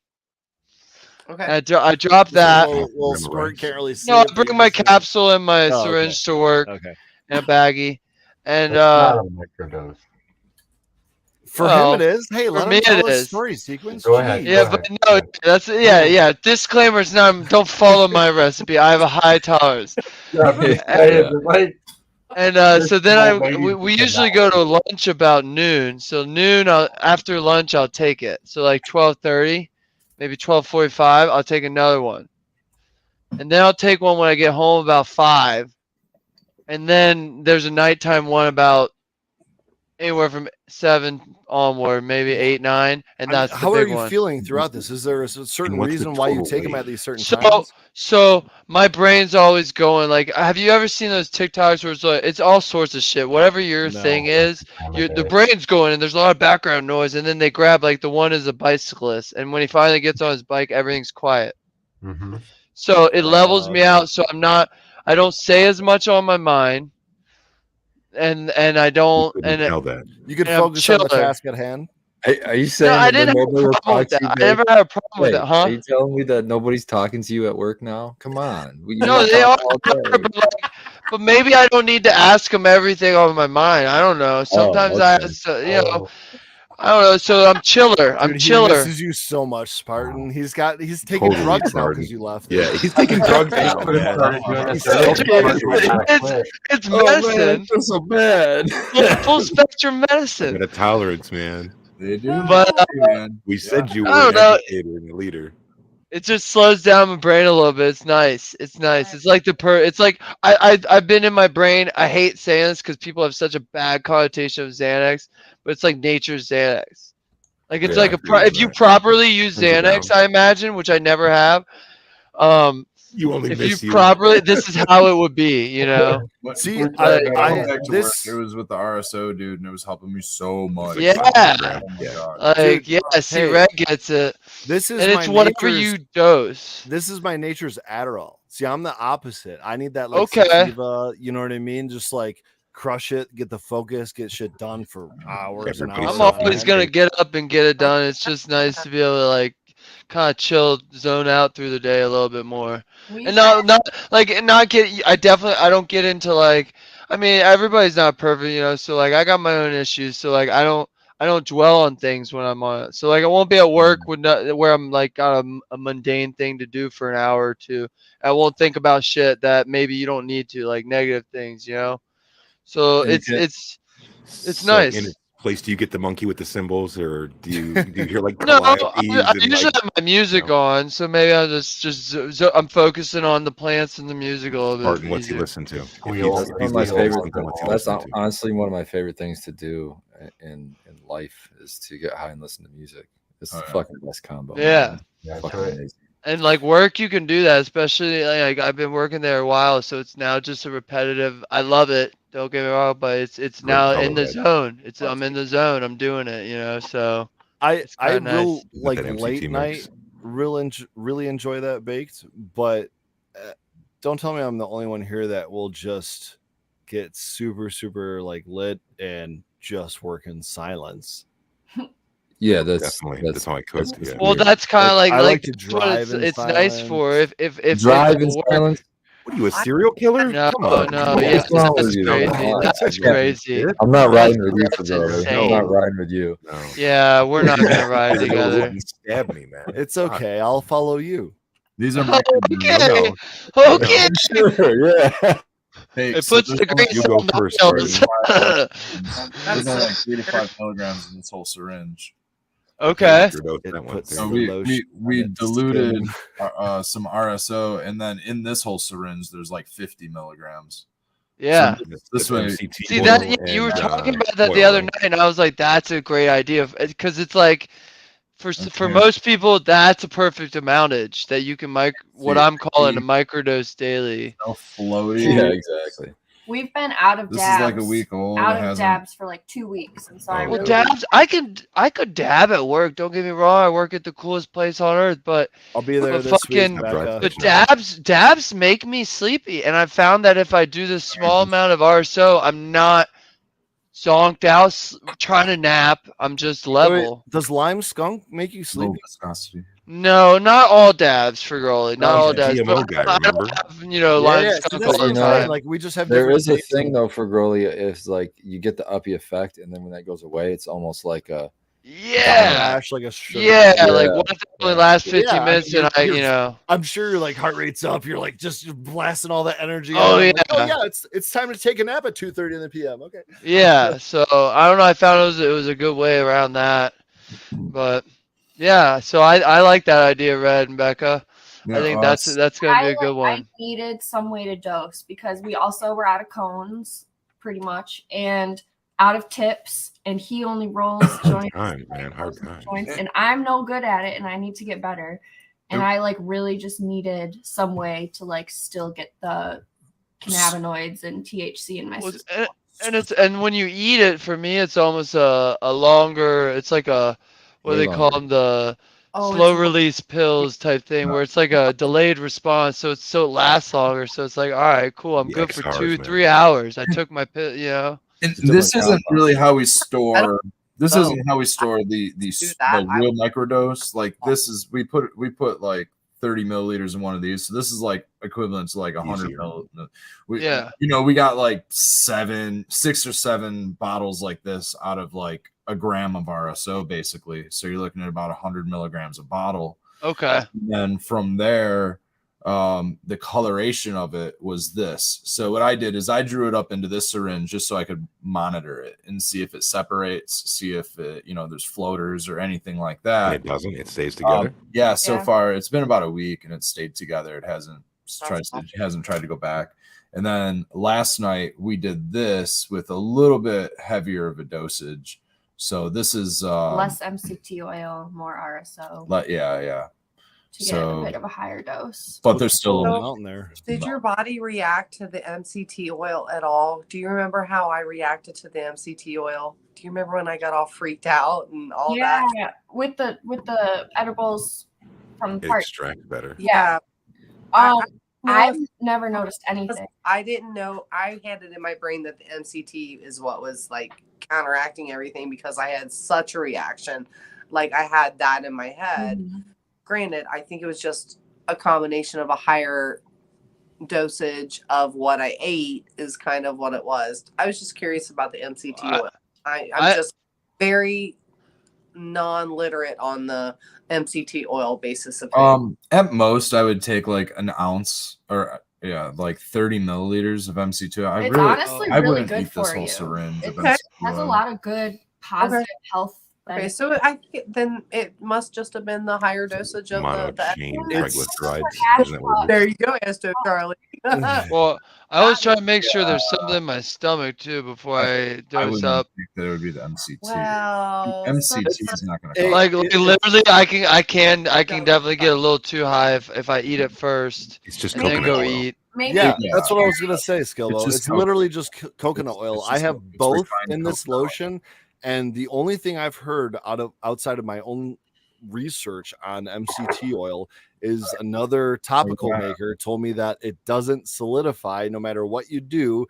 Okay. And I drop that. Little squirt can't really see. No, I it, but bring you my just- capsule and my Oh, syringe to work Okay. and a baggie. And That's not a microdose. For Well, him, it is. Hey, let me him tell it his is. story sequence. Go ahead. Jeez. yeah, Go but ahead. no, that's yeah. Disclaimer: it's not. Don't follow my recipe. I have a high tolerance. And so then we usually go to lunch about noon. So noon, after lunch, I'll take it. So like 12:30, maybe 12:45, I'll take another one. And then I'll take one when I get home about 5. And then there's a nighttime one about anywhere from 7 onward, maybe 8, 9, and that's How the are big you one. feeling throughout this? Is there a certain what's the reason why you total take them weight? at these certain So, times? so my brain's always going like, have you ever seen those TikToks where it's like, it's all sorts of shit. Whatever your No. thing is, the brain's going and there's a lot of background noise, and then they grab like the one is a bicyclist, and when he finally gets on his bike, everything's quiet. Mm-hmm. So it levels me out. So I don't say as much on my mind. and I don't Couldn't and tell that. You could And I'm focus on the chiller. task at hand. Are you saying no, I that didn't have nobody a will problem with talk that. to I you, never Dave? had a problem with Wait, it, huh? are you telling me that nobody's talking to you at work now? Come on. No, they are, all day. but maybe I don't need to ask them everything on my mind. I don't know. Sometimes I okay. ask, you know, I don't know. So I'm chiller. I'm Dude, he chiller. misses you so much, Spartan. He's taking Totally, drugs now Spartan. because you left. Yeah, he's taking drugs now, Could have man. started doing this He's earlier. so It's Oh man, I medicine. feel so bad. Full spectrum I medicine. got a tolerance, man. They do, But man. We said you I were an don't know. educator and a leader. It just slows down my brain a little bit. It's nice. It's nice. It's like it's like I've been in my brain. I hate saying this because people have such a bad connotation of Xanax, but it's like nature's Xanax. Like it's Yeah, like I agree with if you that. properly use Hands it Xanax, down. I imagine, which I never have. You only If you miss you. properly, this is how it would be, you know. See, When I- got I- back to this- work, it was with the RSO dude, and it was helping me so much. Yeah. Oh my Yeah. God. Like Dude, yeah, see, hey, Red gets it, This is and it's my whatever nature's- you dose. This is my nature's Adderall. See, I'm the opposite. I need that like Okay. sativa, you know what I mean? Just like crush it, get the focus, get shit done for hours and Everybody's hours. I'm on always end. gonna get up and get it done. It's just nice to be able to like kind of chill, zone out through the day a little bit more. We And not I definitely I don't get into like I mean everybody's not perfect, you know, so like I got my own issues, so like I don't dwell on things when I'm on it. So like I won't be at work with where I'm like got a mundane thing to do for an hour or two. I won't think about shit that maybe you don't need to, like negative things, you know. So And you it's So nice. In a place, do you get the monkey with the cymbals, or do you hear like No, I calliopes usually and, like, have my music you know. on, so maybe I'm I'm focusing on the plants and the music a little bit. Spartan, what's he easier. listen to? If Wheel. he's- That's if one he's of my listening to favorite. something, what's he That's listening to? honestly one of my favorite things to do in life is to get high and listen to music. It's the fucking best combo. Yeah. man. Fucking amazing. And like work, you can do that, especially like I've been working there a while, so it's now just a repetitive. I love it. Don't get me wrong, but it's Great now color in the red. zone. I'm in the zone. I'm doing it, you know. So I kinda real nice. Got like that MCT late mix. night really enjoy that baked, but don't tell me I'm the only one here that will just get super like lit and just work in silence. Yeah, that's Definitely. That's how I cook. that's Yeah. well, weird. that's kind of like I like to that's what drive in it's nice for. silence. If drive it in work- silence. What are you, a serial killer? No, Come on. no, Come on. yeah, What's wrong that's with you? crazy. Oh, That's that's crazy. I'm not riding with you, That's Fedora. insane. I'm not riding with you. No. Yeah, we're not gonna ride Go together. and stab me, man. It's okay. I'll follow you. These are my Okay, No. okay. Sure, yeah. Hey, It so puts there's the only- grease You go on first, the nails. there's only like 3 to 5 milligrams in this whole syringe. Okay. Overdose It that one, puts too. So the we lotion we on its diluted skin. some RSO, and then in this whole syringe, there's like 50 milligrams. Yeah. This way- MCT See that oil you were and, talking about that oil, the other right? night, and I was like, "That's a great idea," because it's like, for Okay. most people, that's a perfect amountage that you can what See, I'm calling a microdose daily. So floaty. Yeah, exactly. We've been out of This dabs. is like a week old. Out It of hasn't- dabs for like 2 weeks, and so I Oh, Well, really dabs, I could dab at work. Don't get me wrong, I work at the coolest place on earth, but I'll be there But this week, fucking- Becca. But dabs make me sleepy, and I found that if I do this small amount of RSO, I'm not zonked out trying to nap. I'm just Wait, level. does lime skunk make you Low sleepy? viscosity. No, not all dabs for girly. Not Okay. all dabs. GMO But guy, I don't remember? have, lime see, skunk that's all what the I'm know, saying. time. Like we just have There different is a tastes. thing though for Growly is like you get the uppy effect, and then when that goes away, it's almost like a Yeah. Crash, like a sugar. Yeah, Yeah. like what if it only lasts 15 Yeah, I minutes mean, and I, you're- I'm sure your like heart rate's up. You're like just blasting all that energy. Oh, out. I'm like, yeah. yeah, it's time to take a nap at 2:30 in the PM. Okay. yeah. So I don't know. I found it was a good way around that, but yeah. So I like that idea, Red and Becca. I Yeah, think that's gonna be a good I one. needed some way to dose because we also were out of cones, pretty much, and out of tips, and he only rolls joints. Time, man. Hard time. Joints, and I'm no good at it, and I need to get better. And I like really just needed some way to like still get the cannabinoids and THC in my Well, system. and when you eat it, for me, it's almost a longer. It's like a what do Way they call longer. them, Oh, slow it's release pills type thing where it's like a delayed response, so it lasts longer. So it's like, all right, cool, I'm The good for XRs, man. 2-3 hours. I took my pill, you know. And It's a this different isn't compound. really how we store. This know. isn't how we store the Do that. real microdose. Like this is we put like 30 milliliters in one of these. So this is like equivalent to like 100 Easier. milliliters. We, Yeah. you know, we got like 6 or 7 bottles like this out of like a gram of RSO basically. So you're looking at about 100 milligrams a bottle. Okay. And then from there, the coloration of it was this. So what I did is I drew it up into this syringe just so I could monitor it and see if it separates, see if it, you know, there's floaters or anything like And that. it doesn't. It stays together. Yeah, so Yeah. far it's been about a week and it stayed together. It hasn't awesome. tried to go back. And then last night we did this with a little bit heavier of a dosage. So this is Less MCT oil, more RSO yeah. to get So- a bit of a higher dose. But there's still Going out in there. Did your body react to the MCT oil at all? Do you remember how I reacted to the MCT oil? Do you remember when I got all freaked out and all Yeah, that? with the edibles from It part. extracts better. Yeah. I've never noticed anything. I didn't know. I had it in my brain that the MCT is what was like counteracting everything because I had such a reaction. Like I had that in my head. Mhm. Granted, I think it was just a combination of a higher dosage of what I ate is kind of what it was. I was just curious about the MCT oil. I'm just very non-literate on the MCT oil basis of things. At most I would take like an ounce or like 30 milliliters of MCT. I It's really honestly I really wouldn't good eat this for whole you. syringe of It Okay. MCT has a oil. lot of good positive health Okay, benefits. so I think then it must just have been the higher dosage of the Monochain It's- triglycerides. It's- Isn't that what it is? There you go, Esther Charlie. Well, I always try to make sure there's something in my stomach too before I I dose wouldn't up. think that it would be the MCT. Well, MCT is not going Hey, to. Like it- literally, I can definitely get a little too high if I eat it first It's just and then coconut go oil. eat. Maybe Yeah, Yeah. that's what I was gonna say, Skilbo. just It's coconut. literally just coconut oil. It's I just have it's both refined in this coconut oil. lotion, and the only thing I've heard outside of my own research on MCT oil is another topical Yeah. maker told me that it doesn't solidify no matter what you do,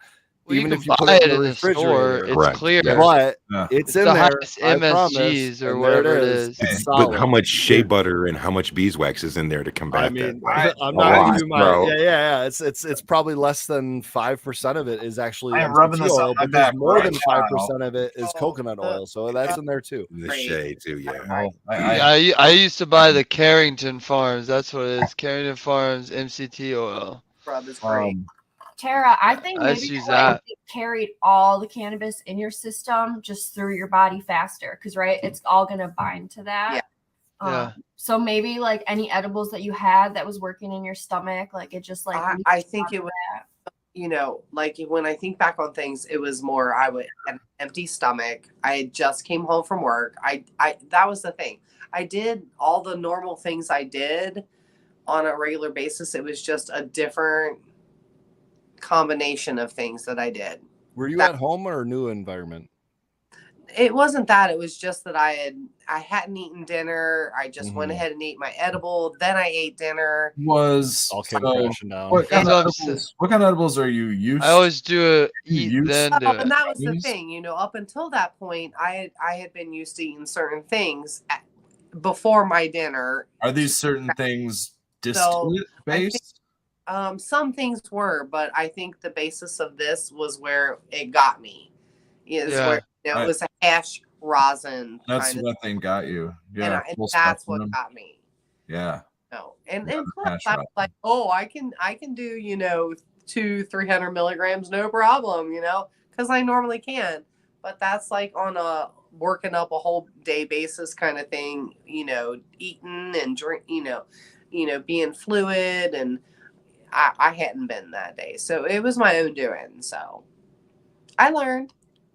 Well, even you if can you put buy it it in in the the store. refrigerator. It's Correct, clear. yeah. But Yeah. it's It's in the there. highest I promise, MSGs or and there whatever it is. is. It's But solid. how much shea butter and how much beeswax is in there to combat I mean, that? I'm a not gonna lot, give you my bro. yeah. It's probably less than 5% of it is actually I am rubbing MCT this on oil, my but there's back more right than now. 5% of it is Oh, coconut oil, so that's in there too. The Great. shea too, yeah. Well, Yeah, I used to buy the Carrington Farms. That's what it is. Carrington Farms MCT oil. Rub is great. Tara, I think I maybe just use that way that. you carried all the cannabis in your system just through your body faster, because it's all gonna bind to that. Yeah. Yeah. So maybe like any edibles that you had that was working in your stomach, like it just like I think it was, like when I think back on things, it was more I would had an empty stomach. I just came home from work. I that was the thing. I did all the normal things I did on a regular basis. It was just a different combination of things that I did. Were you That- at home or a new environment? It wasn't that. It was just that I hadn't eaten dinner. I just went Mhm. ahead and ate my edible. Then I ate dinner. was All came so, crashing down. what kind That's of what I'm edibles? What kind of edibles are you used? I always do it, You eat used- then do Oh, and it. that was the Use- thing, up until that point, I had been used to eating certain things before my dinner. Are these certain things distillate based? Some things were, but I think the basis of this was where it got me. Is Yeah. where it was a hash rosin That's kind of, what thing got you. Yeah, and full that's what spectrum. got me. Yeah. No, and Yeah, plus hash I was rosin. like, oh, I can do 200-300 milligrams, no problem, because I normally can. But that's like on a working up a whole day basis kind of thing, eating and drink, being fluid, and I hadn't been that day, so it was my own doing. So I learned.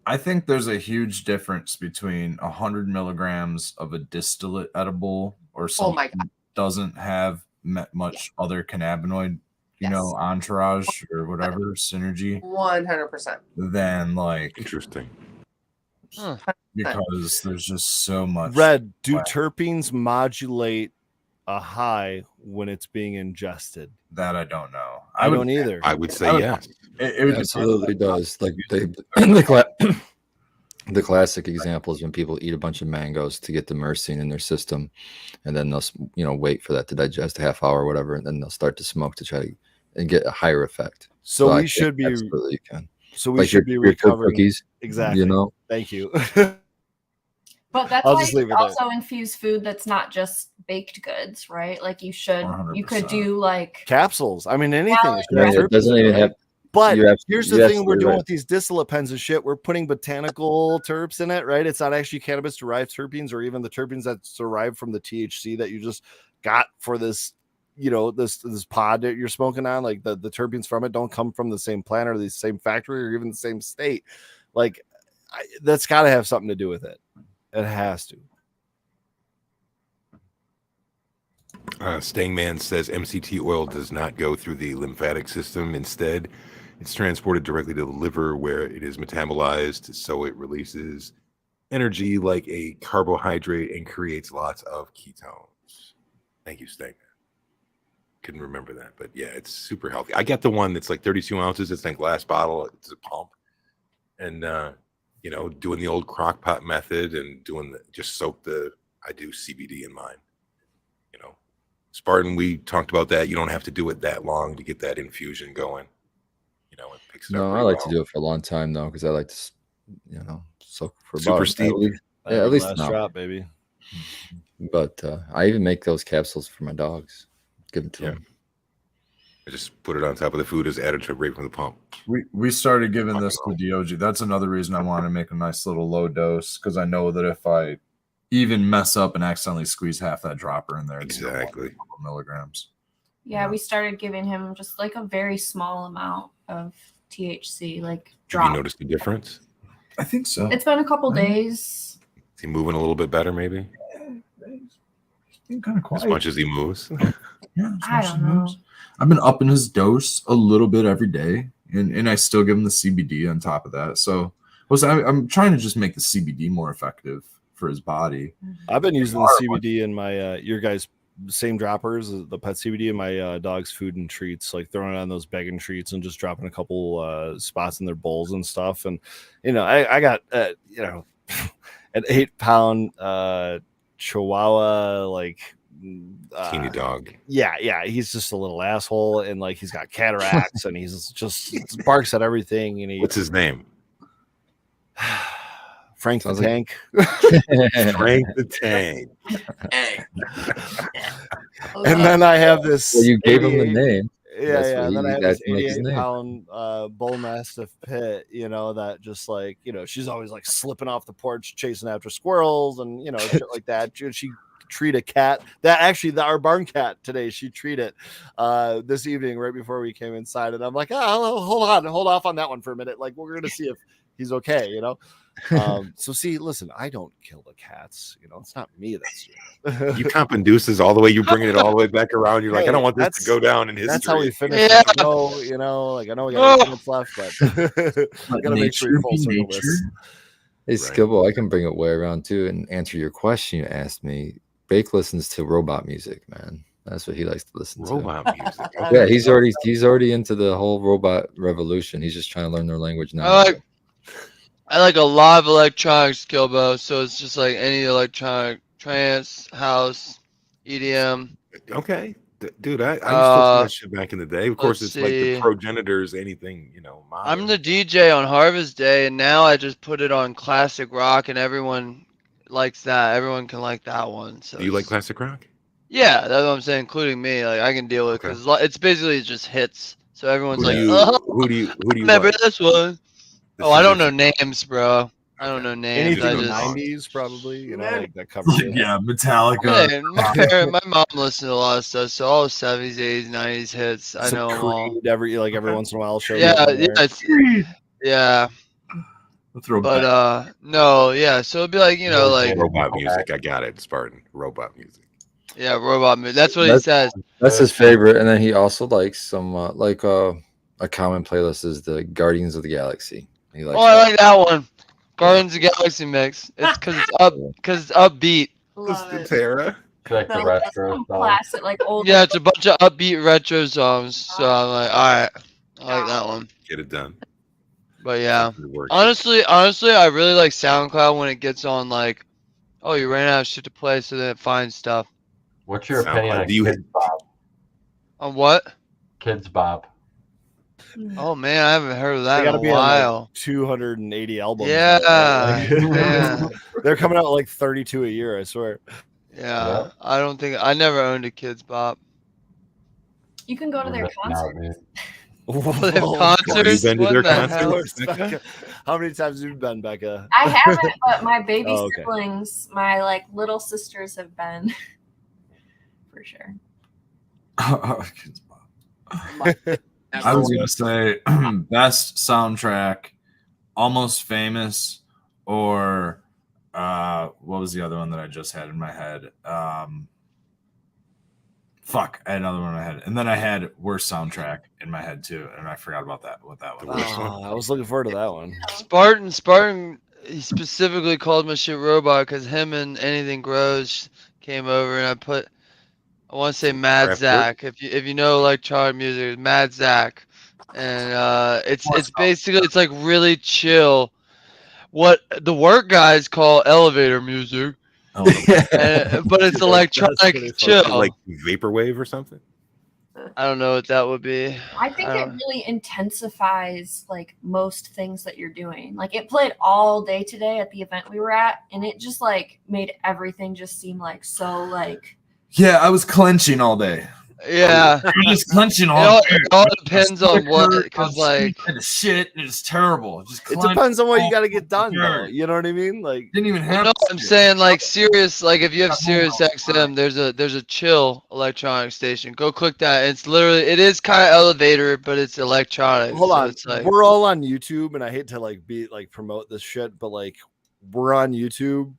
I think there's a huge difference between 100 milligrams of a distillate edible or Oh something my God. that doesn't have much other cannabinoid, Yes. entourage or whatever synergy 100%. than like Interesting. Huh. because there's just so much. Red, do Wow. terpenes modulate a high when it's being ingested? That I don't know. I don't either. I would say I would- yes. It would Absolutely depend. does. Like the classic example is when people eat a bunch of mangoes to get the myrcene in their system, and then they'll wait for that to digest a half hour or whatever, and then they'll start to smoke to try to and get a higher effect. So I we think should be. absolutely you can. So we Like should be your Cook recovering. cookies, Exactly. you know. Thank you. But that's I'll why just you leave should it there. also infuse food that's not just baked goods, right? Like you could 100%. do like Capsules. I mean, anything. Yeah, that should have Yeah, it doesn't terpenes in even it. have. But You're here's you're the thing we're absolutely doing right. with these distillate pens and shit. We're putting botanical terps in it, right? It's not actually cannabis derived terpenes or even the terpenes that's derived from the THC that you just got for this, this pod that you're smoking on. Like the terpenes from it don't come from the same plant or the same factory or even the same state. Like that's got to have something to do with it. It has to. Stangman says MCT oil does not go through the lymphatic system. Instead, it's transported directly to the liver where it is metabolized. So it releases energy like a carbohydrate and creates lots of ketones. Thank you, Stangman. Couldn't remember that, but yeah, it's super healthy. I got the one that's like 32 ounces. It's in a glass bottle. It's a pump. And, doing the old crock pot method and I do CBD in mine. Spartan, we talked about that. You don't have to do it that long to get that infusion going. It picks it up. No, I like to do it for a long time though, because I like to, soak for Super about steep. at least last an hour. drop, baby. But I even make those capsules for my dogs. Give them to them. I just put it on top of the food as additive right from the pump. We started giving this to Diogi. That's another reason I want to make a nice little low dose, because I know that if I even mess up and accidentally squeeze half that dropper in there, it's Exactly. a couple milligrams. yeah, we started giving him just like a very small amount of THC, like Have you drop. noticed the difference? I think so. It's been a couple Right. days. Is he moving a little bit better, maybe? He's been kind of quiet. As much as he moves. Yeah, as I much as don't he know. moves. I've been upping his dose a little bit every day, and I still give him the CBD on top of that. So I'm trying to just make the CBD more effective for his body. I've been using the CBD in my your guys' same droppers, the pet CBD in my dog's food and treats, like throwing it on those begging treats and just dropping a couple spots in their bowls and stuff. And I got an 8-pound Chihuahua, like Teeny dog. yeah, he's just a little asshole, and like he's got cataracts, and he's just barks at everything. And What's his name? Frank the Sounds like- Tank. Frank the Tank. And then I have this. Well, you gave him the 88 name. Yeah, That's yeah. what And then you I have guys this make his name. 88-pound bull mastiff pit, that just like, she's always like slipping off the porch, chasing after squirrels and, shit like that. She treat a cat that actually our barn cat today, she treated this evening right before we came inside. And I'm like, hold off on that one for a minute. Like, we're going to see if he's okay, So see, listen, I don't kill the cats. It's not me that's doing it. You comp induces all the way. You're bringing it all the way back around. You're like, I don't want this to go down in history. That's how we finish. Yeah. The show, like I know we got 8 minutes left, but I gotta make sure we full circle this. Hey, Right. Skibble, I can bring it way around too and answer your question you asked me. Bake listens to robot music, man. That's what he likes to listen Robot music. to. Yeah, he's already into the whole robot revolution. He's just trying to learn their language now. I like a lot of electronics, Gilbo. So it's just like any electronic, trance, house, EDM. Okay. Dude, I used to listen to that shit back in the day. Of course, let's it's like the see. progenitors, anything, I'm modern. the DJ on Harvest Day, and now I just put it on classic rock, and everyone likes that. Everyone can like that one. So Do you like it's- classic rock? Yeah, that's what I'm saying, including me. Like I can deal with Okay. because it's basically just hits. So everyone's Who like, do you, oh, who do you remember like? this one? This Oh, I is don't know it. names, bro. I don't know names. Anything I in the just. 90s, probably, like that covers it. Yeah, Metallica. Yeah, my mom listened to a lot of stuff, so all the 70s, 80s, 90s hits. I Some know them all. Creed every once in a while. I'll show Yeah, you. yeah, Throw but back. no, yeah. So it'd be like like Robot music. I got it, Spartan. Robot music. yeah, robot music. That's what he That's- says. That's his favorite, and then he also likes some a common playlist is the Guardians of the Galaxy. He likes Oh, I like that one. Guardians of the Galaxy mix. It's because it's upbeat. Love it. Tara. Like the So, retro some song. classic, like old. Yeah, it's a bunch of upbeat retro songs. So I'm like, all right, I like that one. Get it done. But yeah, It works. honestly, I really like SoundCloud when it gets on like, oh, you ran out of shit to play, so then it finds stuff. What's your SoundCloud. opinion on Do you Kids Bop? On what? Kids Bop. Oh man, I haven't heard of that They in gotta a be on like while. 280 albums. Yeah, Like, yeah. they're coming out like 32 a year. I swear. Yeah, I don't think I never owned a Kids Bop. You can go to You're their missing out, concert. dude. Their Whoa. concerts? been to What their the hell? concerts? Becca, how many times have you been, Becca? I haven't, but my baby Oh, okay. siblings, my like little sisters have been. For sure. Kids Bop. I was gonna say best soundtrack, Almost Famous, or what was the other one that I just had in my head? Fuck, I had another one in my head, and then I had worst soundtrack in my head too, and I forgot about that. What that The was? worst one. Oh, I was looking forward to that one. Spartan, he specifically called my shit robot because him and Anything Grows came over and I want to say Mad Kraftwerk? Zach. If you know electronic music, Mad Zach, and it's basically it's like really chill. What the work guys call elevator music, Oh, but it's That's electronic pretty chill. fucking Like vaporwave or something. I don't know what that would be. I think I it don't- really intensifies like most things that you're doing. Like it played all day today at the event we were at, and it just like made everything just seem like so like. yeah, I was clenching all day. Yeah, I was just clenching it all all, day. it all depends on what, Hurt, because I was like sneaking into shit. It was terrible. Just It clenched depends on what you all got to get done, though. Sure. You know what I mean? Like, Didn't even have. no, I'm shit. saying like Sirius, like if you have Yeah, Sirius hold on. XM, there's a chill electronic station. Go click that. It's literally it is kind of elevator, but it's electronic. hold so on. It's like We're all on YouTube, and I hate to like promote this shit, but like we're on YouTube.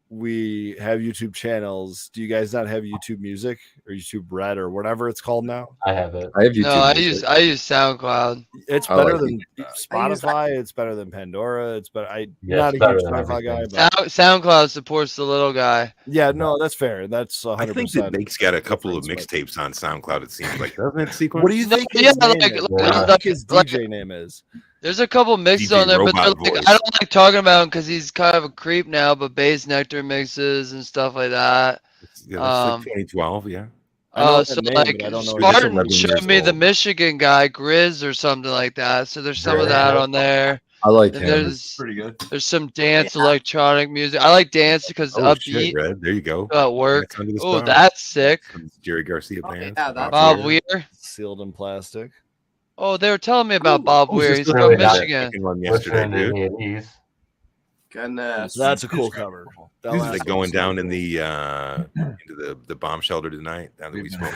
We have YouTube channels. Do you guys not have YouTube Music or YouTube Red or whatever it's called now? I have it. I have YouTube. no, Music. I use SoundCloud. It's I better like than I use Spotify. It's better than Pandora. It's better. I'm Yeah, not it's a better huge than Spotify guy, everything. but SoundCloud supports the little guy. yeah, no, that's fair. That's I 100%. think that Nate's got a couple of difference, but- mixtapes on SoundCloud. It seems like, doesn't it? Sequence. What do you No, think yeah, his name like- is? like- What do you think his like- DJ name is? There's a couple mixes DJ on there, but they're Robot like, Voice. I don't like talking about him because he's kind of a creep now. But Bass Nectar mixes and stuff like that. Yeah, that's like Um, 2012. Yeah. I know that So name, like but I don't know. He's Spartan 11 showed years me the old. Michigan guy Grizz or something like that. So there's some of Grizz. that on there. I like And him. there's Pretty good. some dance electronic music. I like dance because it's Oh shit, upbeat. Red. There you go. At work. That's Under the Oh, Stars. that's sick. From Jerry Garcia Oh, band. yeah, that's- Bob Weir. Sealed in plastic. Oh, they were telling me about Bob I was Weir. just He's looking from at that Michigan. fucking one yesterday, Listening to dude. the 80s. Goodness. That's a cool cover. That These last Like one going was down so in cool. the into the bomb shelter tonight. Down that we smoked.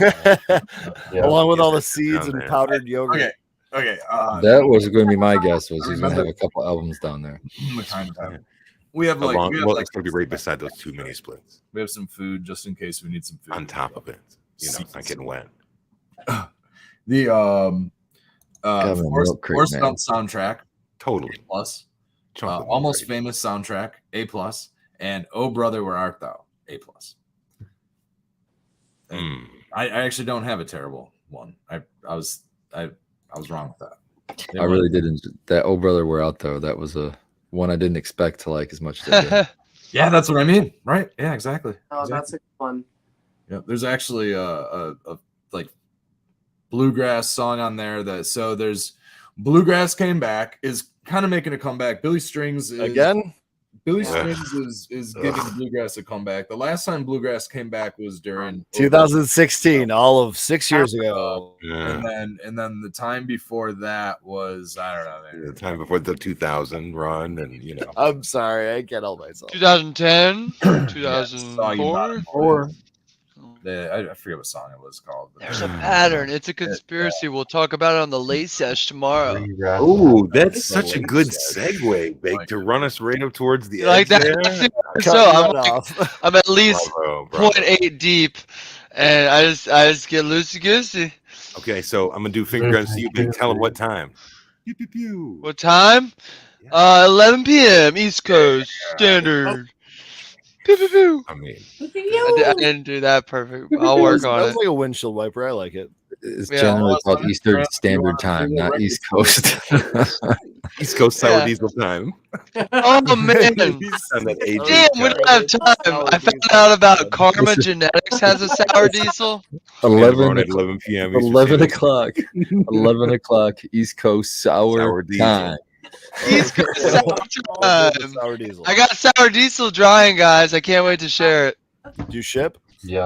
Yeah. Along with all the Yes, seeds down and there. powdered yogurt. Okay. Okay. That was going to be my guess. Was I he's going to have remember- a couple albums down there. what kind of time? We have like, Along, we have, well, like it's gonna be right beside those two mini splits we have some food just in case we need some food on top of it. You know, it's not getting wet. The Government Forrest Milk Crate, Forrest man. Gump soundtrack Totally. plus, Chocolate Almost milk, Famous soundtrack A plus, and Oh Brother Where Art Thou A plus. right? Mm. I actually don't have a terrible one. I was wrong with that. They I went- really didn't. That Oh Brother We're Out though. That was a one I didn't expect to like as much as I did. Yeah, that's what I mean. Right? Yeah, exactly. Oh, Exactly. that's a good one. Yeah, there's actually a like bluegrass song on there that so there's bluegrass came back is kind of making a comeback. Billy Strings is, Again? Billy Ugh. Strings is giving bluegrass a comeback. The last time bluegrass came back was during 2016, all of 6 years ago. Yeah. and then the time before that was I don't know. The time before the 2000 run, and you know, I'm sorry, I can't help myself. 2010, Yeah, song about 2004. it. Or I forget what song it was called. but- There's a pattern. It's a conspiracy. We'll talk about it on the late sesh tomorrow. Bluegrass. oh, that's the such a late good set. segue, Bake, to run us right up towards the You like edge that? there. So Cut I'm, that like, off. I'm at least Bravo, bravo. 0.8 deep, and I just get loosey goosey. Okay, so I'm gonna do finger guns to you, Bake. Tell them what time. Pew, pew, pew. What time? 11 p.m. East Coast Standard. Pew, pew, pew. I mean, I didn't do that perfect. I'll work on That it. was like a windshield wiper. I like it. It's Yeah. generally Well, called that's Eastern fine. Standard You Time, wanna not do East the Coast. East Coast sour Yeah. diesel time. Oh man. On that AJ Damn, we car. don't have time. I found out about Karma Genetics has a sour diesel. And 11 around at 11 p.m. Eastern 11 Standard o'clock. 11 o'clock East Coast sour Sour diesel. time. East Coast sour All good with time. sour diesel. I got sour diesel drying, guys. I can't wait to share it. Do you ship? Yeah.